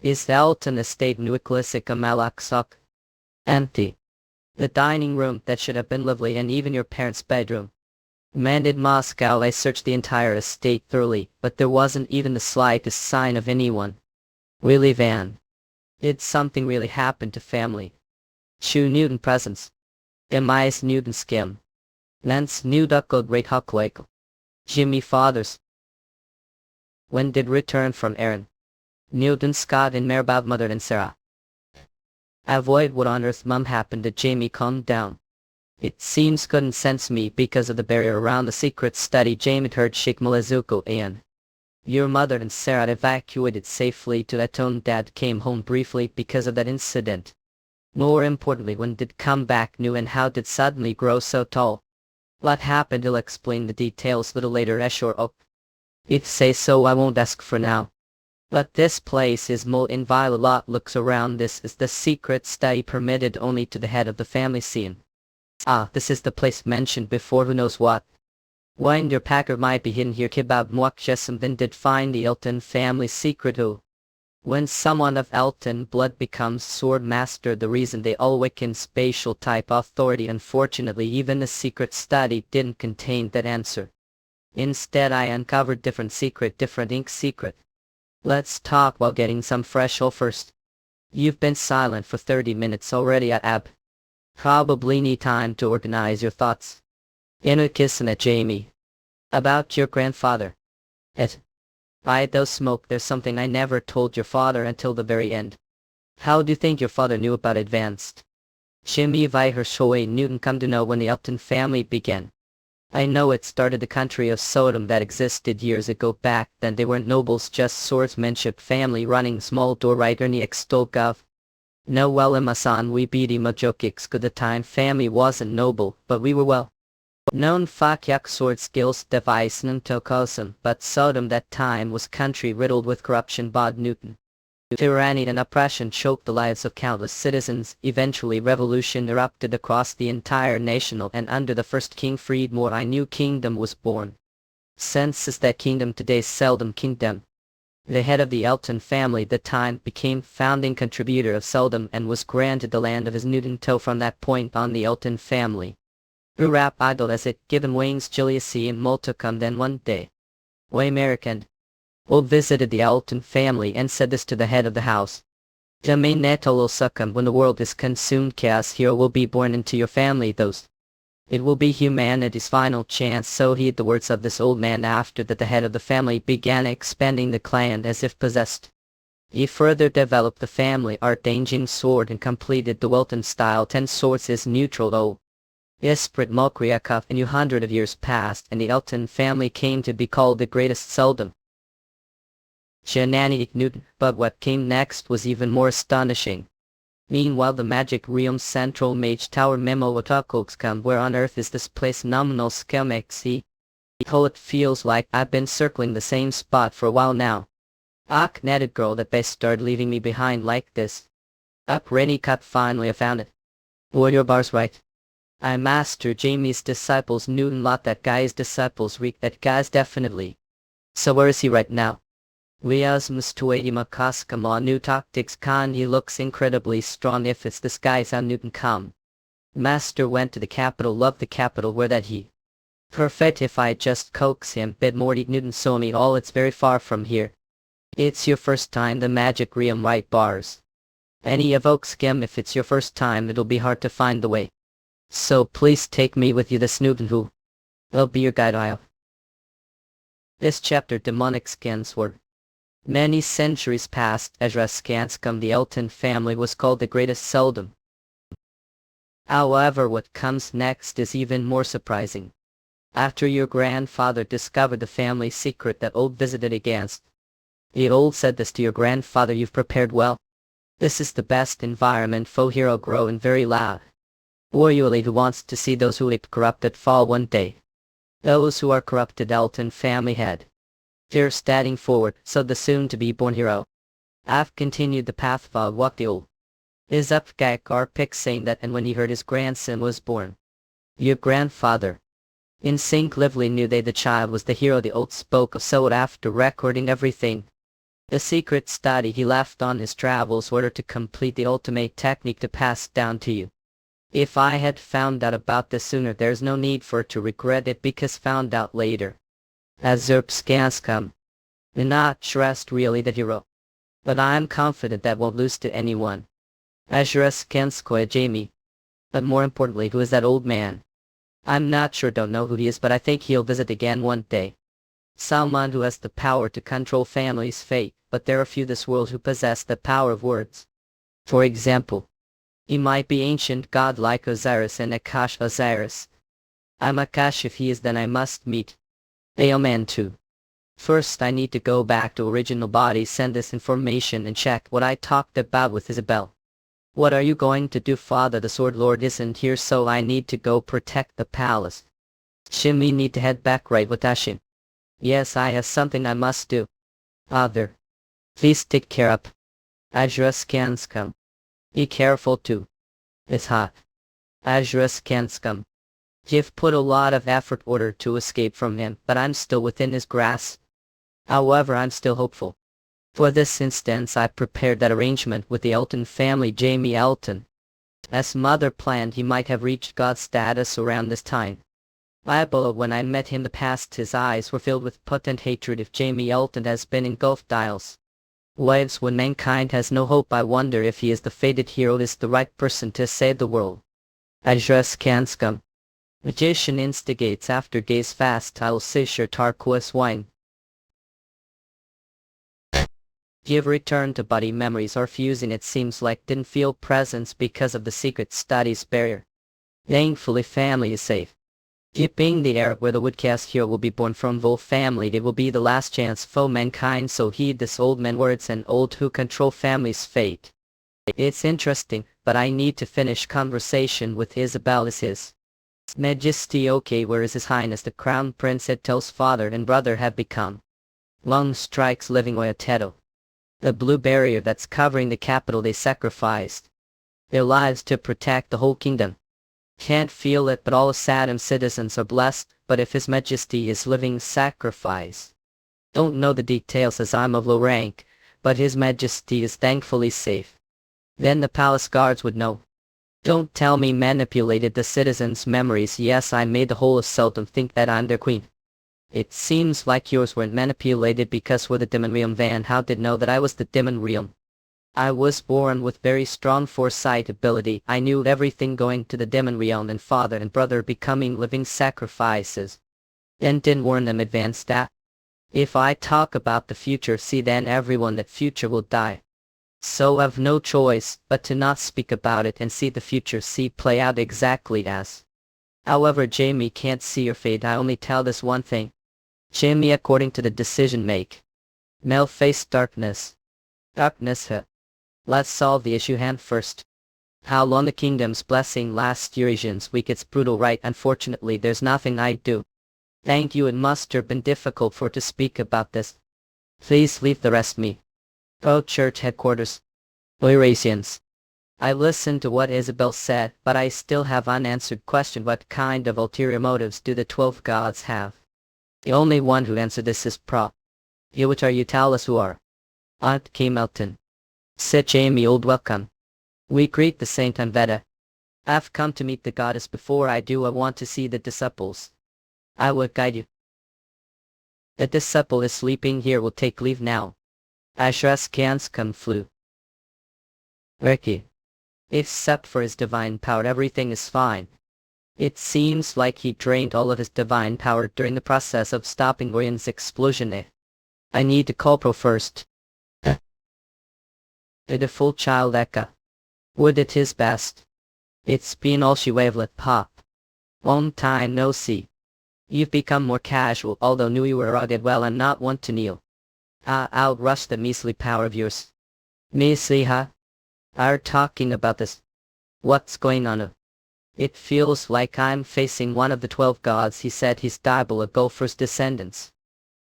Is Elton estate Nuclisica Malaksok? Empty. The dining room that should have been lovely, and even your parents' bedroom. Commanded Moscow. I searched the entire estate thoroughly, but there wasn't even the slightest sign of anyone. Really, Van? Did something really happen to family? Chu Newton presence. Emias Newton skim. Lance Newduckle great Hucklake. Jimmy fathers. When did return from Aaron? Newton Scott and Marabab mother and Sarah. Avoid what on earth mum happened to Jamie. Calm down. It seems couldn't sense me because of the barrier around the secret study. Jamie heard Sheikh Malazuko and your mother and Sarah evacuated safely to that own. Dad came home briefly because of that incident. More importantly, when did come back new and how did suddenly grow so tall? What happened? He'll explain the details little later. Eshore up. If say so I won't ask for now. But this place is more inviolate. Looks around. This is the secret study permitted only to the head of the family scene. Ah, this is the place mentioned before. Who knows what? Winder Packer might be hidden here. Kebab Mwakjesam then did find the Elton family secret. Who? When someone of Elton blood becomes sword master, the reason they all weaken spatial type authority. Unfortunately, even the secret study didn't contain that answer. Instead I uncovered different ink secret. Let's talk while getting some fresh air first. You've been silent for 30 minutes already at Ab. Probably need time to organize your thoughts. Inukissin at Jamie. About your grandfather. I though smoke, there's something I never told your father until the very end. How do you think your father knew about advanced? Jimmy Vi Hershoi Newton come to know when the Upton family began. I know it started the country of Sodom that existed years ago. Back then they weren't nobles, just swordsmanship family running small door right near Extolkov. No well Masan we beat Majokiks good the time family wasn't noble, but we were well known Fakyak sword skills device Nuntokosim, but Sodom that time was country riddled with corruption. Bod Newton. Tyranny and oppression choked the lives of countless citizens. Eventually revolution erupted across the entire nation, and under the first king Freedmore a new kingdom was born. Since that kingdom today's Seldom Kingdom. The head of the Elton family at the time became founding contributor of Seldom and was granted the land of his Newton. From that point on the Elton family grew rap idol as it given wings Juliusy and Multicum. Then one day, American Old visited the Elton family and said this to the head of the house. The main neto will succumb when the world is consumed. Chaos hero will be born into your family. It will be humanity's final chance. So heed the words of this old man. After that the head of the family began expanding the clan as if possessed. He further developed the family archanging sword and completed the Welton style 10 swords is neutral though. Esprit Mulcriacuff and 100 of years passed and the Elton family came to be called the greatest Seldom. Shenanigans Newton, but what came next was even more astonishing. Meanwhile the magic realm's central mage tower memo come. Where on earth is this place? Nominal schemexy. Oh, it feels like I've been circling the same spot for a while now. Netted girl that they started leaving me behind like this. Up rainy cut, finally I found it. Were your bars right? I Master Jamie's disciples Newton lot that guy's disciples reek that guy's definitely. So where is he right now? Liasmus Tuatima Kaskama new tactics Khan. He looks incredibly strong if it's this guy's how Newton come. Master went to the capital, loved the capital where that he. Perfect if I just coax him bit Morty Newton so me all it's very far from here. It's your first time the magic realm right bars. Any evokes him if it's your first time it'll be hard to find the way. So please take me with you this Newton who. I'll be your guide I'll. This chapter demonic skins were. Many centuries past, Ezra Skanscom the Elton family was called the greatest Seldom. However, what comes next is even more surprising. After your grandfather discovered the family secret that old visited against. The old said this to your grandfather, you've prepared well. This is the best environment for hero grow and very loud. Warrior who wants to see those who ape corrupted fall one day. Those who are corrupted Elton family head. They're standing forward, so the soon-to-be-born hero. I've continued the path of what the old. Is up Gakar pick saying that and when he heard his grandson was born. Your grandfather. In sync lively knew they the child was the hero the old spoke of so after recording everything. The secret study he left on his travels order to complete the ultimate technique to pass down to you. If I had found out about this sooner there's no need for to regret it because found out later. As Skanscom. Not trust really the hero. But I'm confident that won't lose to anyone. Azura Skanskoy Jamie. But more importantly who is that old man? I'm not sure, don't know who he is, but I think he'll visit again one day. Someone who has the power to control family's fate, but there are few this world who possess the power of words. For example. He might be ancient god like Osiris and Akash Osiris. I'm Akash if he is then I must meet. Man too. First I need to go back to original body, send this information and check what I talked about with Isabel. What are you going to do, father? The sword lord isn't here so I need to go protect the palace. Shimmy need to head back right with Ashin. Yes, I have something I must do. Father. Please take care up. Azura Skanscom. Be careful too. It's hot. Azura Skanscom. You've put a lot of effort order to escape from him, but I'm still within his grasp. However, I'm still hopeful. For this instance I prepared that arrangement with the Elton family. Jamie Elton. As mother planned he might have reached god status around this time. When I met him the past his eyes were filled with potent hatred. If Jamie Elton has been engulfed dials. Lives when mankind has no hope, I wonder if he is the fated hero, is the right person to save the world. Azura Skanscom. Magician instigates after gaze fast I'll sisher turquoise wine. You've returned to body memories are fusing, it seems like didn't feel presence because of the secret studies barrier. Thankfully family is safe. Keeping the era where the woodcast hero will be born from Wolf family, it will be the last chance for mankind, so heed this old man words and old who control family's fate. It's interesting, but I need to finish conversation with Isabel. Is his Majesty okay? Where is his highness the crown prince? It tells father and brother have become long strikes living Oyatedo. The blue barrier that's covering the capital they sacrificed their lives to protect the whole kingdom. Can't feel it, but all Saddam's citizens are blessed, but if His Majesty is living sacrifice. Don't know the details as I'm of low rank, but His Majesty is thankfully safe. Then the palace guards would know. Don't tell me manipulated the citizens' memories. Yes, I made the whole of Sultan think that I'm their queen. It seems like yours weren't manipulated because we're the demon realm. Van how did know that I was the demon realm? I was born with very strong foresight ability. I knew everything going to the demon realm and father and brother becoming living sacrifices. And didn't warn them advance that. If I talk about the future, see then everyone that future will die. So I've no choice but to not speak about it and see the future play out exactly as. However, Jamie can't see your fate. I only tell this one thing. Jamie, according to the decision make. Mel face darkness. Darkness. Let's solve the issue hand first. How long the kingdom's blessing lasts Eurasians week? It's brutal, right? Unfortunately, there's nothing I do. Thank you. It must have been difficult for to speak about this. Please leave the rest me. Oh, church headquarters. Eurasians. I listened to what Isabel said, but I still have unanswered question. What kind of ulterior motives do the 12 gods have? The only one who answered this is You, which are you? Tell us who are. Aunt K. Melton. Said Jamie. Old welcome. We greet the saint Anveda. I've come to meet the goddess. Before I do, I want to see the disciples. I will guide you. The disciple is sleeping here. Will take leave now. Ashras Kanskum flew. Ricky. Except for his divine power, everything is fine. It seems like he drained all of his divine power during the process of stopping Orion's explosion. I need to call Pro first. The full child Eka. Would it his best. It's been all she wavelet pop. Long time no see. You've become more casual, although knew you were rugged. Well, I'm not one to kneel. Outrush the measly power of yours. Measly, huh? Are talking about this. What's going on? It feels like I'm facing one of the 12 gods. He said he's Diablo Volfir's descendants.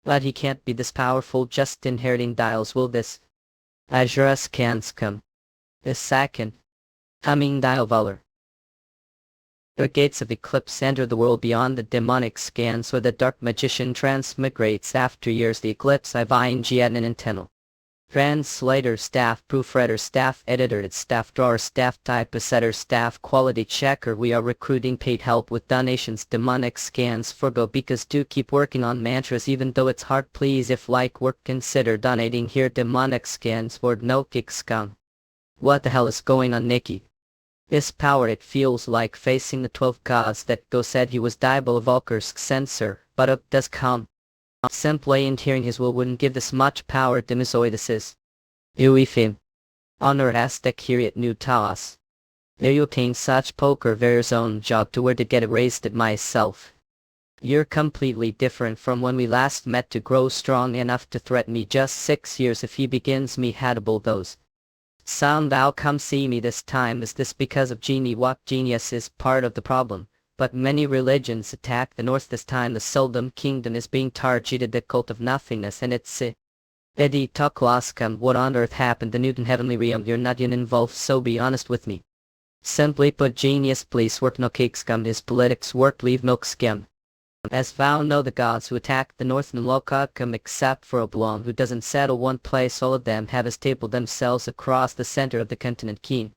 But he can't be this powerful just inheriting dials. Will this Azurus Kanskum the second coming Dial Valor? The gates of eclipse enter the world beyond the demonic scans where the dark magician transmigrates after years. The eclipse I find Giat and Intenal. Translator, staff proofreader, staff editor, staff drawer, staff typesetter, staff quality checker. We are recruiting paid help with donations. Demonic scans forgo because do keep working on mantras even though it's hard. Please, if like work, consider donating here. Demonic scans for no kick scum. What the hell is going on, Nikki? This power, it feels like facing the 12 gods that Go said he was Diablo Volfir's censor, but up does come. Simply and hearing his will wouldn't give this much power. Demisoidesis. Uifim. Honor Aztec here at New Taos. There you obtain such poker various own job to where to get erased it myself. You're completely different from when we last met to grow strong enough to threaten me. Just 6 years if he begins me hateable those. Sound thou come see me this time. Is this because of genie? What genius is part of the problem? But many religions attack the north this time. The Seldom Kingdom is being targeted. The cult of nothingness and it's Eddie Tuklaskam. What on earth happened? The Newton heavenly realm. You're not yet involved, so be honest with me. Simply put, genius please work no cake scum. His politics work leave milk skim. As thou know, the gods who attacked the north and Lokakam except for Oblong who doesn't settle one place, all of them have stapled themselves across the center of the continent. Keen.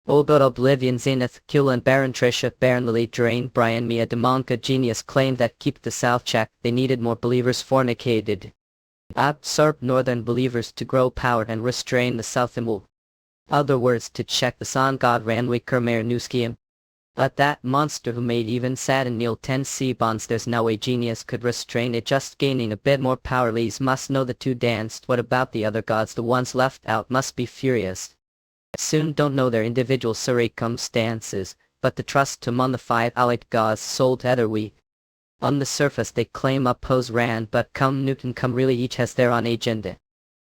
Olgot Oblivion Zenith, Kula and Baron Trisha, Baron Lily, Drain, Brian Mia, Demonka, Genius claimed that keep the south checked. They needed more believers fornicated. Absorb northern believers to grow power and restrain the south and wool. Other words, to check the sun god Ranwi Kermer Newskiam. But that monster who made even Sad and Neil 10 C-bonds, there's no way genius could restrain it, just gaining a bit more power. Lees must know the two danced. What about the other gods? The ones left out must be furious. Soon don't know their individual circumstances, but the trust among the 5 allied gods sold other weak. On the surface they claim oppose Rand, but come Newton come really each has their own agenda.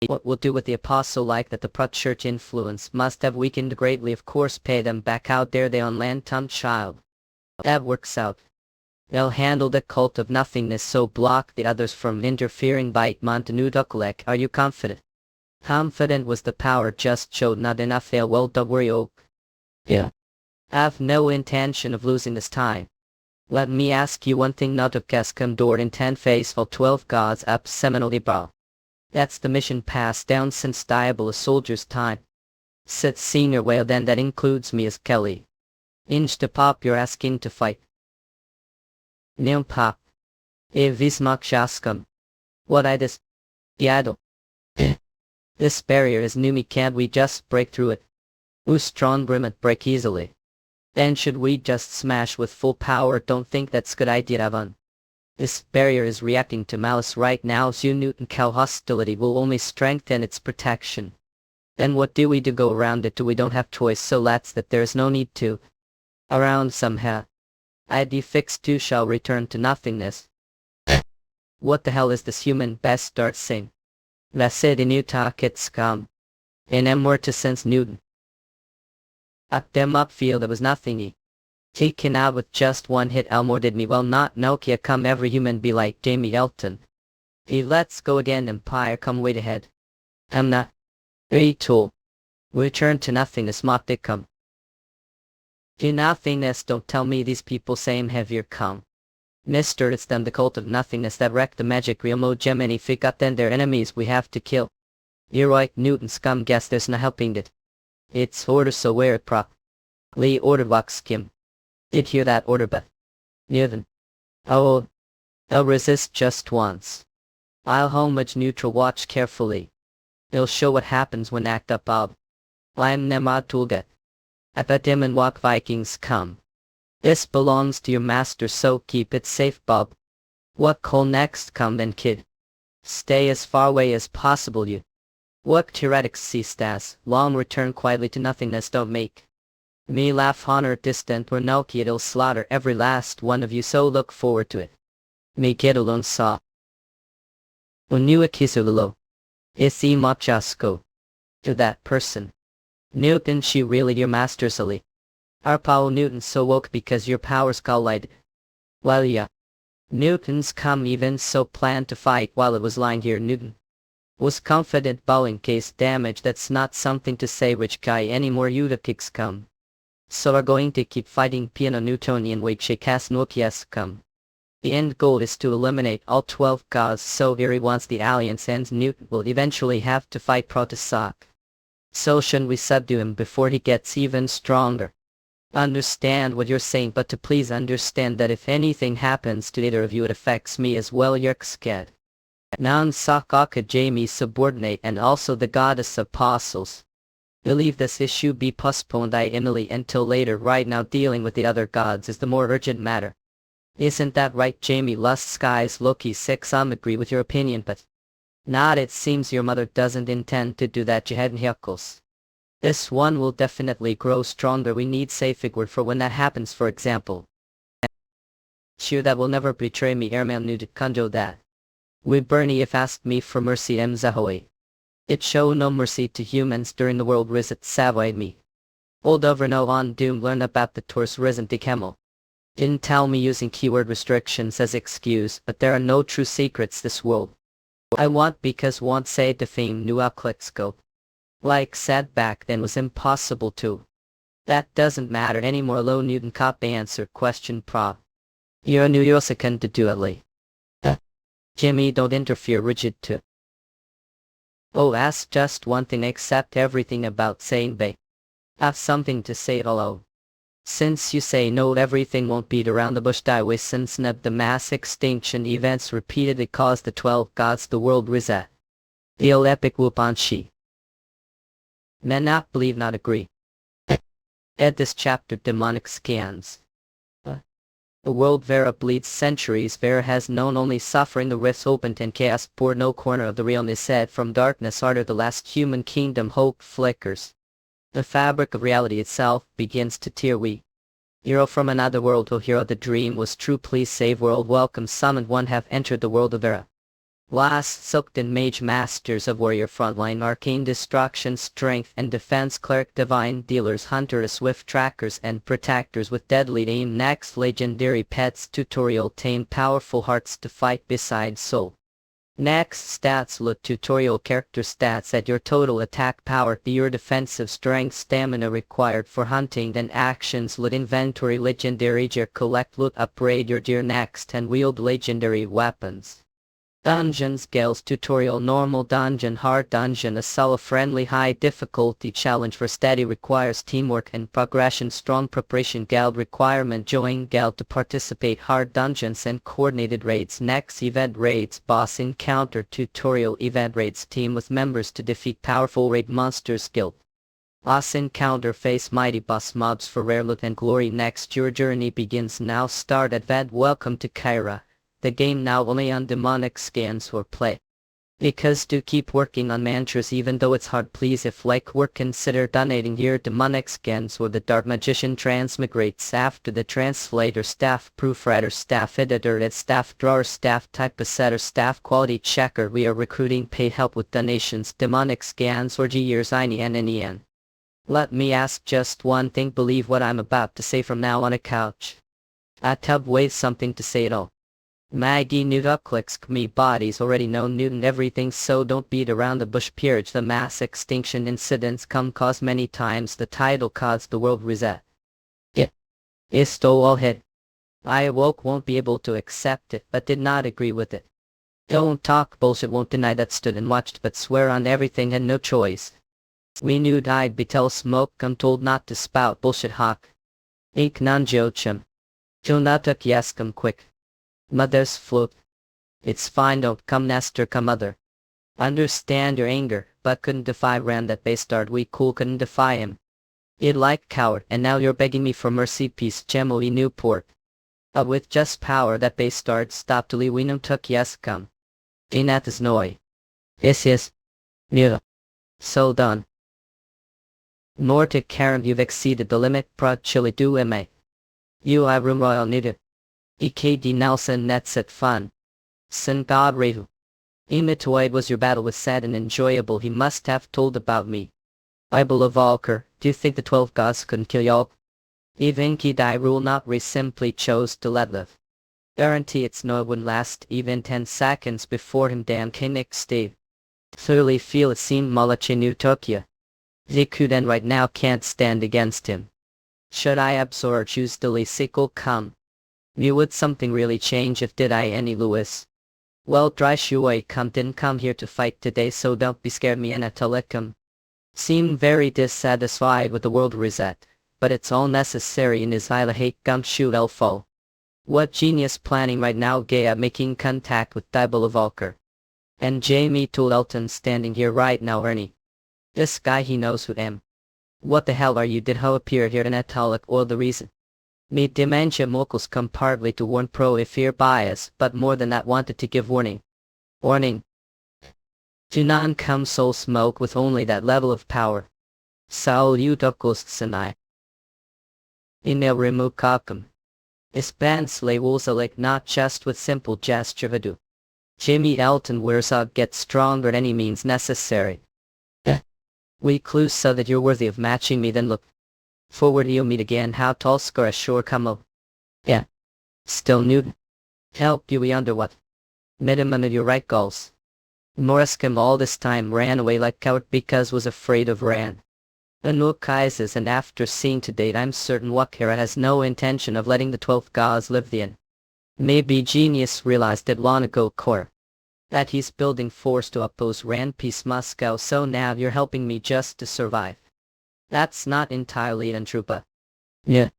What we'll do with the apostle like that the Prut church influence must have weakened greatly. Of course pay them back out there they on land tum child. That works out. They'll handle the cult of nothingness, so block the others from interfering. Bite Montanuduklek. Are you confident? Confident was the power just showed not enough fail well to worry oak. Yeah. I've no intention of losing this time. Let me ask you one thing not to Kescom door in 10 faithful 12 gods up seminal Ibal. That's the mission passed down since Diablo soldier's time. Sit senior well then that includes me as Kelly. Inch to pop you're asking to fight. Nim pop. Vismak Shaskam. What I dis. Diado. This barrier is new me can't we just break through it? Strong brimmet break easily. Then should we just smash with full power? Don't think that's good idea Avan. This barrier is reacting to malice right now so Newton Cal hostility will only strengthen its protection. Then what do we do go around it? Do we don't have choice so let's that there's no need to. Around somehow. ID fix 2 shall return to nothingness. What the hell is this human best start sing? Lassid in Utah kit scum. In M to sense Newton. Up them upfield there was nothing taken out with just one hit Elmore did me well not Nokia come every human be like Jamie Elton. Let's go again Empire come wait ahead. I'm not. Tool. Return to nothingness mock they come. To nothingness don't tell me these people same heavier come. Mister it's them the cult of nothingness that wrecked the magic realm oh Gemini forgot then their enemies we have to kill. You're right Newton scum guess there's no helping it. It's order so where it prop. Lee ordered walk skim. Did hear that order but. Near them. Oh. I'll resist just once. I'll homage neutral watch carefully. It'll show what happens when act up Bob. I'm Nemad Tulget. I bet him and walk Vikings come. This belongs to your master so keep it safe Bob. What call next come then kid. Stay as far away as possible you. What theoretics see stas, long return quietly to nothingness don't make. Me laugh honor distant or no kid it'll slaughter every last one of you so look forward to it. Me get alone saw. Unua kisululo. Isi machasko. To that person. Newton she really your master Sally. Our Paul Newton so woke because your powers collided. Well yeah. Newton's come even so planned to fight while it was lying here Newton. Was confident bowing case damage that's not something to say rich guy anymore you the kicks come. So are going to keep fighting piano Newtonian wake shakas Nokias come. The end goal is to eliminate all 12 gods so here he wants the alliance ends Newton will eventually have to fight Protosak. So shouldn't we subdue him before he gets even stronger? Understand what you're saying but to please understand that if anything happens to either of you it affects me as well you're scared. Nan Sakaka Jamie subordinate and also the goddess apostles. Believe this issue be postponed Emily until later right now dealing with the other gods is the more urgent matter. Isn't that right Jamie Lust Skies Loki 6 agree with your opinion but. Not it seems your mother doesn't intend to do that Jehad Huckles. This one will definitely grow stronger we need safe figure for when that happens for example. Sure that will never betray me airman knew to conjo that. We Bernie if asked me for mercy M Zahoy. It show no mercy to humans during the world visit Savoy me. Old over no on doom learn about the tours risen to Kemel. Didn't tell me using keyword restrictions as excuse but there are no true secrets this world. I want because want say to theme new click scope. Like said back then was impossible to. That doesn't matter anymore low Newton cop answer question prob. You're a New Yorker to do it Jimmy don't interfere rigid to. Oh ask just one thing accept everything about saying they. Have something to say hello. Since you say no everything won't beat around the bush die way since the mass extinction events repeatedly caused the 12 gods the world reset. The old epic Wupanshi. Men not believe not agree. Ed this chapter demonic scans. The world Vera bleeds centuries Vera has known only suffering the rifts opened and chaos poured no corner of the realm is said from darkness ardor the last human kingdom hope flickers. The fabric of reality itself begins to tear we. Hero from another world oh hero the dream was true please save world welcome summoned one have entered the world of Vera. Last soaked in mage masters of warrior frontline arcane destruction strength and defense cleric divine dealers hunters swift trackers and protectors with deadly aim next legendary pets tutorial tame powerful hearts to fight beside soul. Next stats look tutorial character stats at your total attack power, your defensive strength, stamina required for hunting, then actions loot inventory, legendary gear collect loot, upgrade your gear next and wield legendary weapons. Dungeons Guilds tutorial normal dungeon, hard dungeon, a solo friendly high difficulty challenge for steady requires teamwork and progression, strong preparation, guild requirement, join guild to participate, hard dungeons and coordinated raids. Next event raids, boss encounter tutorial, event raids, team with members to defeat powerful raid monsters, guild boss encounter, face mighty boss mobs for rare loot and glory. Next your journey begins now, start event, welcome to Kyra. The game now only on demonic scans for play. Because to keep working on mantras even though it's hard, please if like work consider donating your demonic scans for the dark magician transmigrates after the translator, staff proofreader, staff editor, staff drawer, staff typesetter, staff quality checker. We are recruiting paid help with donations, demonic scans or years INN. Let me ask just one thing, believe what I'm about to say from now on a couch. A tub weighs something to say it all. Maggie Newt clicks me bodies already know Newton everything, so don't beat around the bush. Purge the mass extinction incidents come cause many times the tidal caused the world reset. It is still all hit. I awoke, won't be able to accept it but did not agree with it. Don't talk bullshit, won't deny that, stood and watched but swear on everything, had no choice. We knew I'd be tell smoke, I'm told not to spout bullshit hawk. Ik nan jochum. Jonatuk yes come quick. Mother's flute. It's fine, don't come Nestor, come mother. Understand your anger, but couldn't defy Rand that bastard, we cool couldn't defy him. You'd like coward, and now you're begging me for mercy, peace Gemily Newport. With just power that bastard stopped to we no took yes come. Inat is noi. Yes. New. So done. Nor to Karen, you've exceeded the limit, prod chili do ma. You I room royal needed. EKD Nelson nets it fun. Sin God Rehu. Imitoid was your battle was sad and enjoyable, he must have told about me. Bible of Volker, do you think the 12 gods couldn't kill y'all? Even Ki rule not re simply chose to let live. Guarantee it's no, it wouldn't last even 10 seconds before him damn Kinnick Steve. Thoroughly feel it seemed Malachi New Tokyo. Zikuden right now can't stand against him. Should I absorb choose the sickle come? You would something really change if did I any Lewis? Well dry shuai didn't come here to fight today, so don't be scared me and atalikum. Seem very dissatisfied with the world reset, but it's all necessary in his Isla hate gumshoe elfo. What genius planning right now, Gaia making contact with Diablo Volfir. And Jamie Tool Elton standing here right now, Ernie. This guy, he knows who am. What the hell are you, did ho appear here in Atalic or the reason? Me dementia mocals come partly to warn pro if fear bias, but more than that wanted to give warning. Warning. Do not come soul smoke with only that level of power. Saul Udokos Sinai. Email remove kakum. Ispansle wulsalik not just with simple gesture vadu. Jimmy Elton wears out get stronger at any means necessary. We clue so that you're worthy of matching me, then look. Forward you'll meet again, how tall score a shore come up. Yeah. Still nude. Help you we under what? Minimum of your right goals. Moriscom all this time ran away like coward because was afraid of Ran. Anul Kaises, and after seeing to date I'm certain Wakira has no intention of letting the 12th gods live the in. Maybe genius realized it long ago core. That he's building force to oppose Ran peace Moscow, so now you're helping me just to survive. That's not entirely untrue, but yeah.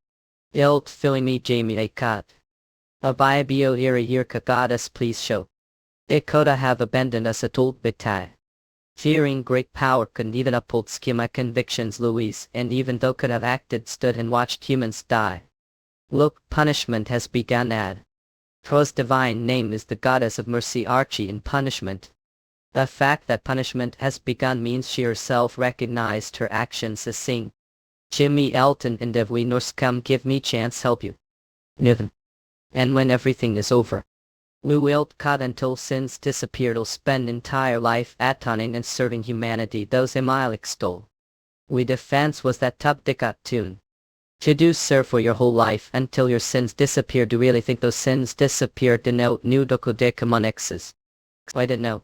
Ilt filling me Jamie a cut. Abibio iri yirka goddess please show. Ikota have abandoned us at old bitai. Fearing great power couldn't even uphold schema convictions Louise, and even though could have acted stood and watched humans die. Look, punishment has begun ad. Pro's divine name is the goddess of mercy Archie in punishment. The fact that punishment has begun means she herself recognized her actions as sing. Jimmy Elton and if we Norse come give me chance help you. Niven. And when everything is over. We wilt cut until sins disappear, will spend entire life atoning and serving humanity, those Emile extol. We defense was that tub dickat tune. To do serve for your whole life until your sins disappear. Do really think those sins disappear denote new dokodekamonexes? I don't know.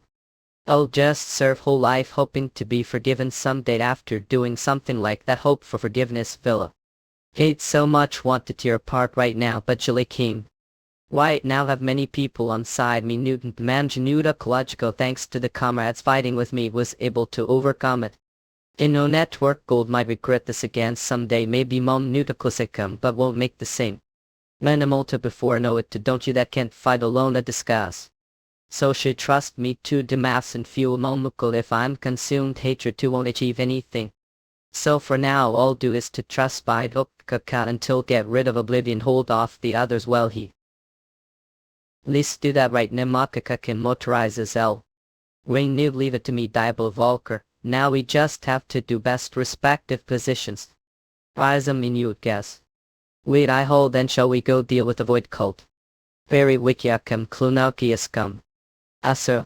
I'll just serve whole life hoping to be forgiven someday after doing something like that. Hope for forgiveness, Villa. Hate so much want to tear apart right now, but Julie came. Why now have many people on side me. Newton Manjanuda Ecological, thanks to the comrades fighting with me, was able to overcome it. In no network gold might regret this again someday, maybe mom Newtoclassicum, but won't make the same. Manamolta before know it to don't you that can't fight alone a discuss. So she trust me to demass and fuel momukul. If I'm consumed hatred to won't achieve anything. So for now all do is to trust by Ukaka until get rid of oblivion, hold off the others well he. Least do that right. Nemakaka can motorize as L. Ring new, leave it to me Diablo Volfir. Now we just have to do best respective positions. Ism in you guess. Wait I hold, then shall we go deal with the void cult. Very wikiakam clunaukias come. Asur.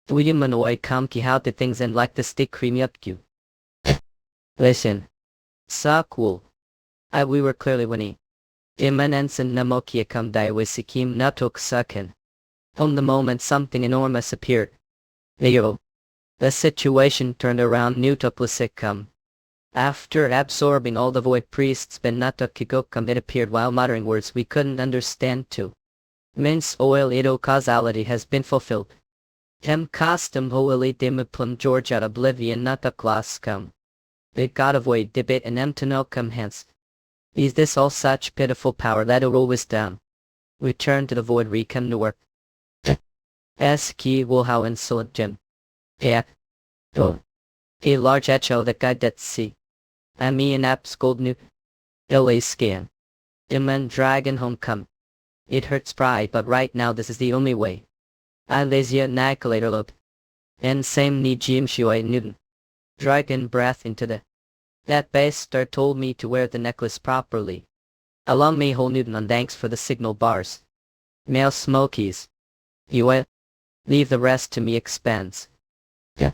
Uyumanoi come ki how did things end like the stick creamy up you. Listen. So cool. We were clearly winning. Immanensen namokia come diawisikim natok sukin. On the moment something enormous appeared. Leo. The situation turned around Newtoclassicum. After absorbing all the void priests ben natok it appeared while muttering words we couldn't understand too. Mince oil ido causality has been fulfilled. Tem custom holy demiplum George at oblivion Nutoclassicum. Big god of void debit and emtonocum hence. Is this all such pitiful power that it always down? Return to the void recome to work. Key will how insolent Jim. Yeah. Oh. A large echo that guide that see. Me and apps gold new. LA scan. Iman dragon homecome. It hurts pride, but right now this is the only way. I lasia naculator loop. And same ni jim shui Newton. Dragon breath into the. That bastard told me to wear the necklace properly. Along me whole Newton on thanks for the signal bars. Male smokies. You leave the rest to me expense. Yeah.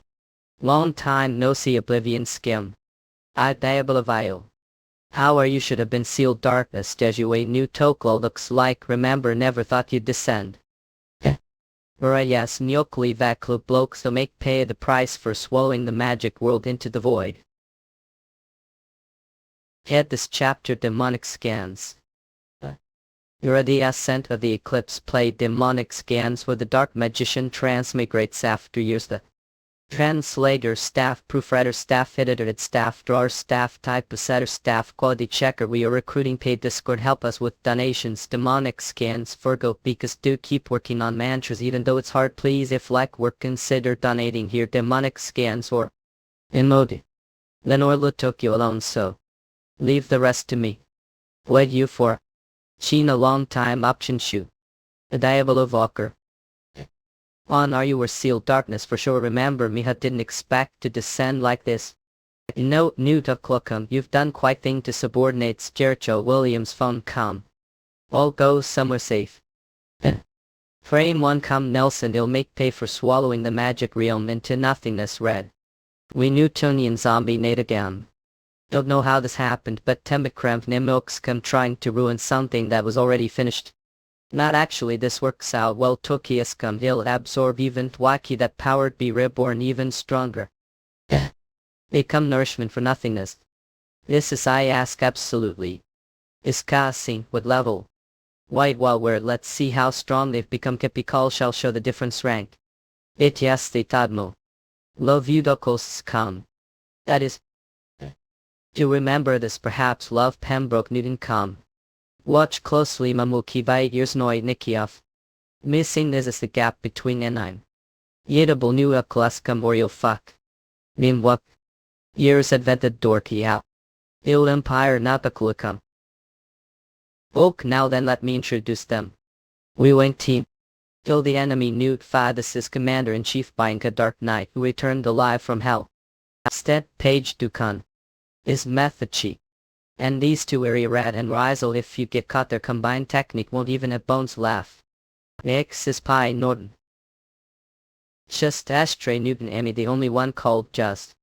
Long time no see oblivion skim. I Diablo Vile. How are you should have been sealed darkness Jesuit new Toklo looks like remember never thought you'd descend. Yeah. Yes Nyokli Vaklu blokes to make pay the price for swallowing the magic world into the void. Head this chapter demonic scans. You're the ascent of the eclipse played demonic scans where the dark magician transmigrates after years the translator staff proofreader staff editor staff drawer staff typesetter staff quality checker. We are recruiting paid Discord, help us with donations. Demonic scans Virgo because do keep working on mantras even though it's hard, please if like work consider donating here. Demonic scans or Emodi Lenorla took you alone so leave the rest to me. What you for? China long time option shoe. The Diablo Volfir. On are you were sealed darkness for sure. Remember me didn't expect to descend like this. No Newtoclassicum, you've done quite thing to subordinates Jericho Williams phone come. All go somewhere safe. Frame 1 come Nelson, he'll make pay for swallowing the magic realm into nothingness red. We Newtonian zombie nade again. Don't know how this happened, but Temikrev Nimilks come trying to ruin something that was already finished. Not actually, this works out well. Tokiascum he'll absorb even Twaki that powered be reborn even stronger. Become nourishment for nothingness. This is I ask absolutely. Is casting what level? White while we're let's see how strong they've become. Kepikal shall show the difference rank. It yes they tadmo. Love you dokos come. That is. To remember this perhaps love Pembroke Newton come. Watch closely Mamuki by ears noi Nikiaf. Missing this is the gap between N9. Yedable new Classicum or you'll fuck. Nimwak. Years advented dorky out. Il Empire Napakulikum. Ok now then let me introduce them. We went team. Kill the enemy Newt Fa, this is Commander-in-Chief Bainka Dark Knight who returned alive from hell. Stead Page Dukan. Is Methachi. And these two are Red and Rizel. If you get caught their combined technique won't even have bones laugh. X is Pi Norton. Just Ashtray Newton Emmy the only one called just.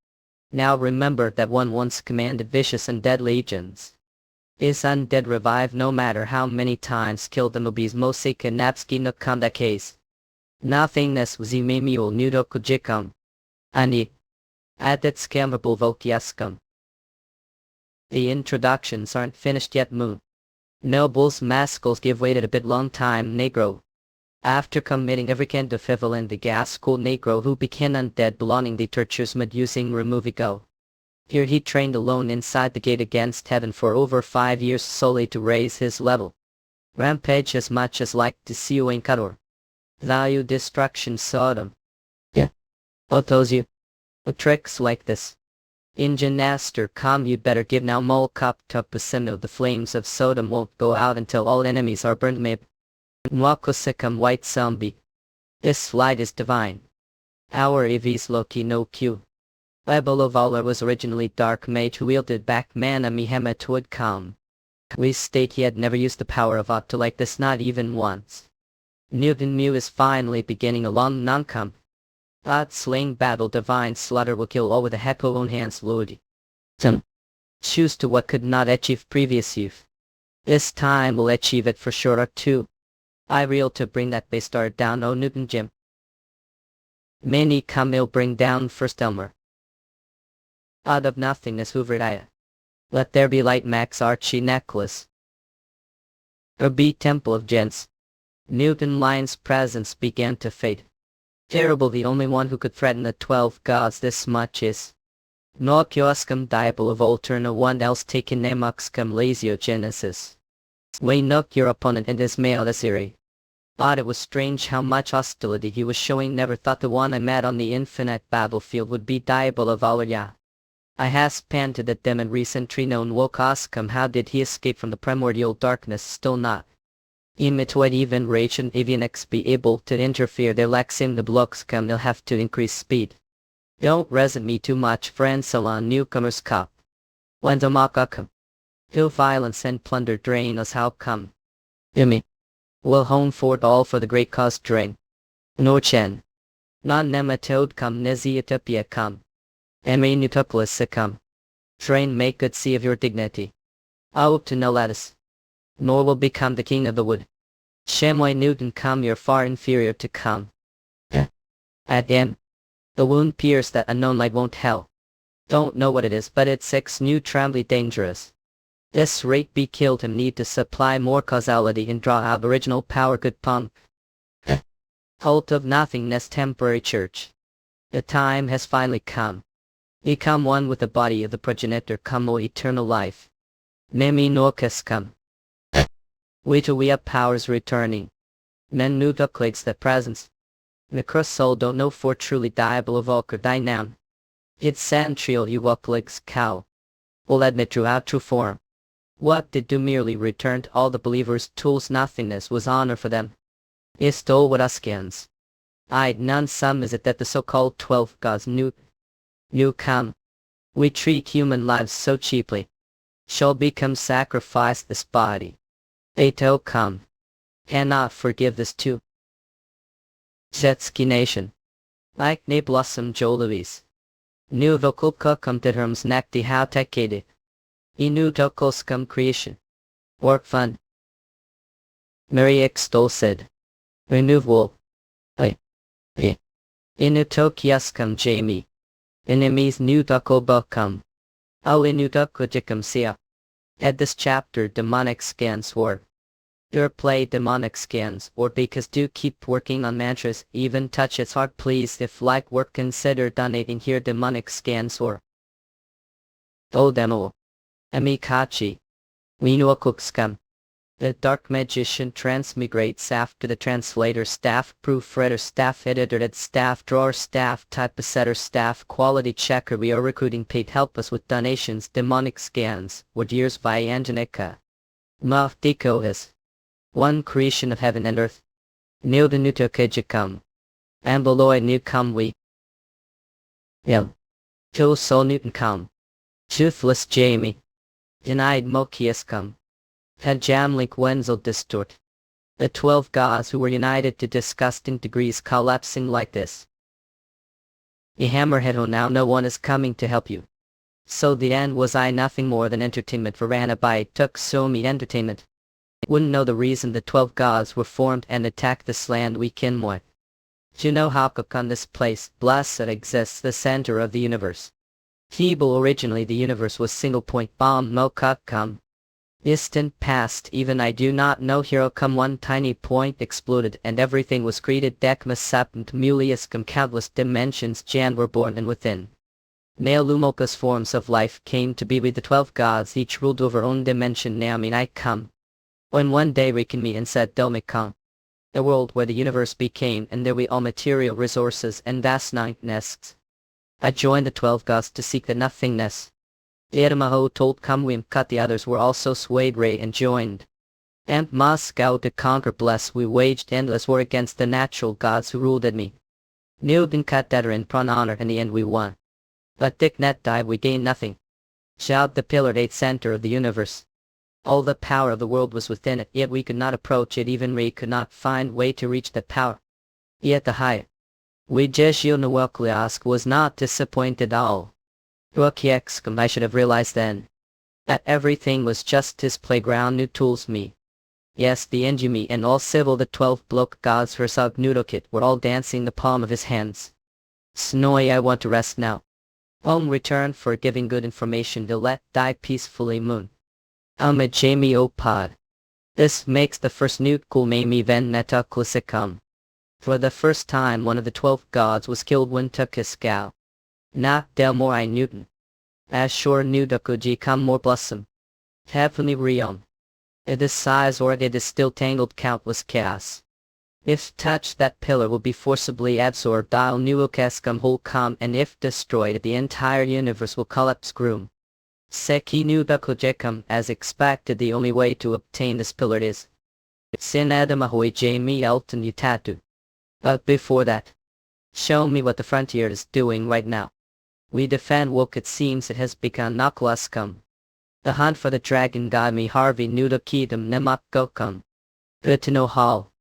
Now remember that one once commanded vicious undead legions. Is undead revive no matter how many times killed the Mobies Mosika Napski Nukanda case. Nothingness was imemiul nudokujikam. Ani. Added scammable vokiaskam. The introductions aren't finished yet moon. Nobles mascals give waited a bit long time negro. After committing every kind of evil in the gas school negro who became undead belonging the tortures made using removigo. Here he trained alone inside the gate against heaven for over 5 years solely to raise his level. Rampage as much as like to see you in Kador. Value destruction Sodom. Yeah. What tells you? Tricks like this. Injun Aster come you'd better give now mole cup to Pasino the flames of Sodom won't go out until all enemies are burned mib. Mwakosikam white zombie. This light is divine. Our EV's Loki no Q. Ebolovala was originally dark mage who wielded back mana Mihemet would come. We state he had never used the power of Otto like this not even once. Newton Mew is finally beginning a long non-come. Slaying battle divine slaughter will kill all with a hecko own hands Lodi. Choose to what could not achieve previous youth. This time will achieve it for sure too. I reel to bring that base star down oh Newton Jim. Many come ill bring down first Elmer. Out of nothingness hoovered I. Let there be light Max Archie necklace. Or be temple of gents. Newton Lion's presence began to fade. Terrible the only one who could threaten the 12 gods this much is. Nokioskam Diablo Volfir no one else taken Nemoxcum Lasiogenesis. Way nook your opponent and his male Asiri. Odd it was strange how much hostility he was showing never thought the one I met on the infinite battlefield would be Diablo Volfir. I has panted at them and recently known Wokoskam how did he escape from the primordial darkness still not. It would even rage and Avianex be able to interfere their lexing the Bloxcam they'll have to increase speed. Don't resent me too much friend Salon newcomers cup. When the mockacum. Ill violence and plunder drain us how come. Imi. Will hone forth all for the great cause drain. No chen. Non nematode come Neziatopia come. Emi Nutopolis come. Train make good see of your dignity. I hope to no lattice. Nor will become the king of the wood. Shamway Newton come you're far inferior to come. At M. The wound pierced that unknown light won't hell. Don't know what it is but it's 6 new trembly dangerous. This rate be killed him need to supply more causality and draw out original power good pump. Cult of nothingness temporary church. The time has finally come. Become one with the body of the progenitor come o eternal life. Nemi Norcus come. We have powers returning. Men new ducklates the presence. The soul don't know for truly Diablo Volfir die noun. It's Santrial you walklegs cow. Will admit throughout true form. What did do merely returned all the believers tools nothingness was honor for them. Is stole what us scans. None some is it that the so-called 12 gods knew come. We treat human lives so cheaply. Shall become sacrifice this body. Ato come. Cannot forgive this too. Zetski nation. Like ne blossom Joluis. Nu vokulka come to herms nakti how tekede. Inu tokolskam creation. Work fun. Mary extol said. Renewal. Inu tokiaskam Jamie. Enemies new ducklebukam. Au inu duckujikam sia. At this chapter demonic scans were. Your play demonic scans or because do keep working on mantras even touch its heart please if like work consider donating here demonic scans or. O demo. Amikachi. Winuokukskam. The dark magician transmigrates after the translator staff proofreader staff editor staff drawer staff typesetter staff quality checker we are recruiting paid help us with donations demonic scans word years by Angenica. Mafdiko is. One creation of heaven and earth. Nilda Nutokejikam. Amboloi new come we. Yel. Kill soul Newton come. Toothless Jamie. Denied Mokius come. Had Jamlink Wenzel distort. The 12 gods who were united to disgusting degrees collapsing like this. Ye hammerhead who now no one is coming to help you. So the end was I nothing more than entertainment for Ranabai took so me entertainment. Wouldn't know the reason the 12 gods were formed and attacked this land we kinmoy. You know how on this place, blessed exists the center of the universe. Feeble originally the universe was single point bomb no come. Distant past even I do not know hero come one tiny point exploded and everything was created decma sapent mulius come countless dimensions Jan were born and within. Male lumocus forms of life came to be with the 12 gods each ruled over own dimension Naomi I come. When one day reckoned me and said Domicon. A world where the universe became and there we all material resources and vast nothingness. I joined the 12 gods to seek the nothingness. The Edamaho told Kumwim cut the others were also swayed ray and joined. And Moscow to conquer bless we waged endless war against the natural gods who ruled at me. Newton cut that in prawn honor in the end we won. But Dick Net died we gained nothing. Shout the pillared 8th center of the universe. All the power of the world was within it yet we could not approach it even we could not find way to reach that power. Yet the high. We Jesio Nuwakliask was not disappointed all. Rukiexcom I should have realized then. That everything was just his playground new tools me. Yes the Enjumi and all civil the 12 bloke gods for sub Nudokit were all dancing the palm of his hands. Snowy I want to rest now. Home return for giving good information to let die peacefully moon. A Jamie O pod. This makes the first nude cool Mami Ven Neta Klusikam. For the first time one of the 12 gods was killed when Tukiskau. Not Delmore I Newton. As sure Nudakuji come more blossom. Heavenly realm. It is size or it is still tangled countless chaos. If touched that pillar will be forcibly absorbed I'll Nuokescum whole come and if destroyed the entire universe will collapse groom. Seki Nudakujekam as expected the only way to obtain this pillar is. Sin Adamahoy Jamie Elton Utatu. But before that. Show me what the frontier is doing right now. We defend Woke it seems it has begun Naklaskum. The hunt for the dragon god me Harvey Nudakidam Nemak Gokam. Good to know Hall.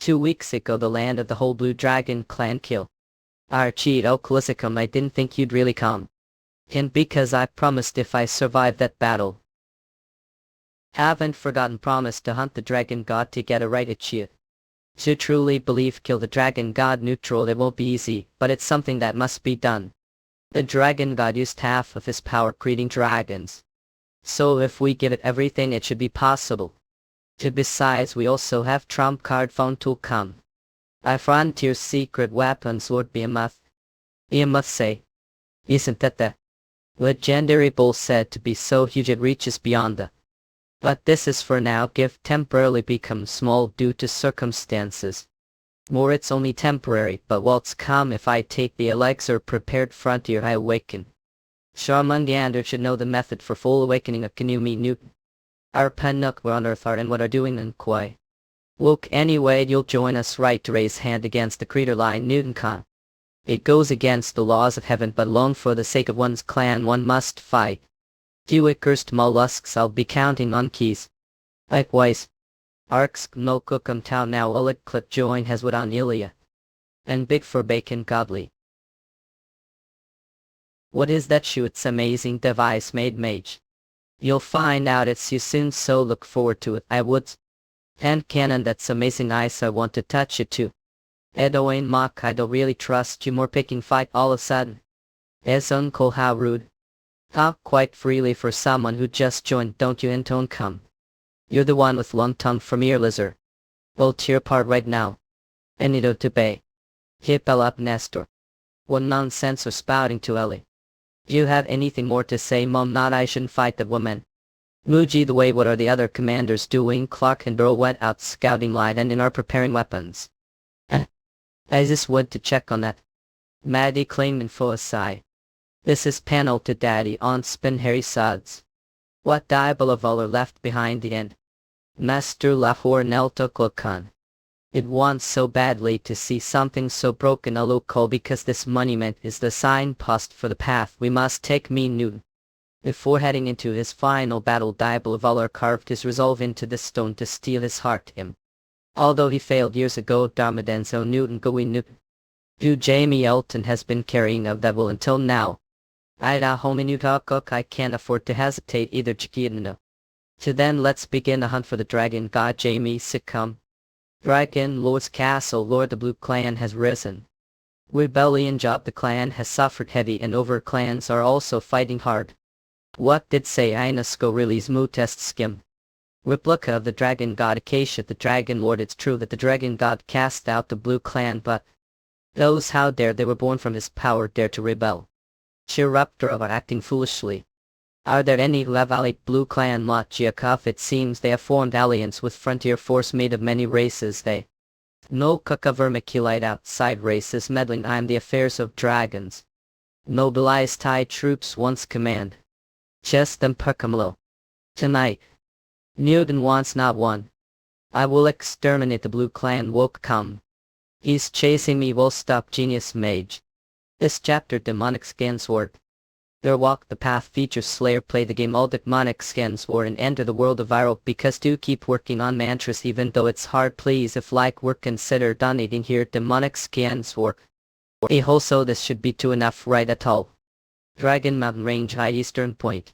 2 weeks ago the land of the whole blue dragon clan kill. Archie Oklisikam I didn't think you'd really come. And because I promised if I survived that battle. Haven't forgotten promise to hunt the dragon god to get a right at you. To truly believe kill the dragon god neutral it won't be easy, but it's something that must be done. The dragon god used half of his power creating dragons. So if we give it everything it should be possible. Besides we also have trump card phone tool come. I frontier's secret weapons would be a myth. You must say. Isn't that the legendary bull said to be so huge it reaches beyond the. But this is for now gift temporarily becomes small due to circumstances. More it's only temporary but what's come if I take the elixir prepared frontier I awaken. Charmundiander should know the method for full awakening of Kanumi Newton. Our Pennook were on Earth are and what are doing in Koi. Woke anyway you'll join us right to raise hand against the creator line Newton Khan. It goes against the laws of heaven but long for the sake of one's clan one must fight. Few accursed mollusks I'll be counting on keys. Likewise. Arks no cookum town now Ulik clip join has what on Ilia. And big for bacon godly. What is that shoe it's amazing device made Mage. You'll find out it's you soon so look forward to it I would. And cannon that's amazing ice I want to touch it too. Edoane mock I don't really trust you more picking fight all of a sudden. Es uncle how rude. Talk quite freely for someone who just joined don't you intone come. You're the one with long tongue from ear lizard. Well tear part right now. Enido to bay. Hip up Nestor. What nonsense or spouting to Ellie. You have anything more to say mom not I shouldn't fight the woman. Muji the way what are the other commanders doing Clark and Earl went out scouting light and in are preparing weapons. I just went to check on that. Maddie claimed info aside. This is panel to daddy on spin Harry Suds. What Diablo Volfir left behind the end. Master Lahore Nelta Klokan. It wants so badly to see something so broken a local because this monument is the signpost for the path we must take me Newton. Before heading into his final battle Diablo Volfir carved his resolve into this stone to steal his heart him. Although he failed years ago Darmadenso Newton Goey Newton. Who Jamie Elton has been carrying of that will until now. Ida hominutokok I can't afford to hesitate either Chikidno. To then let's begin the hunt for the dragon god Jamie succumb. Dragon Lord's castle, Lord the Blue clan has risen. Rebellion job, the clan has suffered heavy and over clans are also fighting hard. What did say Inasko release Mu test skim? Replica of the dragon god Acacia, the dragon lord. It's true that the dragon god cast out the Blue clan, but those how dare they were born from his power dare to rebel. Chirruptor of are acting foolishly. Are there any Lavalite Blue clan Machiakov? It seems they have formed alliance with frontier force made of many races. They no vermiculite outside races meddling in the affairs of dragons. Mobilized Thai troops once command. Chest them Perkamlo. Tonight. Newton wants not one. I will exterminate the Blue clan woke come. He's chasing me, will stop genius mage. This chapter demonic scans work. Their walk the path features Slayer, play the game all demonic scans war and enter the world of viral because do keep working on mantras even though it's hard. Please if like work consider donating here. Demonic scans work. A whole so this should be too enough right at all. Dragon Mountain Range High Eastern Point.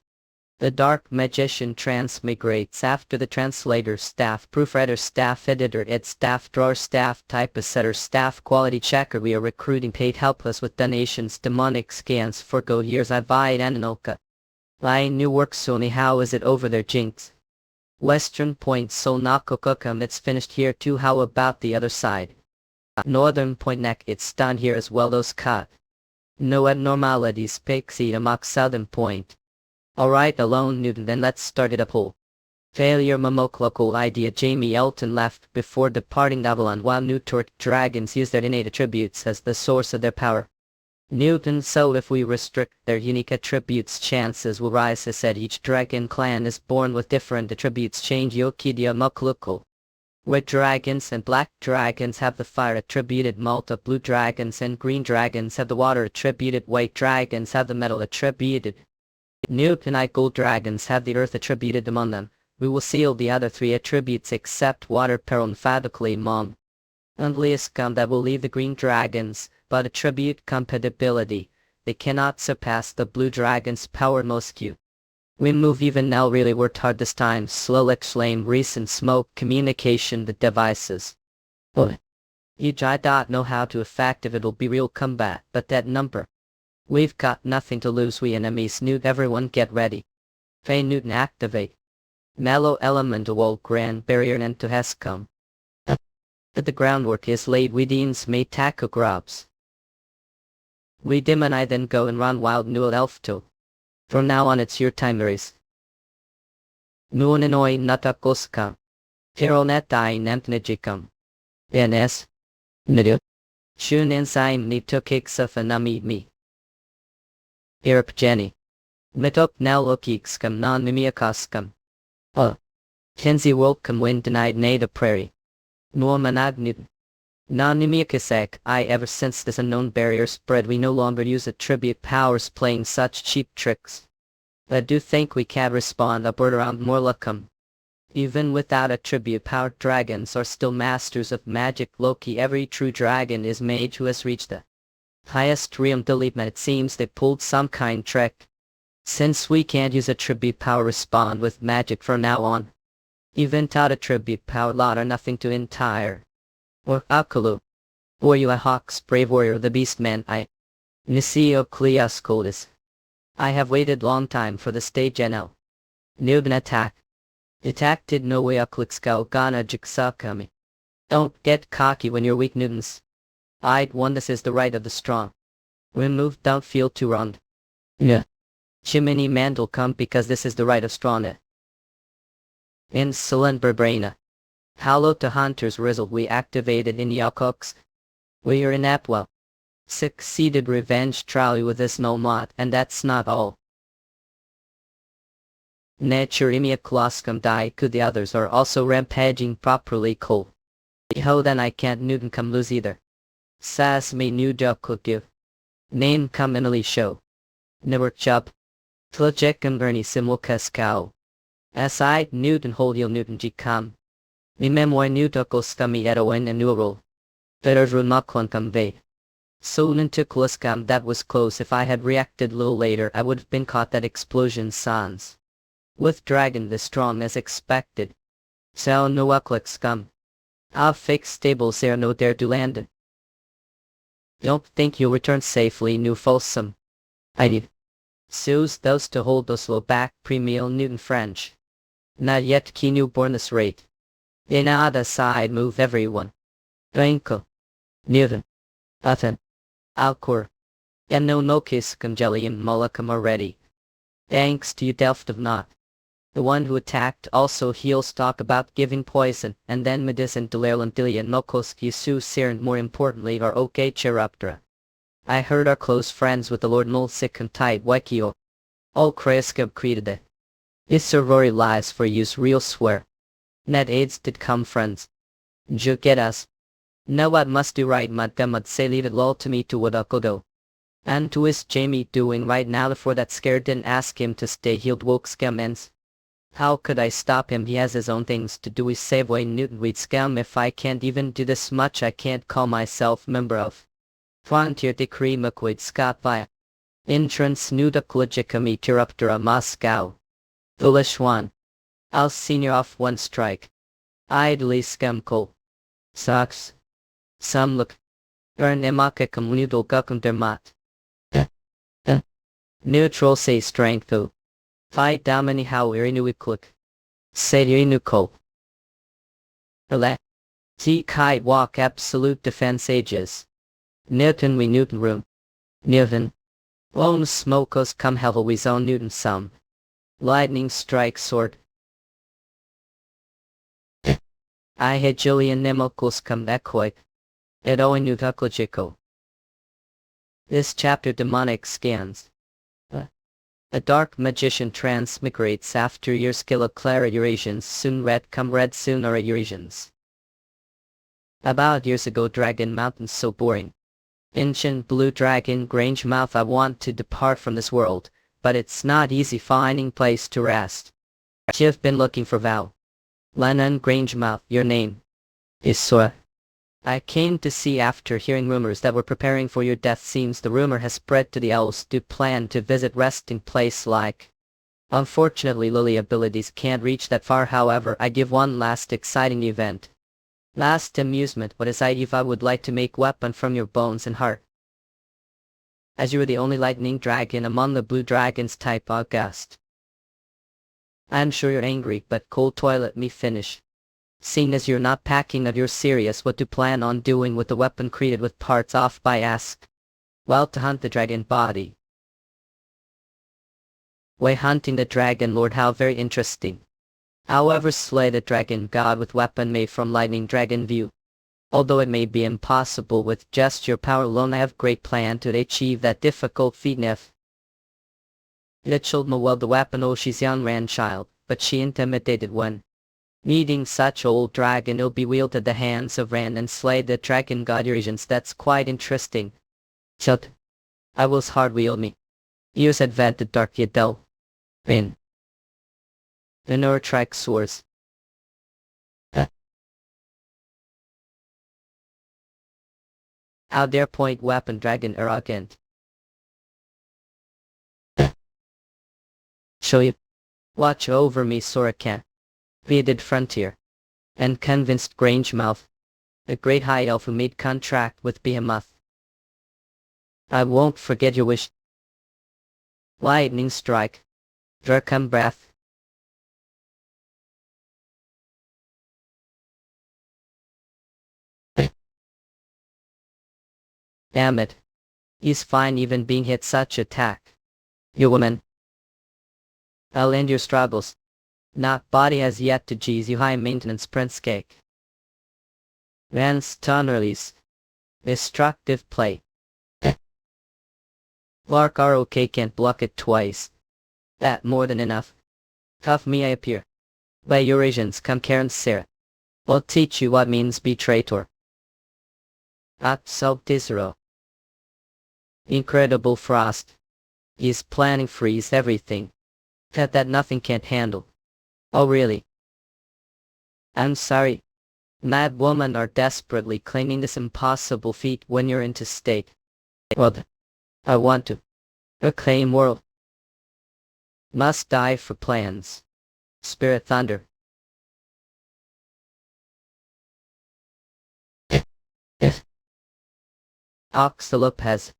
The Dark Magician transmigrates after the translator, staff, proofreader, staff, editor, ed, staff, drawer, staff, typesetter, staff, quality checker. We are recruiting paid help us with donations. Demonic scans for go years. I buy Ananoka. I new works only. How is it over there, Jinx? Western Point, so Nakokukam. It's finished here too. How about the other side? Northern Point neck. It's done here as well. Those cut. No abnormalities. Pixie amok Southern Point. Alright alone Newton, then let's start it up whole. Failure Momok local idea. Jamie Elton left before departing Avalon while new Torque dragons use their innate attributes as the source of their power. Newton, so if we restrict their unique attributes chances will rise. As said, each dragon clan is born with different attributes. Change Yokidia Moklukul. Red dragons and black dragons have the fire attributed. Malta blue dragons and green dragons have the water attributed. White dragons have the metal attributed. Newtonite gold dragons have the earth attributed among them. We will seal the other three attributes except water peril emphatically mom. Only scum that will leave the green dragons, but attribute compatibility. They cannot surpass the blue dragon's power mosque. We move even now really worked hard this time. Slow flame recent smoke communication the devices. Each I don't know how to effective it'll be real combat, but that number. We've got nothing to lose. We enemies. Newt everyone get ready. Fey Newton activate. Mellow element wall grand barrier and to Hescom. The groundwork is laid. We deans may tackle grubs. We dim and I then go and run wild Newell elf to. From now on it's your time Maris. Nuonenoi natakoska. Hironet I nemtnejikam. NS. Nidu. Shun enzyme ni tukiksa fanami me. Irp Jenny. Mitok nalokikskam non mimiakaskam. Kenzie Wolcom win denied Nada Prairie. Normanagnud. Non mimiakasek. Ever since this unknown barrier spread we no longer use attribute powers playing such cheap tricks. I do think we can respond upward around Morlacum. Even without attribute power dragons are still masters of magic. Loki, every true dragon is mage who has reached the highest realm. Delete. It seems they pulled some kind trick. Since we can't use attribute power respond with magic from now on. Even without attribute power lot are nothing to entire. Or Akalu. Or you a hawk's brave warrior the beast man I. Nisio Cleas Coldis. I have waited long time for the stage NL. Newton attack. Attack did no way Uklikskau Gana Jiksakami. Don't get cocky when you're weak Newtons. I'd won this is the right of the strong. Remove don't feel too wronged. Yeah. Chimney Mandel come because this is the right of strong. Insolent Berbraina. Hallow to Hunters Rizzle we activated in Yakoks. We are in Apwell. Succeeded revenge trial with this no mod and that's not all. Naturimia Kloskam die could the others are also rampaging properly cool. Ho then I can't Newton come lose either. Sass me new job could give. Name come Italy show. Never chub. Tlajek and Bernie simulkaskau. Aside Newton hold you Newton G come. Mi memoy Newtoko scummy edoin and neural. Better runaklan come vade. Soon to Kluskam that was close. If I had reacted little later I would have been caught that explosion sans. With dragon this strong as expected. Sao no scum. I'll fix stables there no dare to land. Don't think you'll return safely, new Folsom. I need. Sues those to hold us low back pre-meal Newton French. Not yet key newborn this rate. In other side move everyone. Ankle. Newton. Athen. Alcor. And no kiss Congelium Mollacum already. Thanks to you Delft of not. The one who attacked also heals talk about giving poison, and then medicine to Lerlantilia Nokos Yusu Siren more importantly are okay Cheruptra. I heard are close friends with the Lord Nulsik and Tide Wekio. All Kreaskab created it. Is Rory lies for use real swear. Net aids did come friends. Ju get us. Know what must do right Madgamad say leave it lol to me to what do. And to is Jamie doing right now before that scare didn't ask him to stay healed woke scum ends. How could I stop him? He has his own things to do. We save way Newton we'd scum if I can't even do this much. I can't call myself member of Frontier Decree McQuaid Scott via Entrance Nuda Klajikami Tiruptera Moscow. Foolish one. I'll senior off one strike. Idly scum coal. Sucks. Some look. Earn emakakam noodle gukum dermat. Neutral say strength though. Fight damani how irinu click. Say irinu ko. Ele. T kai walk absolute defense ages. Newton we Newton room. Newton. Lone smokers come hell we zone Newton some. Lightning strike sword. I had Julian Nemokos come ekoi. It oinu tuklajiko. This chapter demonic scans. A dark magician transmigrates after your skill of Clara Eurasians soon red come red soon are Eurasians. About years ago Dragon Mountain so boring. Ancient blue dragon Grange mouth I want to depart from this world, but it's not easy finding place to rest. You've been looking for Val. Lennon Grange mouth your name. Is Sora. I came to see after hearing rumors that we're preparing for your death. Seems the rumor has spread to the elves do plan to visit resting place like. Unfortunately Lily abilities can't reach that far. However I give one last exciting event. Last amusement what is if I would like to make weapon from your bones and heart. As you are the only lightning dragon among the blue dragons type August. I'm sure you're angry but cold toilet me finish. Seeing as you're not packing that you're serious what to plan on doing with the weapon created with parts off by ask. Well to hunt the dragon body. Way hunting the dragon lord how very interesting. However slay the dragon god with weapon made from lightning dragon view. Although it may be impossible with just your power alone I have great plan to achieve that difficult feat if. Little well the weapon oh she's young grandchild, but she intimidated when. Meeting such old dragon it'll be wielded at the hands of Ran and slay the dragon god Eurasians. That's quite interesting. Chut. I was hard wield me. Use advantage dark yadel. Rin. The Nurtrack swords. Out there point weapon dragon arrogant. Show you. Watch over me Sorakan. Viaded frontier. And convinced Grangemouth. The great high elf who made contract with Behemoth. I won't forget your wish. Lightning strike. Dracum breath. Damn it. He's fine even being hit such attack. You woman. I'll end your struggles. Not body has yet to G's you high maintenance prince cake. Vance Tunnerly's. Destructive play. Lark ROK can't block it twice. That more than enough. Tough me I appear. By Eurasians come Karen Sarah. I'll teach you what means be traitor. At Sub-Zero. Incredible frost. He's planning freeze everything. That nothing can't handle. Oh really? I'm sorry. Mad women are desperately claiming this impossible feat when you're into state. Well, I want to. Acclaim world. Must die for plans. Spirit Thunder. Ox Lopez.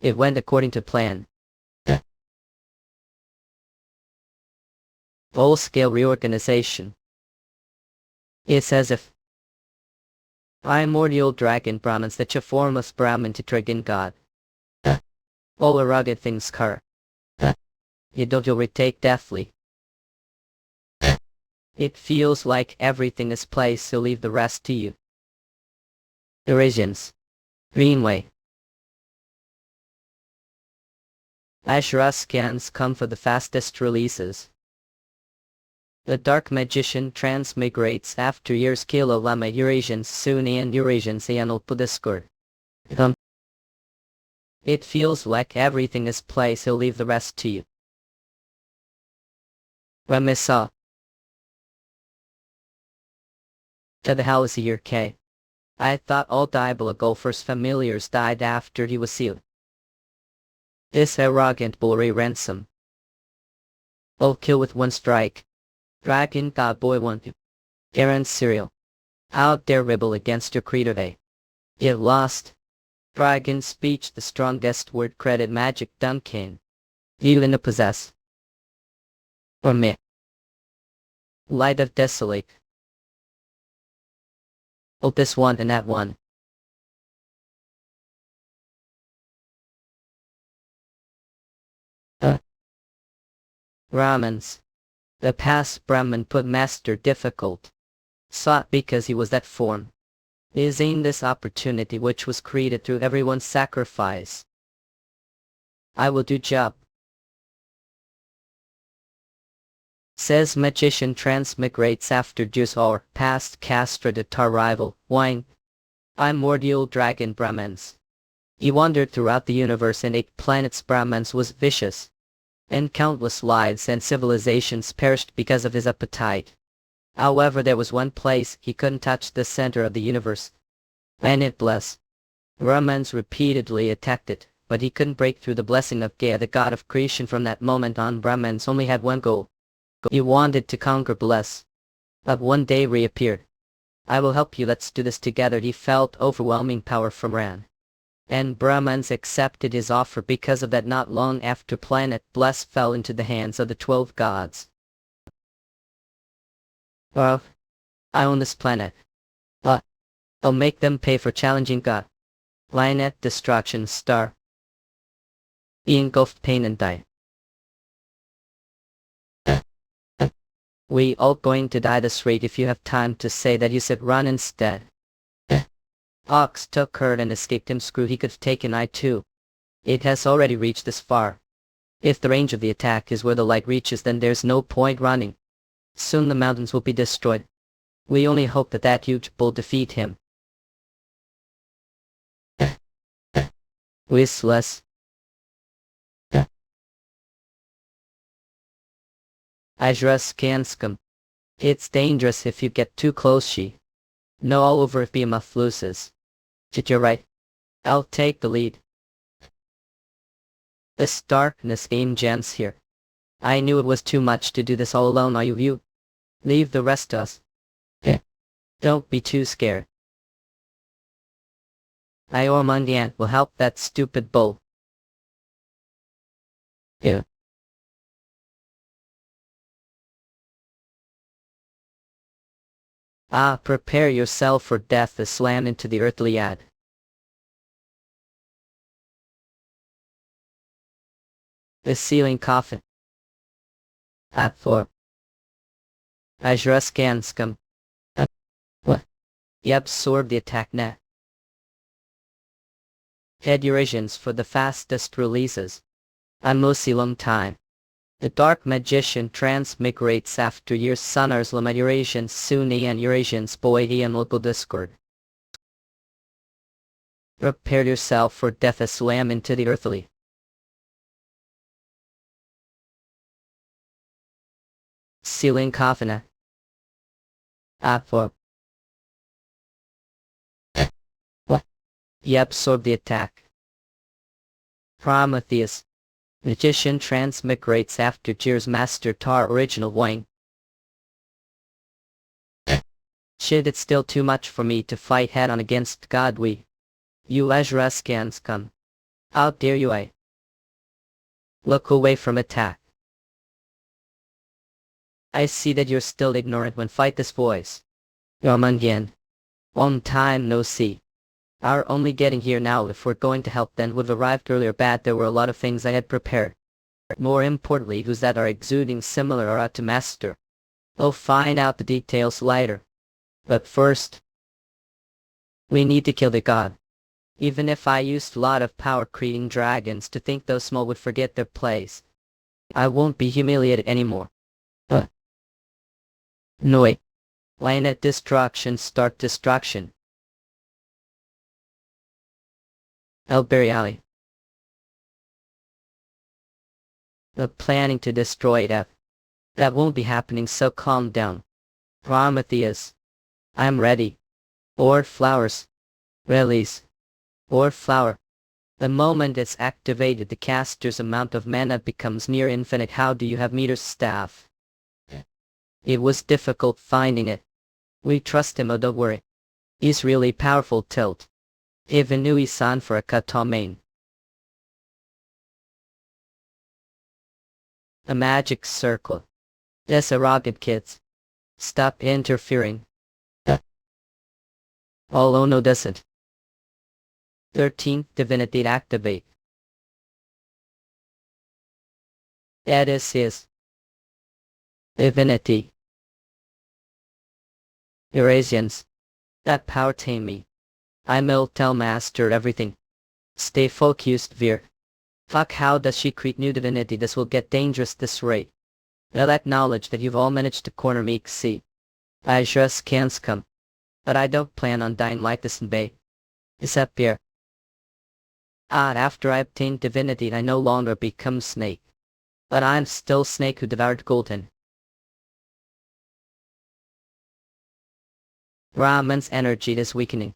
It went according to plan. Full-scale reorganization. It's as if primordial dragon Brahmins that you form us Brahmin to dragon god. All the rugged things cur. You don't you'll retake deathly. It feels like everything is placed, so leave the rest to you. Origins. Greenway. Ashura scans come for the fastest releases. The Dark Magician transmigrates after years Kilo Lama Eurasians Sunni and Eurasians Ayanul Discord. It feels like everything is placed, so leave the rest to you. Ramisa. To the house year K. I thought all Diablo Volfir's familiars died after he was sealed. This arrogant bully ransom. I'll kill with one strike. Dragon God boy want to. Aaron Serial. Out there rebel against your creed today. You lost. Dragon speech the strongest word credit magic Duncan. You in the possess. Or me. Light of desolate. Oh this one and that one. Brahmins. The past Brahmin put master difficult. Sought because he was that form. Is in this opportunity which was created through everyone's sacrifice. I will do job. Says magician transmigrates after Jews or past castrated tar rival, wine. Primordial dragon Brahmins. He wandered throughout the universe and 8 planets Brahmins was vicious. And countless lives and civilizations perished because of his appetite. However, there was one place he couldn't touch, the center of the universe. Planetless. Brahmins repeatedly attacked it, but he couldn't break through the blessing of Gaia, the god of creation. From that moment on, Brahmins only had one goal. He wanted to conquer bliss. But one day reappeared. I will help you, let's do this together. He felt overwhelming power from Ran. And Brahmins accepted his offer. Because of that, not long after planet Bless fell into the hands of the 12 gods. Well, I own this planet. But I'll make them pay for challenging God. Planet destruction star. He engulfed pain and died. We all going to die this rate. If you have time to say that, you said run instead. Ox took hurt and escaped him. Screw, he could have taken I too. It has already reached this far. If the range of the attack is where the light reaches, then there's no point running. Soon the mountains will be destroyed. We only hope that that huge bull defeat him. Wistless. Ajraskanskum. It's dangerous if you get too close. She. No, all over if be enough loses. You're right. I'll take the lead. This darkness game jams here. I knew it was too much to do this all alone. Are you? Leave the rest to us. Don't be too scared. I or Mundian will help that stupid bull. Yeah. Prepare yourself for death. A slam into the earthly ad. The ceiling coffin. For Ajraskanskum. What? He absorbed the attack net. Head Eurasians for the fastest releases. A mostly long time. The Dark Magician transmigrates after years. Sunars Lama Eurasians Sunni and Eurasians Boyhi and local discord. Prepare yourself for death. A slam into the earthly. Ceiling coffin. For what? He absorbed the attack. Prometheus. Magician transmigrates after Jir's master Tar original wine. Shit, it's still too much for me to fight head on against God. You Azra scans come. How dare you I. Look away from attack. I see that you're still ignorant when fight this voice. Yomangian. Long time no see. Our only getting here now if we're going to help then would have arrived earlier bad there were a lot of things I had prepared. More importantly who's that are exuding similar or out to master. I'll find out the details later. But first, we need to kill the god. Even if I used a lot of power creating dragons to think those small would forget their place, I won't be humiliated anymore. No way. Line at destruction start destruction. Elberiali. The planning to destroy it. That won't be happening so calm down. Prometheus. I'm ready. Or flowers. Release. Or flower. The moment it's activated the caster's amount of mana becomes near infinite. How do you have Meter's staff? It was difficult finding it. We trust him, oh don't worry. He's really powerful tilt. Even Nui-san for a Katamain. A magic circle. Yes, arrogant kids. Stop interfering. Oh no doesn't. 13th divinity activate. That is his divinity. Eurasians. That power tame me. I'll tell master everything. Stay focused, Veer. Fuck, how does she create new divinity? This will get dangerous this rate. I'll acknowledge that you've all managed to corner me, see. I just can't come. But I don't plan on dying like this in Bay. Except here. After I obtained divinity I no longer become Snake. But I'm still Snake who devoured Golden. Raman's energy is weakening.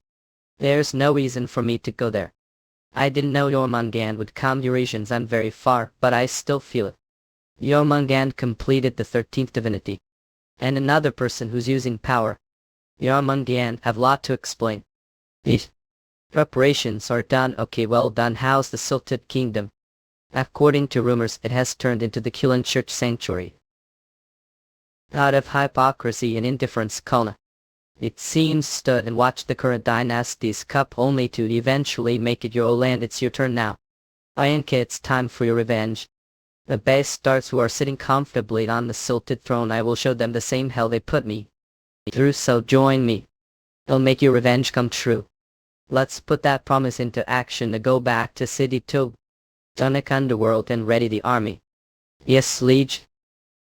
There's no reason for me to go there. I didn't know Yomangan would come Eurasians. I'm very far, but I still feel it. Yomangan completed the 13th divinity. And another person who's using power. Yomangan have lot to explain. These preparations are done. Okay, well done. How's the Silted Kingdom? According to rumors, it has turned into the Kulan Church Sanctuary. Out of hypocrisy and indifference, Kalna. It seems stood and watched the current dynasty's cup only to eventually make it your own land. It's your turn now. Ayanka, it's time for your revenge. The bastards who are sitting comfortably on the silted throne, I will show them the same hell they put me through, so join me. It'll make your revenge come true. Let's put that promise into action to go back to City 2. Dunik Underworld and ready the army. Yes, Liege.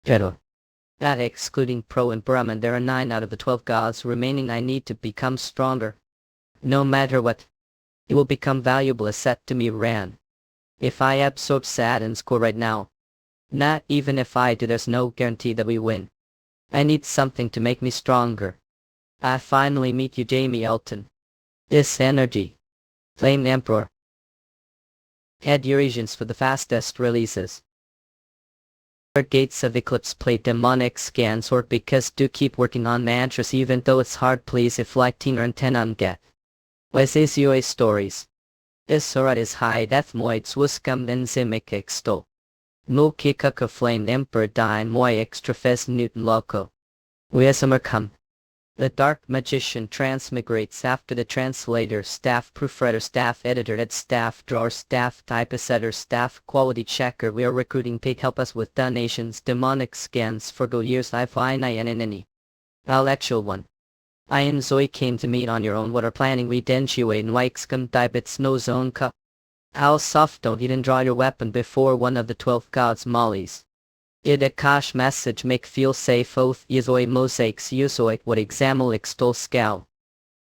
Pero. That excluding Pro and Brahman, there are 9 out of the 12 gods remaining. I need to become stronger. No matter what. It will become valuable asset to me, Ran. If I absorb Saturn's core right now. Not even if I do, there's no guarantee that we win. I need something to make me stronger. I finally meet you, Jamie Elton. This energy. Flame Emperor. Head Eurasians for the fastest releases. Gates of Eclipse play demonic scans or because do keep working on mantras even though it's hard. Please if like Tina and Tenan get. Wes is UA stories. Isurat is high death moids wuskam enzimic extol. No kikaka flame emperor dine moi extra fest Newton loco. Weasamer come. The dark magician transmigrates after the translator, staff proofreader, staff editor, head staff drawer, staff typesetter, staff quality checker. We are recruiting paid help us with donations, demonic scans for go years. I find I any. I'll actual one. I and Zoe came to meet on your own. What are planning we denjue and wikescum dibits no zone cup. How soft don't even draw your weapon before one of the 12 gods mollies. Id akash message make feel safe oath Yizoi mosaics Yusoit what example extol scowl.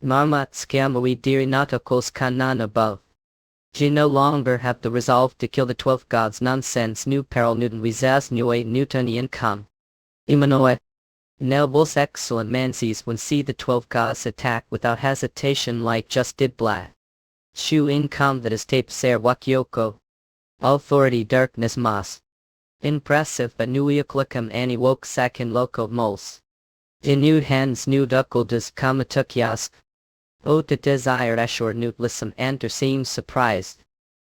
Marmat scam we diri natakos kanan above. She no longer have the resolve to kill the 12 gods nonsense new peril Newton wizaz nue Newtonian come. Imanoet. Nelbos excellent man sees when see the 12 gods attack without hesitation like just did Black. Shu income that is tape ser wakyoko. Authority darkness mas. Impressive but nuiaklikam ani woke second loco moles. In nude hands new duckle does kamatukyas. Oh, the desire ashore Newt listen enter seems surprised.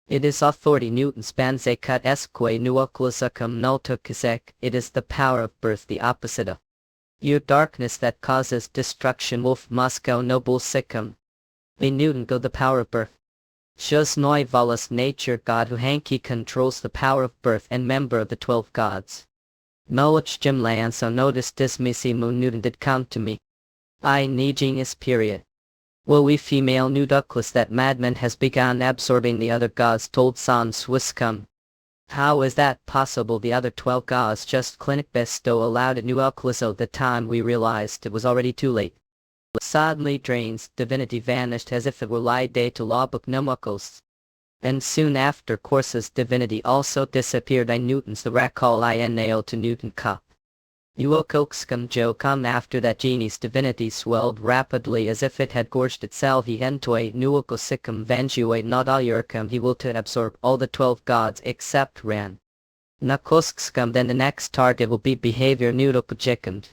It is authority Newton's banze cut esque nuoclusacum nultukisek. It is the power of birth, the opposite of your darkness that causes destruction. Wolf Moscow noble sicum. We Newton go the power of birth. Shows noi volus nature God who hanky controls the power of birth and member of the 12 gods. Knowledge Jimlayan so notice dismissimu Newton did come to me. I need genius period. Will we female Newduckless that madman has begun absorbing the other gods told San Swisscum. How is that possible? The other 12 gods just clinic bestow allowed at Newduckless at the time we realized it was already too late. Suddenly drains, divinity vanished as if it were light day to law book Numuckles. And soon after courses divinity also disappeared. I Newton's the recall I nailed to Newton cup. Uokokskum Joe come after that genie's divinity swelled rapidly as if it had gorged itself. He entoi nuokosicum vengue not allurcum. He will to absorb all the 12 gods except Ran. Nakoskskum. Then the next target will be behavior Nudokojikund.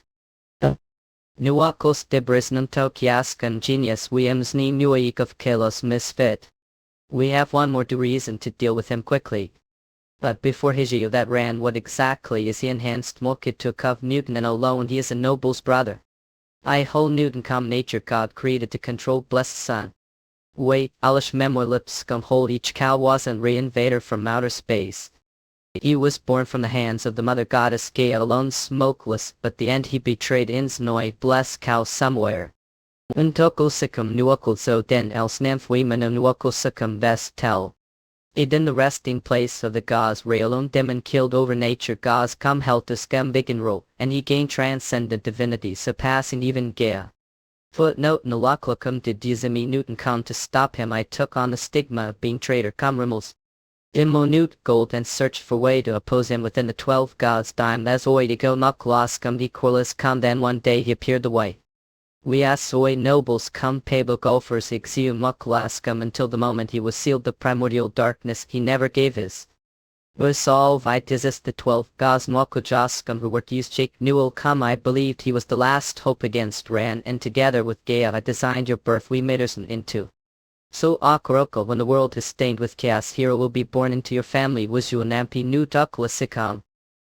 Nuokos debrisnunto kiaskan genius wiemsni nuoik of kalos misfit. We have one more reason to deal with him quickly. But before Higio that ran, what exactly is he? Enhanced Mulkituk of Newton, and alone he is a noble's brother. I hold Newton come nature God created to control blessed sun. Wait, Alish memoir lips come hold each cow wasn't re-invader from outer space. He was born from the hands of the mother goddess Gaia alone smokeless, but the end he betrayed Insnoi bless cow somewhere. Untokosicum nuokolso den else nymphuimano nuokosicum best tell. It in the resting place of the gods Raelon demon killed over nature gods come heltuscum biginro, and he gained transcendent divinity surpassing even Gaia. Footnote: Nulaklacum did Dizimi Newton come to stop him. I took on the stigma of being traitor come Rimmels. Immonute gold and searched for way to oppose him within the 12 gods dime as oidigo noclascum de corlus come. Then one day he appeared the way. We asoi nobles come paybo golfers exum muclascum. Until the moment he was sealed the primordial darkness he never gave his resolve. I dises the 12 gods nwakojascum who were to use Jake Newell come. I believed he was the last hope against Ran, and together with Gaia I designed your birth. We made us into. So Akoroko, when the world is stained with chaos, hero will be born into your family. Was you an ampi new ducklasicum?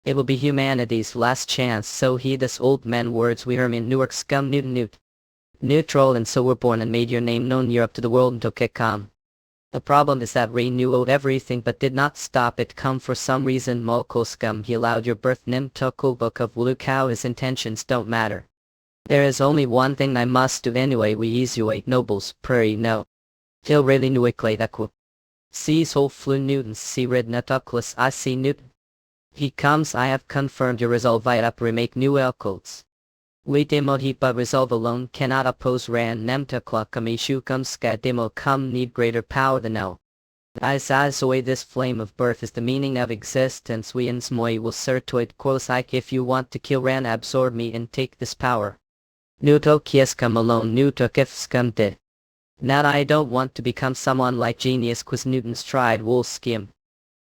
It will be humanity's last chance. So heed this old man words. We Hermian Newark scum Newt. Neutral, and so were born and made your name known Europe to the world until Kekam. The problem is that Ray knew everything but did not stop it come for some reason. Molkoscum, he allowed your birth Nim Book of Wulukau. His intentions don't matter. There is only one thing I must do anyway. We Izuate nobles, prairie no. Till really nuiclate aqua. Sees whole flu Newtons, see rid natuclus. I see Newton. He comes. I have confirmed your resolve. I up remake new elcodes. We demo he but resolve alone cannot oppose Ran nemtakla kamishu come ska demo come need greater power than no. As away this flame of birth is the meaning of existence. We insmoi will certoid quosike. If you want to kill Ran, absorb me and take this power. Nuto kieskam alone nuto kifskam de. Now I don't want to become someone like genius quis Newton's tried wool skim.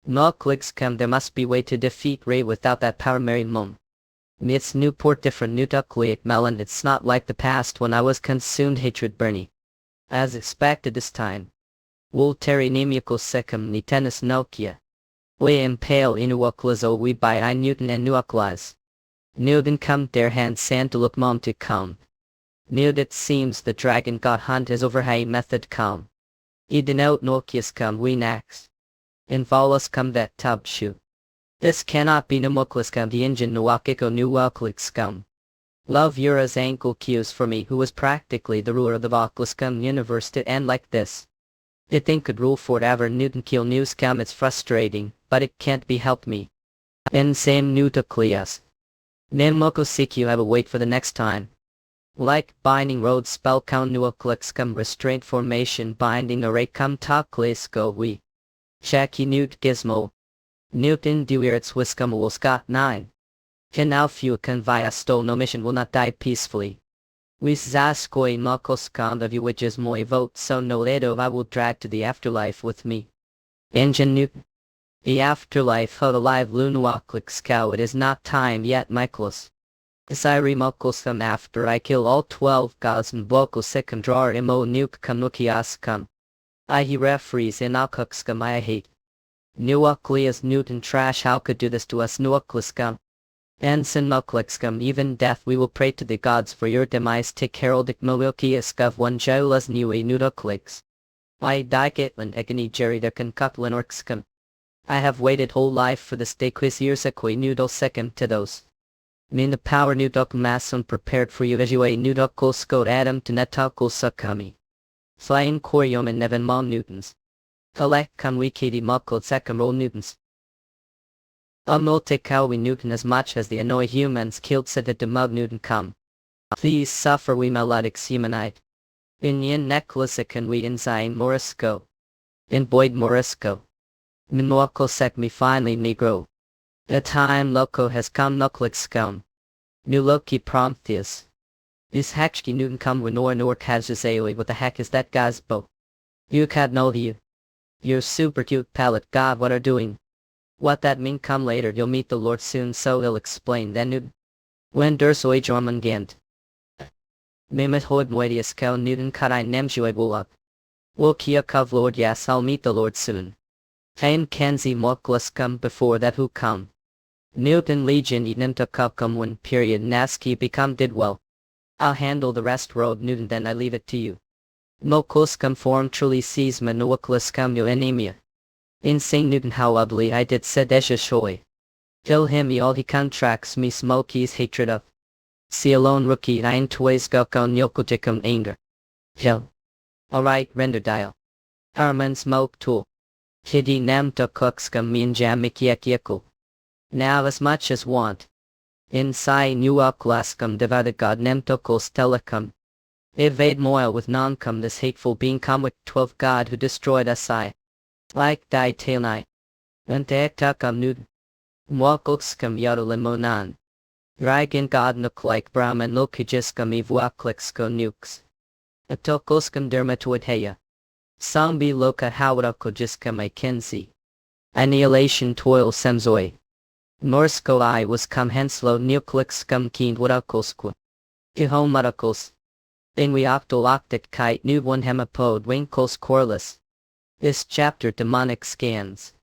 No clicks come. There must be way to defeat Ray without that power. Mary Mum. It's Newport different nucleic melon. It's not like the past when I was consumed hatred Bernie. As expected this time. Wool terry nemical secum ni tennis Nokia. We impale inuoclazo we by I Newton and nuoclaz. Newton come their hand sand to look mom to come. Newt it seems the dragon god hunt is over. High method come. E denote Nokias come we next. Involus come that tub shoe. This cannot be Namukliscum the engine Nuakiko Nuwaklikscum. Love Ura's ankle cues for me who was practically the ruler of the Vakliscum universe to end like this. It thing could rule forever. Newton kill newscum. It's frustrating, but it can't be helped me. Insame Nutocleas. Nimokosiku I will wait for the next time. Like binding road spell count Nuaklikscum restraint formation binding array come Taklesko we. Shaki Newt Gizmo. Newton duirits wiscum will Scott 9. Can now few can via stole no mission will not die peacefully. We zaskoi mokoskand of you which is moi vote so no ledo I will drag to the afterlife with me. Engine Newton. The afterlife of alive lunuaklik scow. It is not time yet Michaelis. Isiri Mokosam after I kill all 12 gods and Boko Sekandrar Imo Nuke Kanukiaskam. He referees in Alkukskam I hate. Nuaklias Newton trash how could do this to us Nuakliskam. Ensign Nuklixkam even death we will pray to the gods for your demise take heraldic Moilkiaskav one Jaulas Nue Nudaklix. I die Gatland Egani Jerry der Kankuklan Orkskam. I have waited whole life for this day quiz years aqui noodle second to those. Mean the power nudok mason prepared for you as you a nudokul scot adam to netakul sukkami. Flying corium and neven mom newtons. Collect kan we kadi mokul second roll newtons. Multi-cow we Newton as much as the annoy humans killed said that the mug Newton come. These suffer we melodic semanite. In yin necklace can we in Zion Morisco. In Boyd Morisco. Minwakal sec me finally negro. The time loco has come nuclic scum. New Loki Prometheus. This hachki Newton come with nor kazazaoi what the heck is that gazbo? You can't know you. You're super cute palette god what are doing? What that mean come later you'll meet the Lord soon so he'll explain then Newton. When Dursoi Jormungand. Mimit hoid moedius kel Newton kadai nemjue bulak. Will kia kov Lord yes I'll meet the Lord soon. Hain kenzi moklus come before that who come. Newton Legion eaten to come when period Naski become did well. I'll handle the rest road Newton then I leave it to you. Moklus come form truly sees manuaklus come you anemia. Insane Newton how ugly I did said Esha shoy. Kill him all he contracts me smoky's hatred of. See alone rookie I tways gokon yokotikum anger. Hill. Alright render dial. Arman smoke tool. Hidi nam to cookskam mean jamikiekieku. Now as much as want. Inside new uklaskam divided god nemtokos telecum. Evade moil with non-cum this hateful being come with 12 god who destroyed us I. Like die tailnight. Anteektakam nud. Mwakokskam yodolimonan. Rigan god nook like brahman lokijiskam evuaklixko nukes. Atokoskam dermatoidheya. Sambi loka hawadakojiskam I kenzi. Annihilation toil semzoi. Norsko I was come henslo nuklixkam keen wadakoskwa. Ihomadakos. In we octoloctic kite new one hemapode winkles coreless. This chapter demonic scans.